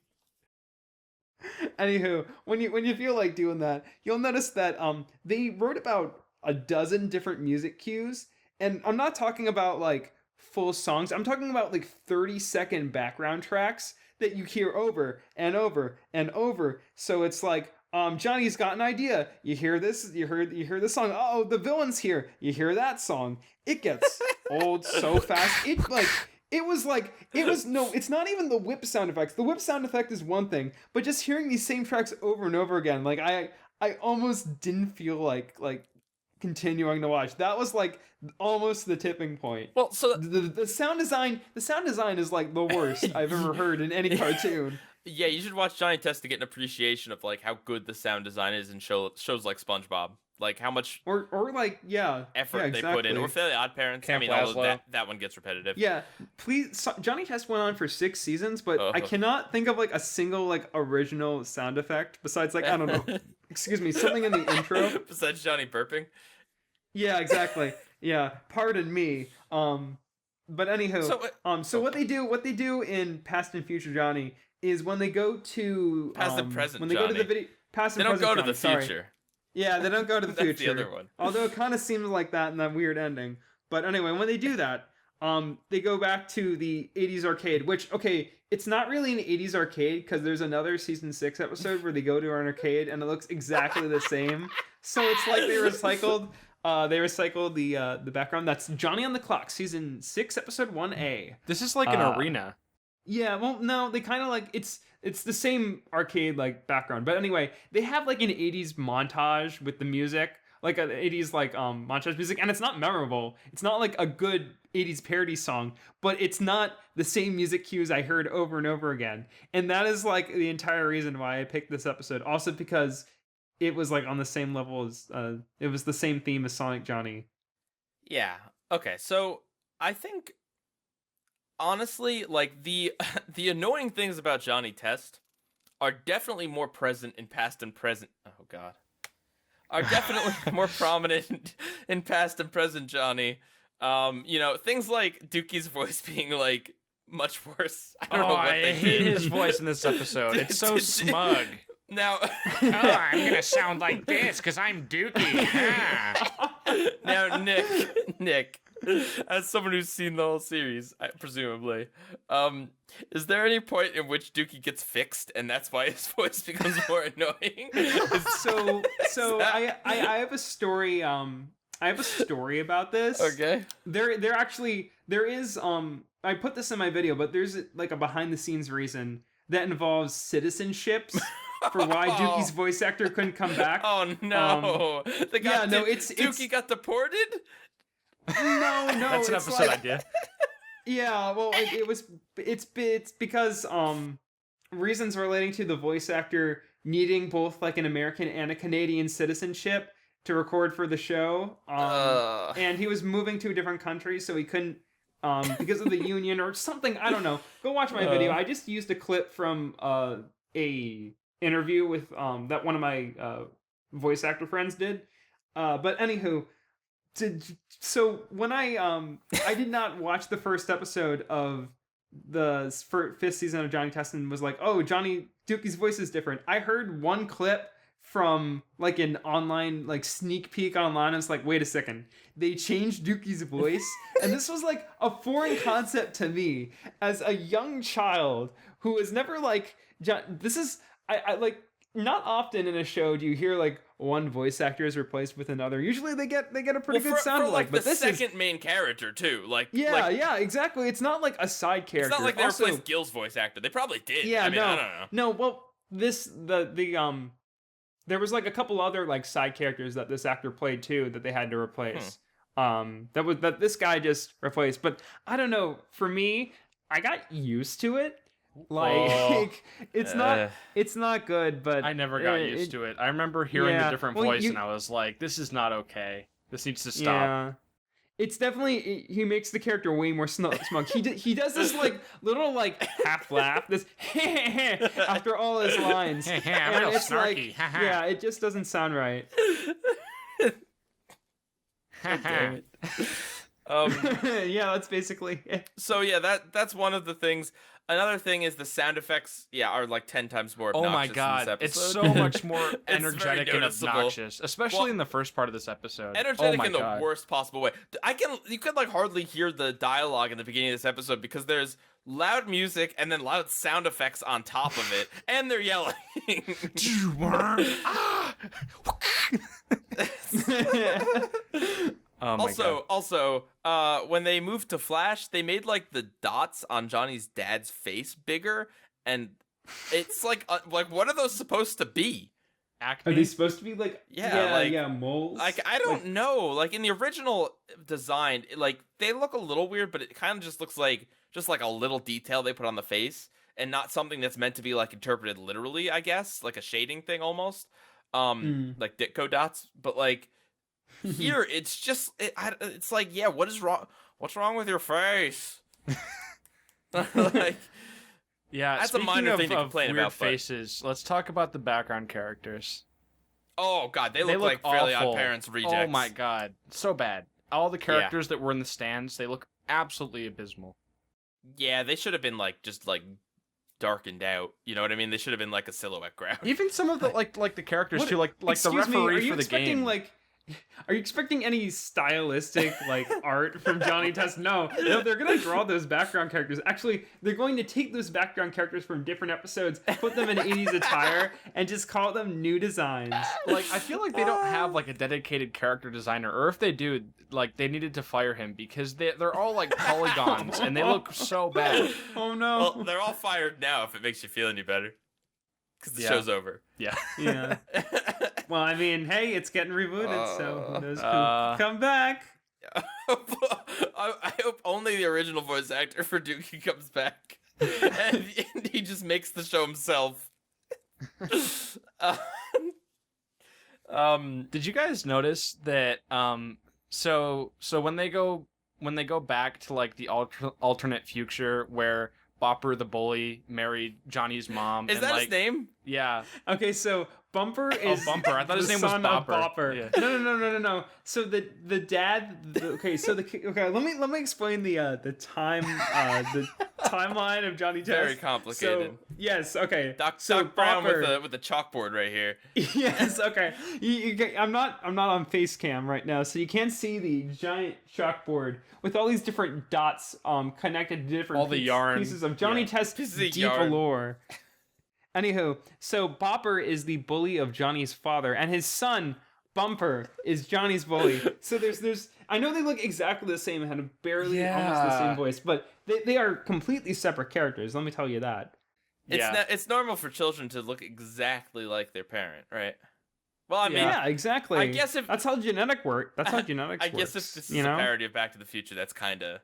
Anywho, when you feel like doing that, you'll notice that they wrote about a dozen different music cues, and I'm not talking about like full songs. I'm talking about like 30-second background tracks that you hear over and over and over. So it's like Johnny's got an idea. You hear this, you hear the song. Oh, the villain's here. You hear that song. It gets old so fast. It's not even the whip sound effects. The whip sound effect is one thing, but just hearing these same tracks over and over again, like I almost didn't feel like continuing to watch. That was like almost the tipping point. Well, so the sound design is like the worst I've ever heard in any cartoon. yeah, you should watch Johnny Test to get an appreciation of like how good the sound design is in shows like SpongeBob. Like how much or like effort they put in, or Fairly Odd Parents. Camp I mean, although Lazlo. that one gets repetitive. Yeah, please. Johnny Test went on for 6 seasons, but I cannot think of like a single like original sound effect besides like I don't know. Excuse me, something in the intro. Besides Johnny burping. Yeah, exactly. Yeah, pardon me. But anywho, so what they do in Past and Future Johnny is when they go to Past and Present when they Johnny. go to the video. Past They and don't present go to the Johnny, sorry. future. Yeah, they don't go to the That's future. the other one. Although it kind of seems like that in that weird ending. But anyway, when they do that, they go back to the 80s arcade, which, okay, it's not really an 80s arcade because there's another season 6 episode where they go to an arcade and it looks exactly the same. So it's like they recycled the background. That's Johnny on the Clock, season 6, episode 1A. This is like an arena. Yeah, well, no, they kind of like it's the same arcade like background, but anyway, they have like an 80s montage with the music, like an 80s like montage music, and it's not memorable. It's not like a good 80s parody song, but it's not the same music cues I heard over and over again, and that is like the entire reason why I picked this episode. Also because it was like on the same level as it was the same theme as Sonic Johnny. Yeah. Okay. So I think. Honestly, like the annoying things about Johnny Test are definitely more present in Past and Present. Oh God, are definitely more prominent in Past and Present Johnny. Things like Dookie's voice being like much worse. I don't know what they hate did. his voice in this episode. It's so smug. Now, I'm gonna sound like this because I'm Dookie. now, Nick, As someone who's seen the whole series, presumably, is there any point in which Dookie gets fixed and that's why his voice becomes more annoying? I have a story. I have a story about this. Okay. There is I put this in my video, but there's like a behind the scenes reason that involves citizenships for why Dookie's voice actor couldn't come back. Oh no! Dookie got deported. No, That's an episode idea. Yeah, well, it's because reasons relating to the voice actor needing both like an American and a Canadian citizenship to record for the show. And he was moving to a different country, so he couldn't because of the union or something. I don't know. Go watch my video. I just used a clip from a interview with that one of my voice actor friends did. But anywho, so when I did not watch the first episode of the fifth season of Johnny Test and was like, oh, Dookie's voice is different. I heard one clip from like an online like sneak peek online. I was like, wait a second, they changed Dookie's voice, and this was like a foreign concept to me as a young child who was never like. This is I like not often in a show do you hear like one voice actor is replaced with another. Usually they get a pretty good sound for, but the this second main character too. Yeah, exactly. It's not like a side character. It's not like they replaced Gil's voice actor. They probably did. Yeah, I don't know. No, well, there was like a couple other like side characters that this actor played too that they had to replace. That this guy just replaced. But I don't know. For me, I got used to it. Like it's not good, but I never got used to it. I remember hearing the different voice and I was like, this is not okay. This needs to stop. Yeah. It's definitely, he makes the character way more smug. He does this like little like half laugh, this after all his lines. I'm and real it's snarky. like, yeah, it just doesn't sound right. Damn it. Yeah, that's basically it. So yeah, that's one of the things. Another thing is the sound effects, are like 10 times more obnoxious. Oh my god, in this it's episode. so much more energetic and noticeable. obnoxious, especially in the first part of this episode. Energetic in the worst possible way. You could like hardly hear the dialogue in the beginning of this episode because there's loud music and then loud sound effects on top of it, and they're yelling. Oh my god. Also, when they moved to Flash, they made like the dots on Johnny's dad's face bigger, and it's like what are those supposed to be? Acne? Are they supposed to be like moles? Like I don't know. Like in the original design, like they look a little weird, but it kind of just looks like a little detail they put on the face, and not something that's meant to be like interpreted literally. I guess like a shading thing almost, like Ditko dots, but like. Here, it's just, it's like, yeah, what's wrong with your face? Like, yeah, that's a minor thing to complain weird about. Faces. Let's talk about the background characters. Oh god, they look like Fairly Odd Parents rejects. Oh my god, so bad. All the characters that were in the stands, they look absolutely abysmal. Yeah, they should have been like just like darkened out. You know what I mean? They should have been like a silhouette ground. Even some of the like the characters too, like the referee for the game. Are you expecting any stylistic like art from Johnny Test? No, they're gonna draw those background characters. Actually, they're going to take those background characters from different episodes, put them in 80s attire, and just call them new designs. Like, I feel like they don't have like a dedicated character designer, or if they do, like they needed to fire him because they're all like polygons and they look so bad. Oh no! Well, they're all fired now. If it makes you feel any better, because the show's over. Yeah. Well, I mean, hey, it's getting rebooted, so who knows? Come back. I hope only the original voice actor for Dookie comes back, and he just makes the show himself. Did you guys notice that? So when they go back to like the alternate future where Bopper the bully married Johnny's mom. Is that his name? Yeah. Okay, so Bumper is Bumper. I thought his the name was son of Bopper. Bopper. Yeah. No. So the dad. Let me explain the timeline of Johnny Test. Very complicated. So, yes. Okay. Doc Brown Bopper, with the chalkboard right here. Yes. Okay. I'm not on face cam right now, so you can't see the giant chalkboard with all these different dots connected to different all the yarn pieces of Johnny Test deep lore. Anywho, so Bopper is the bully of Johnny's father, and his son Bumper is Johnny's bully. So there's I know they look exactly the same, had barely almost the same voice, but they are completely separate characters. Let me tell you that. It's normal for children to look exactly like their parent, right? Well, I mean, yeah, exactly. I guess if that's how genetics work. That's how genetics works. I guess if this is a parody of Back to the Future, they kind of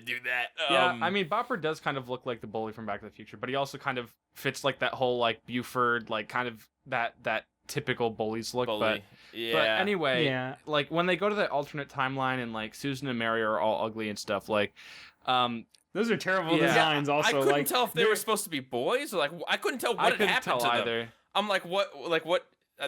do that. Yeah, I mean, Bopper does kind of look like the bully from Back to the Future, but he also kind of fits like that whole like Buford, like kind of that typical bullies look. But anyway, like when they go to the alternate timeline and like Susan and Mary are all ugly and stuff, like those are terrible designs. Also, I couldn't tell if they were supposed to be boys or like I couldn't tell what had happened to them. Either. I'm like, what?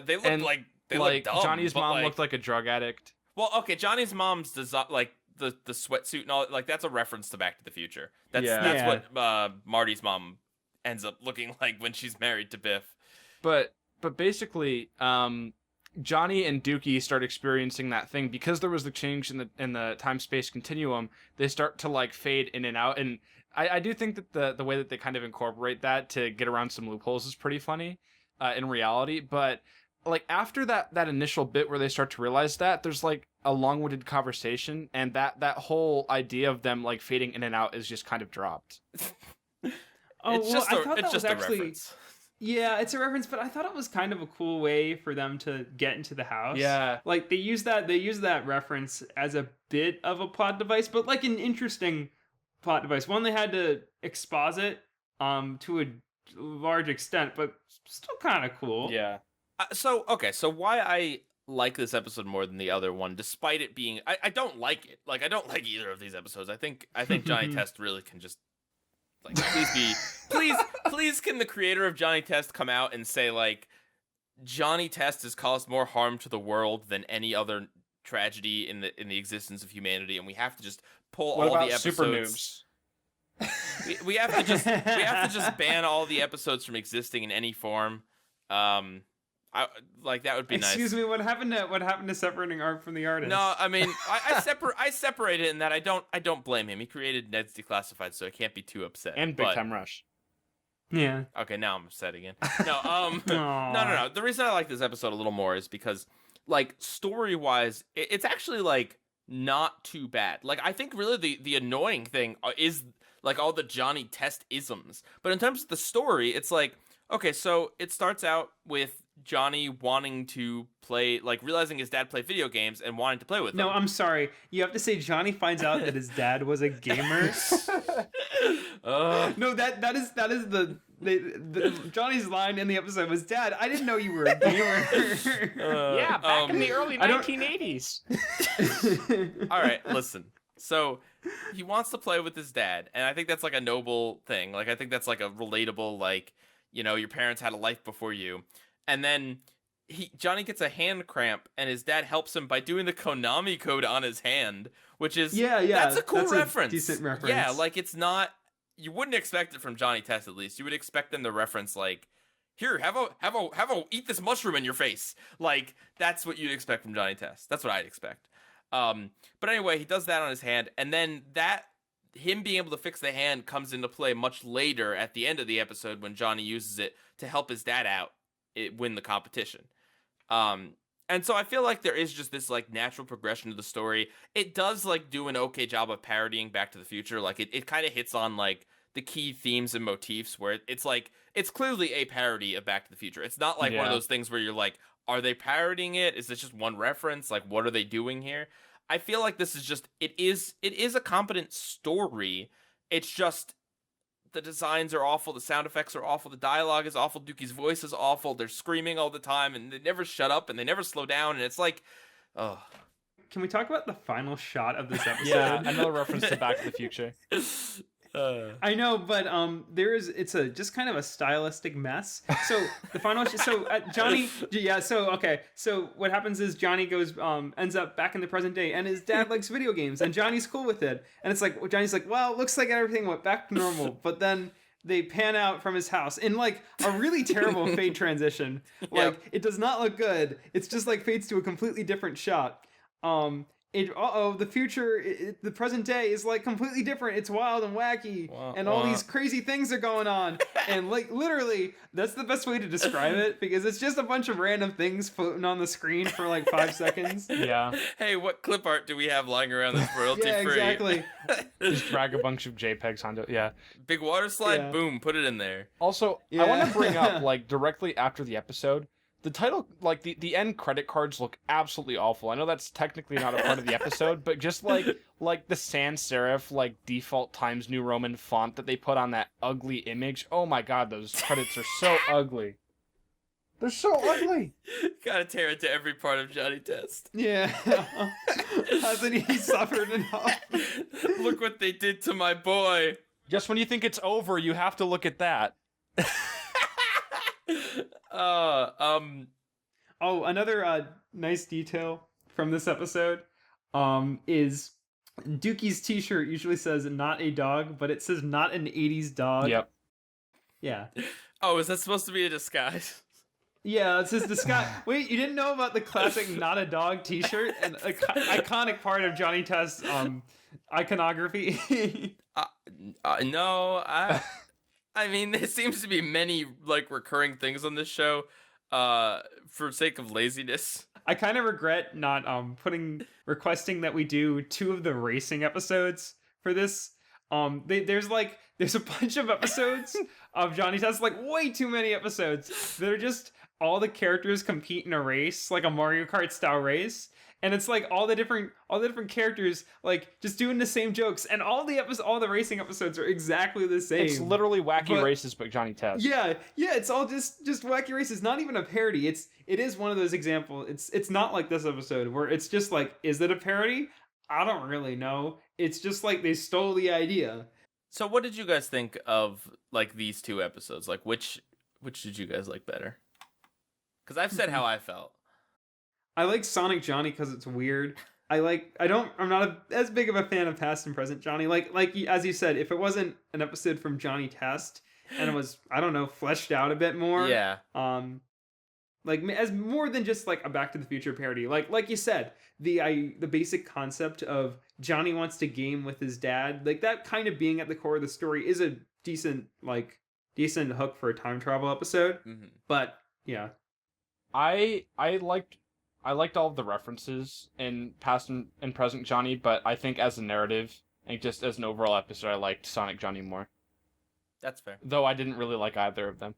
They look like they look dumb. Johnny's mom looked like a drug addict. Well, okay, Johnny's mom's design, like the sweatsuit and all, like that's a reference to Back to the Future. That's what Marty's mom ends up looking like when she's married to Biff. But basically, Johnny and Dookie start experiencing that thing because there was the change in the time-space continuum. They start to like fade in and out, and I do think that the way that they kind of incorporate that to get around some loopholes is pretty funny in reality. But like after that initial bit where they start to realize that, there's like a long-winded conversation, and that whole idea of them like fading in and out is just kind of dropped. It's just a reference. Yeah, it's a reference, but I thought it was kind of a cool way for them to get into the house. Yeah. Like they use that reference as a bit of a plot device, but like an interesting plot device. One they had to exposit to a large extent, but still kind of cool. Yeah. So why I like this episode more than the other one, despite it being I don't like it. Like I don't like either of these episodes. I think Johnny Test really can just like please can the creator of Johnny Test come out and say like Johnny Test has caused more harm to the world than any other tragedy in the existence of humanity, and we have to just pull all the episodes. Super Noobs? we have to just ban all the episodes from existing in any form. That would be nice. Excuse me, what happened to separating art from the artist? No, I mean I separate it in that I don't blame him. He created Ned's Declassified, so I can't be too upset. And Big Time Rush. Yeah. Okay, now I'm upset again. No, no. The reason I like this episode a little more is because like story-wise, it's actually like not too bad. Like I think really the annoying thing is like all the Johnny Test isms. But in terms of the story, it's like okay, so it starts out with Johnny wanting to play, like realizing his dad played video games and wanting to play with him. No, I'm sorry. You have to say Johnny finds out that his dad was a gamer. No, that is the Johnny's line in the episode was, "Dad, I didn't know you were a gamer." Yeah, back in the early 1980s. All right, listen. So he wants to play with his dad, and I think that's like a noble thing. Like I think that's like a relatable, like, you know, your parents had a life before you. And then Johnny gets a hand cramp, and his dad helps him by doing the Konami code on his hand, which is that's a cool reference. A decent reference. Yeah, like it's not, you wouldn't expect it from Johnny Test at least. You would expect them to reference like, here, have a eat this mushroom in your face. Like that's what you'd expect from Johnny Test. That's what I'd expect. But anyway, he does that on his hand, and then him being able to fix the hand comes into play much later at the end of the episode when Johnny uses it to help his dad out. Win the competition. And so I feel like there is just this like natural progression to the story. It does like do an okay job of parodying Back to the Future. Like it kind of hits on like the key themes and motifs where it's like it's clearly a parody of Back to the Future. It's not like one of those things where you're like, are they parodying it? Is this just one reference? Like what are they doing here? I feel like this is just it is a competent story. It's just the designs are awful, the sound effects are awful, the dialogue is awful, Dookie's voice is awful, they're screaming all the time, and they never shut up, and they never slow down, and it's like, oh. Can we talk about the final shot of this episode? Yeah, another reference to Back to the Future. I know, but it's a just kind of a stylistic mess. So the final, Johnny, yeah. So okay, so what happens is Johnny goes, ends up back in the present day, and his dad likes video games, and Johnny's cool with it, and it's like Johnny's like, well, it looks like everything went back to normal, but then they pan out from his house in like a really terrible fade transition. Like it does not look good. It's just like fades to a completely different shot. The future, the present day is like completely different. It's wild and wacky, and all these crazy things are going on. And like literally, that's the best way to describe it, because it's just a bunch of random things floating on the screen for like 5 seconds. Yeah. Hey, what clip art do we have lying around that's royalty free? Yeah, exactly. Just drag a bunch of JPEGs onto it. Yeah. Big water slide, boom, put it in there. Also, I want to bring up, like, directly after the episode, the title, like, the end credit cards look absolutely awful. I know that's technically not a part of the episode, but just, like the sans serif, like, default Times New Roman font that they put on that ugly image. Oh my god, those credits are so ugly. They're so ugly. Gotta tear into every part of Johnny Test. Yeah. Hasn't he suffered enough? Look what they did to my boy. Just when you think it's over, you have to look at that. Another nice detail from this episode is Dookie's t-shirt usually says not a dog, but it says not an 80s dog. Yep. Yeah. Oh, is that supposed to be a disguise? Yeah, it's his disguise. Wait, you didn't know about the classic not a dog t-shirt? An iconic part of Johnny Test's iconography. No, I mean, there seems to be many like recurring things on this show, for sake of laziness. I kind of regret not requesting that we do 2 of the racing episodes for this. There's a bunch of episodes of Johnny Test, like way too many episodes. They're just all the characters compete in a race, like a Mario Kart style race. And it's like all the different characters like just doing the same jokes, and all the racing episodes are exactly the same. It's literally wacky races, but Johnny Test. Yeah, it's all just wacky races. Not even a parody. It is one of those examples. It's not like this episode where it's just like, is it a parody? I don't really know. It's just like they stole the idea. So, what did you guys think of like these 2 episodes? Like, which did you guys like better? Because I've said how I felt. I like Sonic Johnny because it's weird. I'm not as big of a fan of Past and Present Johnny. Like as you said, if it wasn't an episode from Johnny Test and it was, I don't know, fleshed out a bit more. Yeah. Like as more than just like a Back to the Future parody. Like you said, the basic concept of Johnny wants to game with his dad, like that kind of being at the core of the story is a decent hook for a time travel episode. Mm-hmm. But yeah. I liked all of the references in Past and Present Johnny, but I think as a narrative and just as an overall episode, I liked Sonic Johnny more. That's fair. Though I didn't really like either of them.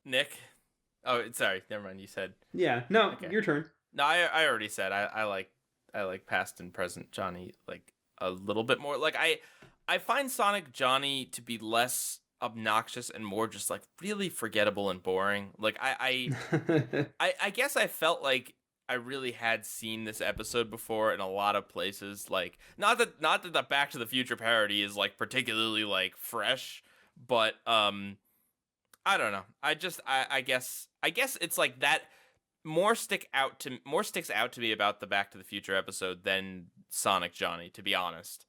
Nick? Oh, sorry. Never mind. You said. Yeah. No, okay. Your turn. No, I already said I like Past and Present Johnny like a little bit more. Like I find Sonic Johnny to be less obnoxious and more just like really forgettable and boring. Like I guess I felt like I really had seen this episode before in a lot of places. Like not that the Back to the Future parody is like particularly like fresh, but I don't know. I guess it's like that more sticks out to me about the Back to the Future episode than Sonic Johnny, to be honest.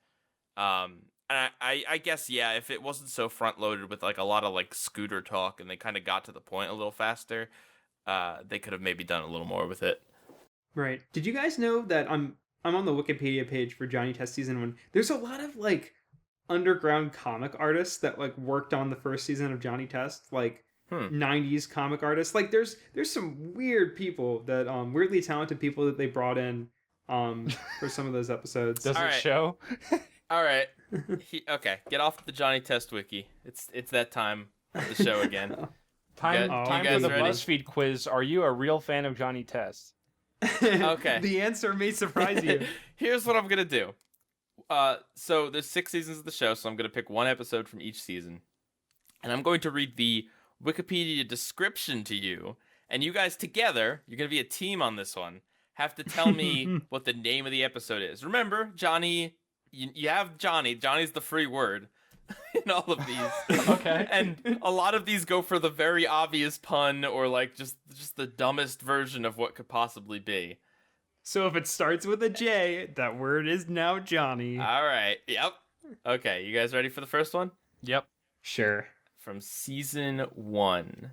And I guess, yeah, if it wasn't so front-loaded with, like, a lot of, like, scooter talk and they kind of got to the point a little faster, they could have maybe done a little more with it. Right. Did you guys know that I'm on the Wikipedia page for Johnny Test Season 1. There's a lot of, like, underground comic artists that, like, worked on the first season of Johnny Test, like, 90s comic artists. Like, there's some weird people that, weirdly talented people that they brought in for some of those episodes. Does it show? All right. Okay, get off the Johnny Test wiki. It's that time of the show again. Time for the BuzzFeed quiz. Are you a real fan of Johnny Test? Okay. The answer may surprise you. Here's what I'm gonna do. So there's 6 seasons of the show, so I'm gonna pick one episode from each season, and I'm going to read the Wikipedia description to you, and you guys together, you're gonna be a team on this one, have to tell me what the name of the episode is. Remember, Johnny you have Johnny. Johnny's the free word in all of these. Okay. And a lot of these go for the very obvious pun or like just the dumbest version of what could possibly be. So if it starts with a J, that word is now Johnny. All right. Yep. Okay, you guys ready for the first one? Yep. Sure. From season 1.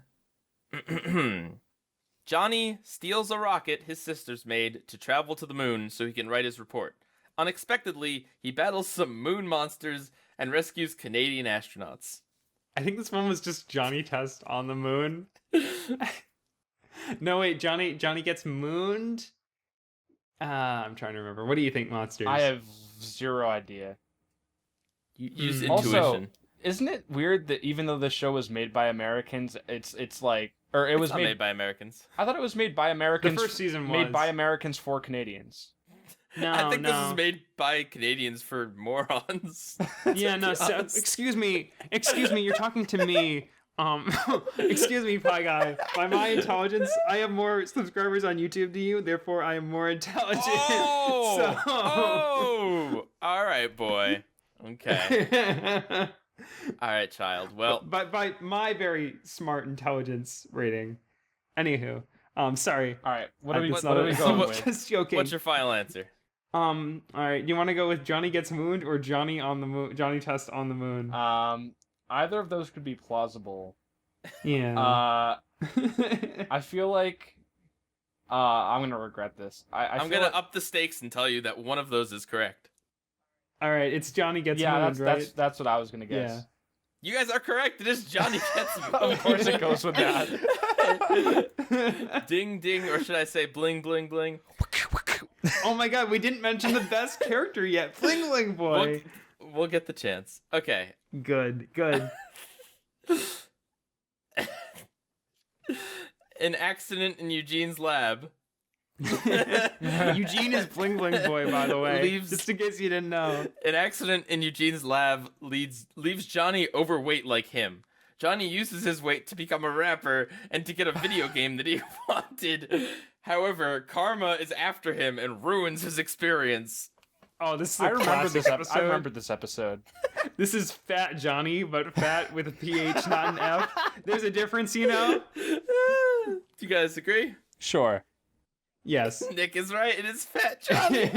Johnny steals a rocket his sister's made to travel to the moon so he can write his report. Unexpectedly, he battles some moon monsters and rescues Canadian astronauts. I think this one was just Johnny Test on the moon. No, wait, Johnny gets mooned? I'm trying to remember. What do you think, Monsters? I have zero idea. Use Also, intuition. Isn't it weird that even though the show was made by Americans, it's like, or it was It's not made by Americans. I thought it was made by Americans. The first season was. made by Americans for Canadians. No, I think no. this is made by Canadians for morons. Yeah, no, so, excuse me, you're talking to me. Excuse me, Pieguy. By my intelligence, I have more subscribers on YouTube than you, therefore I am more intelligent. Oh, all right, boy. Okay. All right, child. Well, by my very smart intelligence rating. Anywho, sorry. All right, what are we It's going with? Just joking. what's your final answer? All right. You want to go with Johnny Gets Mooned or Johnny on the moon? Johnny Test on the moon. Either of those could be plausible. Yeah. I feel like I'm gonna regret this. I'm gonna up the stakes and tell you that one of those is correct. All right. It's Johnny Gets yeah, Mooned, right? that's what I was gonna guess. Yeah. You guys are correct. It is Johnny Gets Of course, it goes with that. Ding ding, or should I say bling bling bling? Oh my God, we didn't mention the best character yet. Bling Bling Boy. We'll get the chance. Okay. Good. An accident in Eugene's lab. Eugene is Bling Bling Boy, by the way. Leaves- Just in case you didn't know. An accident in Eugene's lab leaves Johnny overweight like him. Johnny uses his weight to become a rapper and to get a video game that he wanted. However, karma is after him and ruins his experience. Oh, this is I remember this episode. I remember this episode. This is Fat Johnny, but fat with a PH, not an F. There's a difference, you know? Do you guys agree? Sure. Yes. Nick is right. It is Fat Johnny.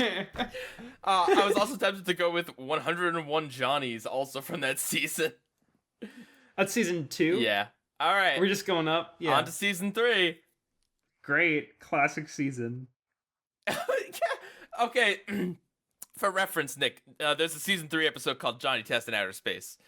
I was also tempted to go with 101 Johnnies, also from that season. That's season 2? Yeah. All right. We're just going up? Yeah. On to season 3. Great. Classic season. Okay. For reference, Nick, there's a season 3 episode called Johnny Test in Outer Space.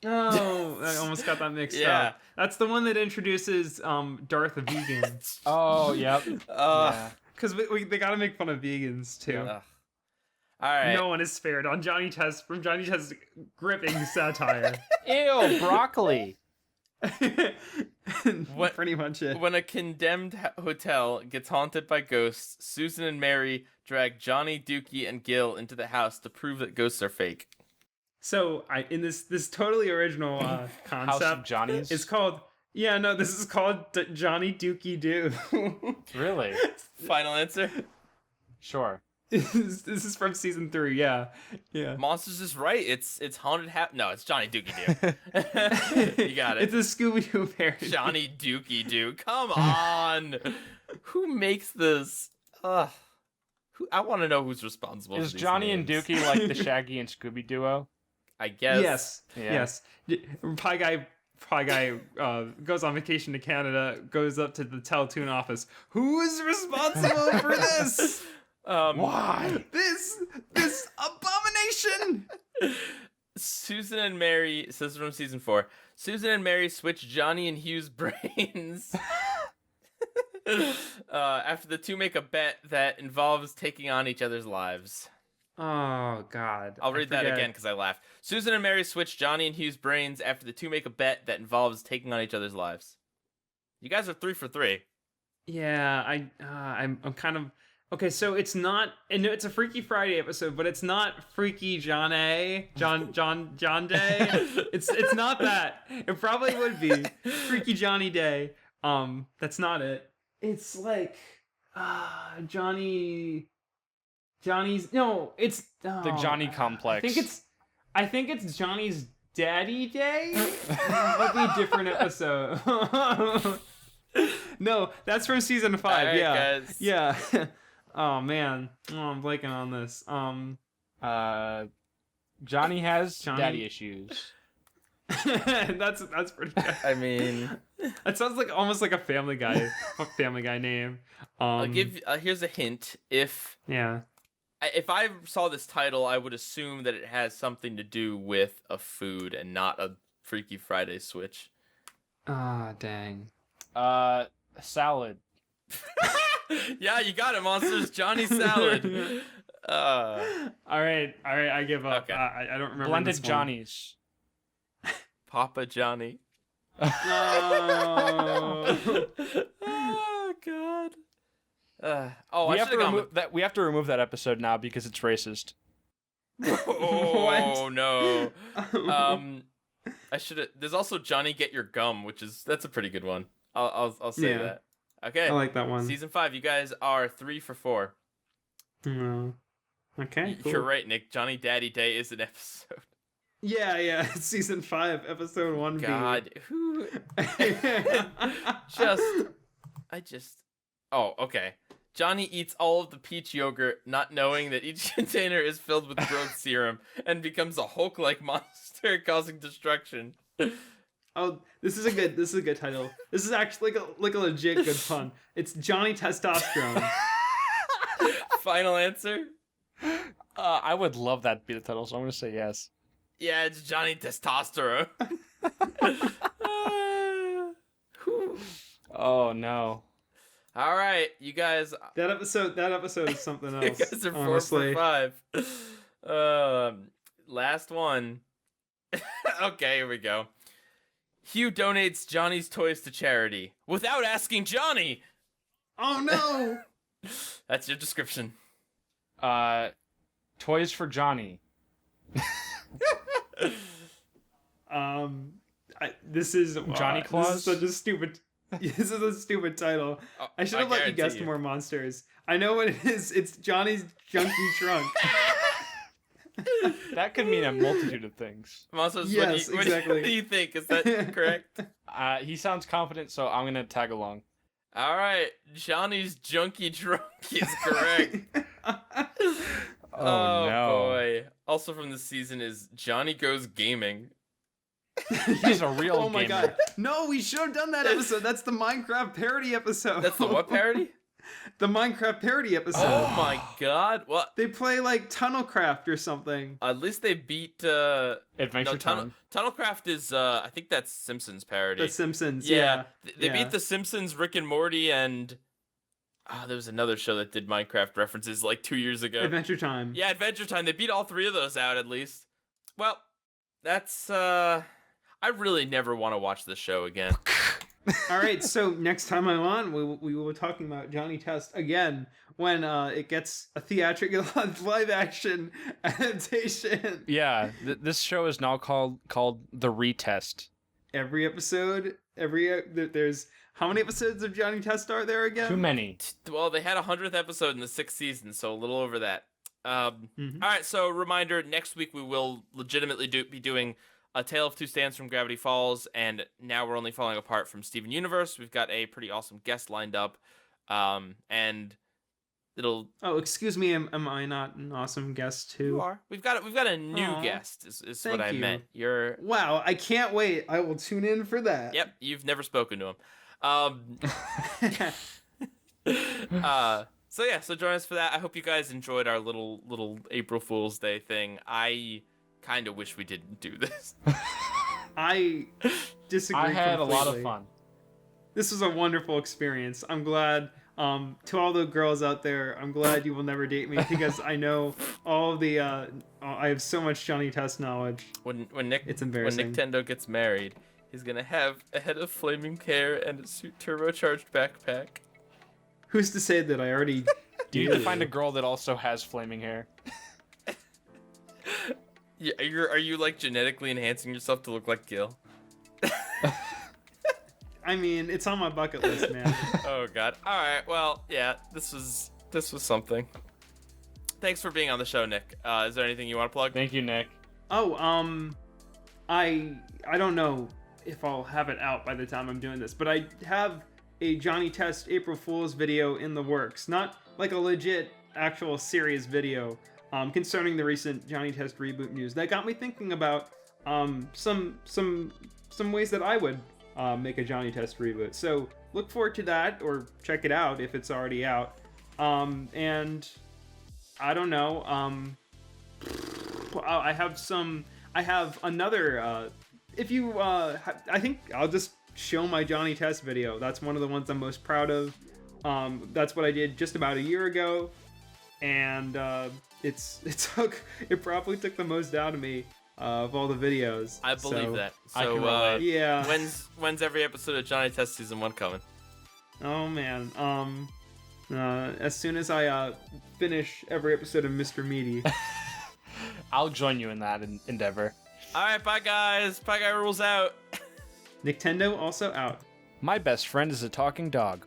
Oh, I almost got that mixed Yeah. up. That's the one that introduces Darth the Vegan. Oh, yep. Yeah. Because they gotta make fun of vegans, too. Ugh. All right. No one is spared on Johnny Test from Johnny Test's gripping satire. Ew, broccoli. Pretty much it. When a condemned hotel gets haunted by ghosts, Susan and Mary drag Johnny, Dookie, and Gil into the house to prove that ghosts are fake. So, in this totally original House concept, of Johnny's? it's called. Yeah, no, this is called Johnny Dookie Doo. Really? Final answer? Sure. This is from season 3. Yeah. Monsters is right. It's haunted No, it's Johnny Dookie Doo. You got it. It's a Scooby-Doo parody. Johnny Dookie Doo. Come on. Who makes this? Ugh. I want to know who's responsible. Is for these Johnny and names. Dookie like the Shaggy and Scooby duo? I guess. Yes. Yeah. Yes. Pie Guy goes on vacation to Canada, goes up to the Teletoon office. Who is responsible for this? Why? This abomination. Susan and Mary, this is from season 4. Susan and Mary switch Johnny and Hugh's brains. After the two make a bet that involves taking on each other's lives. Oh God! I'll read that again because I laughed. Susan and Mary switch Johnny and Hugh's brains after the two make a bet that involves taking on each other's lives. You guys are 3 for 3. Yeah, I'm kind of okay. So it's not, and it's a Freaky Friday episode, but it's not Freaky John Day. It's not that. It probably would be Freaky Johnny Day. That's not it. It's like Johnny Johnny's it's The Johnny complex. I think it's Johnny's Daddy Day. That'll be a different episode. No, that's from season 5. All right, yeah, guys. yeah. Oh man, I'm blanking on this. Johnny has Johnny- daddy issues. that's pretty good. I mean, That sounds like almost like a Family Guy name. I'll give. Here's a hint. If I saw this title, I would assume that it has something to do with a food and not a Freaky Friday switch. Ah, dang. Salad. Yeah, you got it, Monsters. Johnny Salad. All right, I give up. Okay. I don't remember Blended this one. Johnnies. Papa Johnny. No. Oh God. We I have should to have gone remove that. We have to remove that episode now because it's racist. Oh no. I should have. There's also Johnny Get Your Gum, that's a pretty good one. I'll say Yeah. that. Okay. I like that one. Season 5. You guys are 3 for 4. No. Okay. Cool. You're right, Nick. Johnny Daddy Day is an episode. Yeah. It's season 5, episode 1B. God, who? Oh, okay. Johnny eats all of the peach yogurt, not knowing that each container is filled with growth serum, and becomes a Hulk-like monster causing destruction. Oh, this is a good title. This is actually like a legit good pun. It's Johnny Testosterone. Final answer? I would love that to be the title, so I'm gonna say yes. Yeah, it's Johnny Testosterone. Oh no. All right, you guys. That episode is something else. You guys are 4 honestly. for 5. Last one. Okay, here we go. Hugh donates Johnny's toys to charity without asking Johnny. Oh no! That's your description. Toys for Johnny. This is Johnny Claus? This is such a stupid. This is a stupid title. Oh, I should have let you guarantee guess more monsters. I know what it is. It's Johnny's junky trunk. That could mean a multitude of things. Monsters, Yes, exactly. What do you think? Is that correct? He sounds confident, so I'm gonna tag along. All right, Johnny's junky trunk is correct. Oh, no. Boy. Also from this season is Johnny Goes Gaming. He's a real Oh my gamer. god! No, we should have done that episode. That's the Minecraft parody episode. That's the what parody? The Minecraft parody episode. Oh my god. Well, They play like Tunnelcraft or something. at least they beat Adventure Time. Tunnelcraft is I think that's Simpsons parody. The Simpsons. Yeah. They Yeah. beat the Simpsons, Rick and Morty, and there was another show that did Minecraft references like 2 years ago. Adventure Time. Yeah, Adventure Time. They beat all 3 of those out at least. Well, that's I really never want to watch this show again. All right, so next time I'm on, we will be talking about Johnny Test again when it gets a theatrical live action adaptation. Yeah, this show is now called The Retest. Every episode, there's how many episodes of Johnny Test are there again? Too many. Well, they had a 100th episode in the 6th season, so a little over that. All right, so reminder, next week we will legitimately be doing A Tale of Two Stands from Gravity Falls, and Now We're Only Falling Apart from Steven Universe. We've got a pretty awesome guest lined up, and it'll... Oh, excuse me, am I not an awesome guest too? You are. We've got a new Aw, guest, is what thank I you. meant. You're... Wow, I can't wait. I will tune in for that. Yep, you've never spoken to him. So join us for that. I hope you guys enjoyed our little April Fool's Day thing. I kind of wish we didn't do this. I disagree. I had a lot of completely. fun. This was a wonderful experience. I'm glad. To all the girls out there, I'm glad you will never date me because I know all of the. I have so much Johnny Test knowledge. When It's embarrassing. NICKtendo gets married, he's gonna have a head of flaming hair and a turbocharged backpack. Who's to say that I already? You need to find a girl that also has flaming hair. Yeah, are you like genetically enhancing yourself to look like Gil? I mean, it's on my bucket list, man. Oh god. All right. Well, yeah. This was something. thanks for being on the show, Nick. Is there anything you want to plug? Thank you, Nick. Oh, I don't know if I'll have it out by the time I'm doing this, but I have a Johnny Test April Fool's video in the works. Not like a legit, actual serious video concerning the recent Johnny Test reboot news. That got me thinking about some ways that I would make a Johnny Test reboot. So look forward to that, or check it out if it's already out. And I don't know. I have another. If you, I think I'll just show my Johnny Test video. That's one of the ones I'm most proud of. That's what I did just about a year ago, and it probably took the most out of me of all the videos. I believe that. I can So relate. Yeah. when's every episode of Johnny Test season 1 coming? Oh man. As soon as I finish every episode of Mr. Meaty. I'll join you in that endeavor. All right, bye guys. Pieguy rules out. NICKtendo also out. My best friend is a talking dog.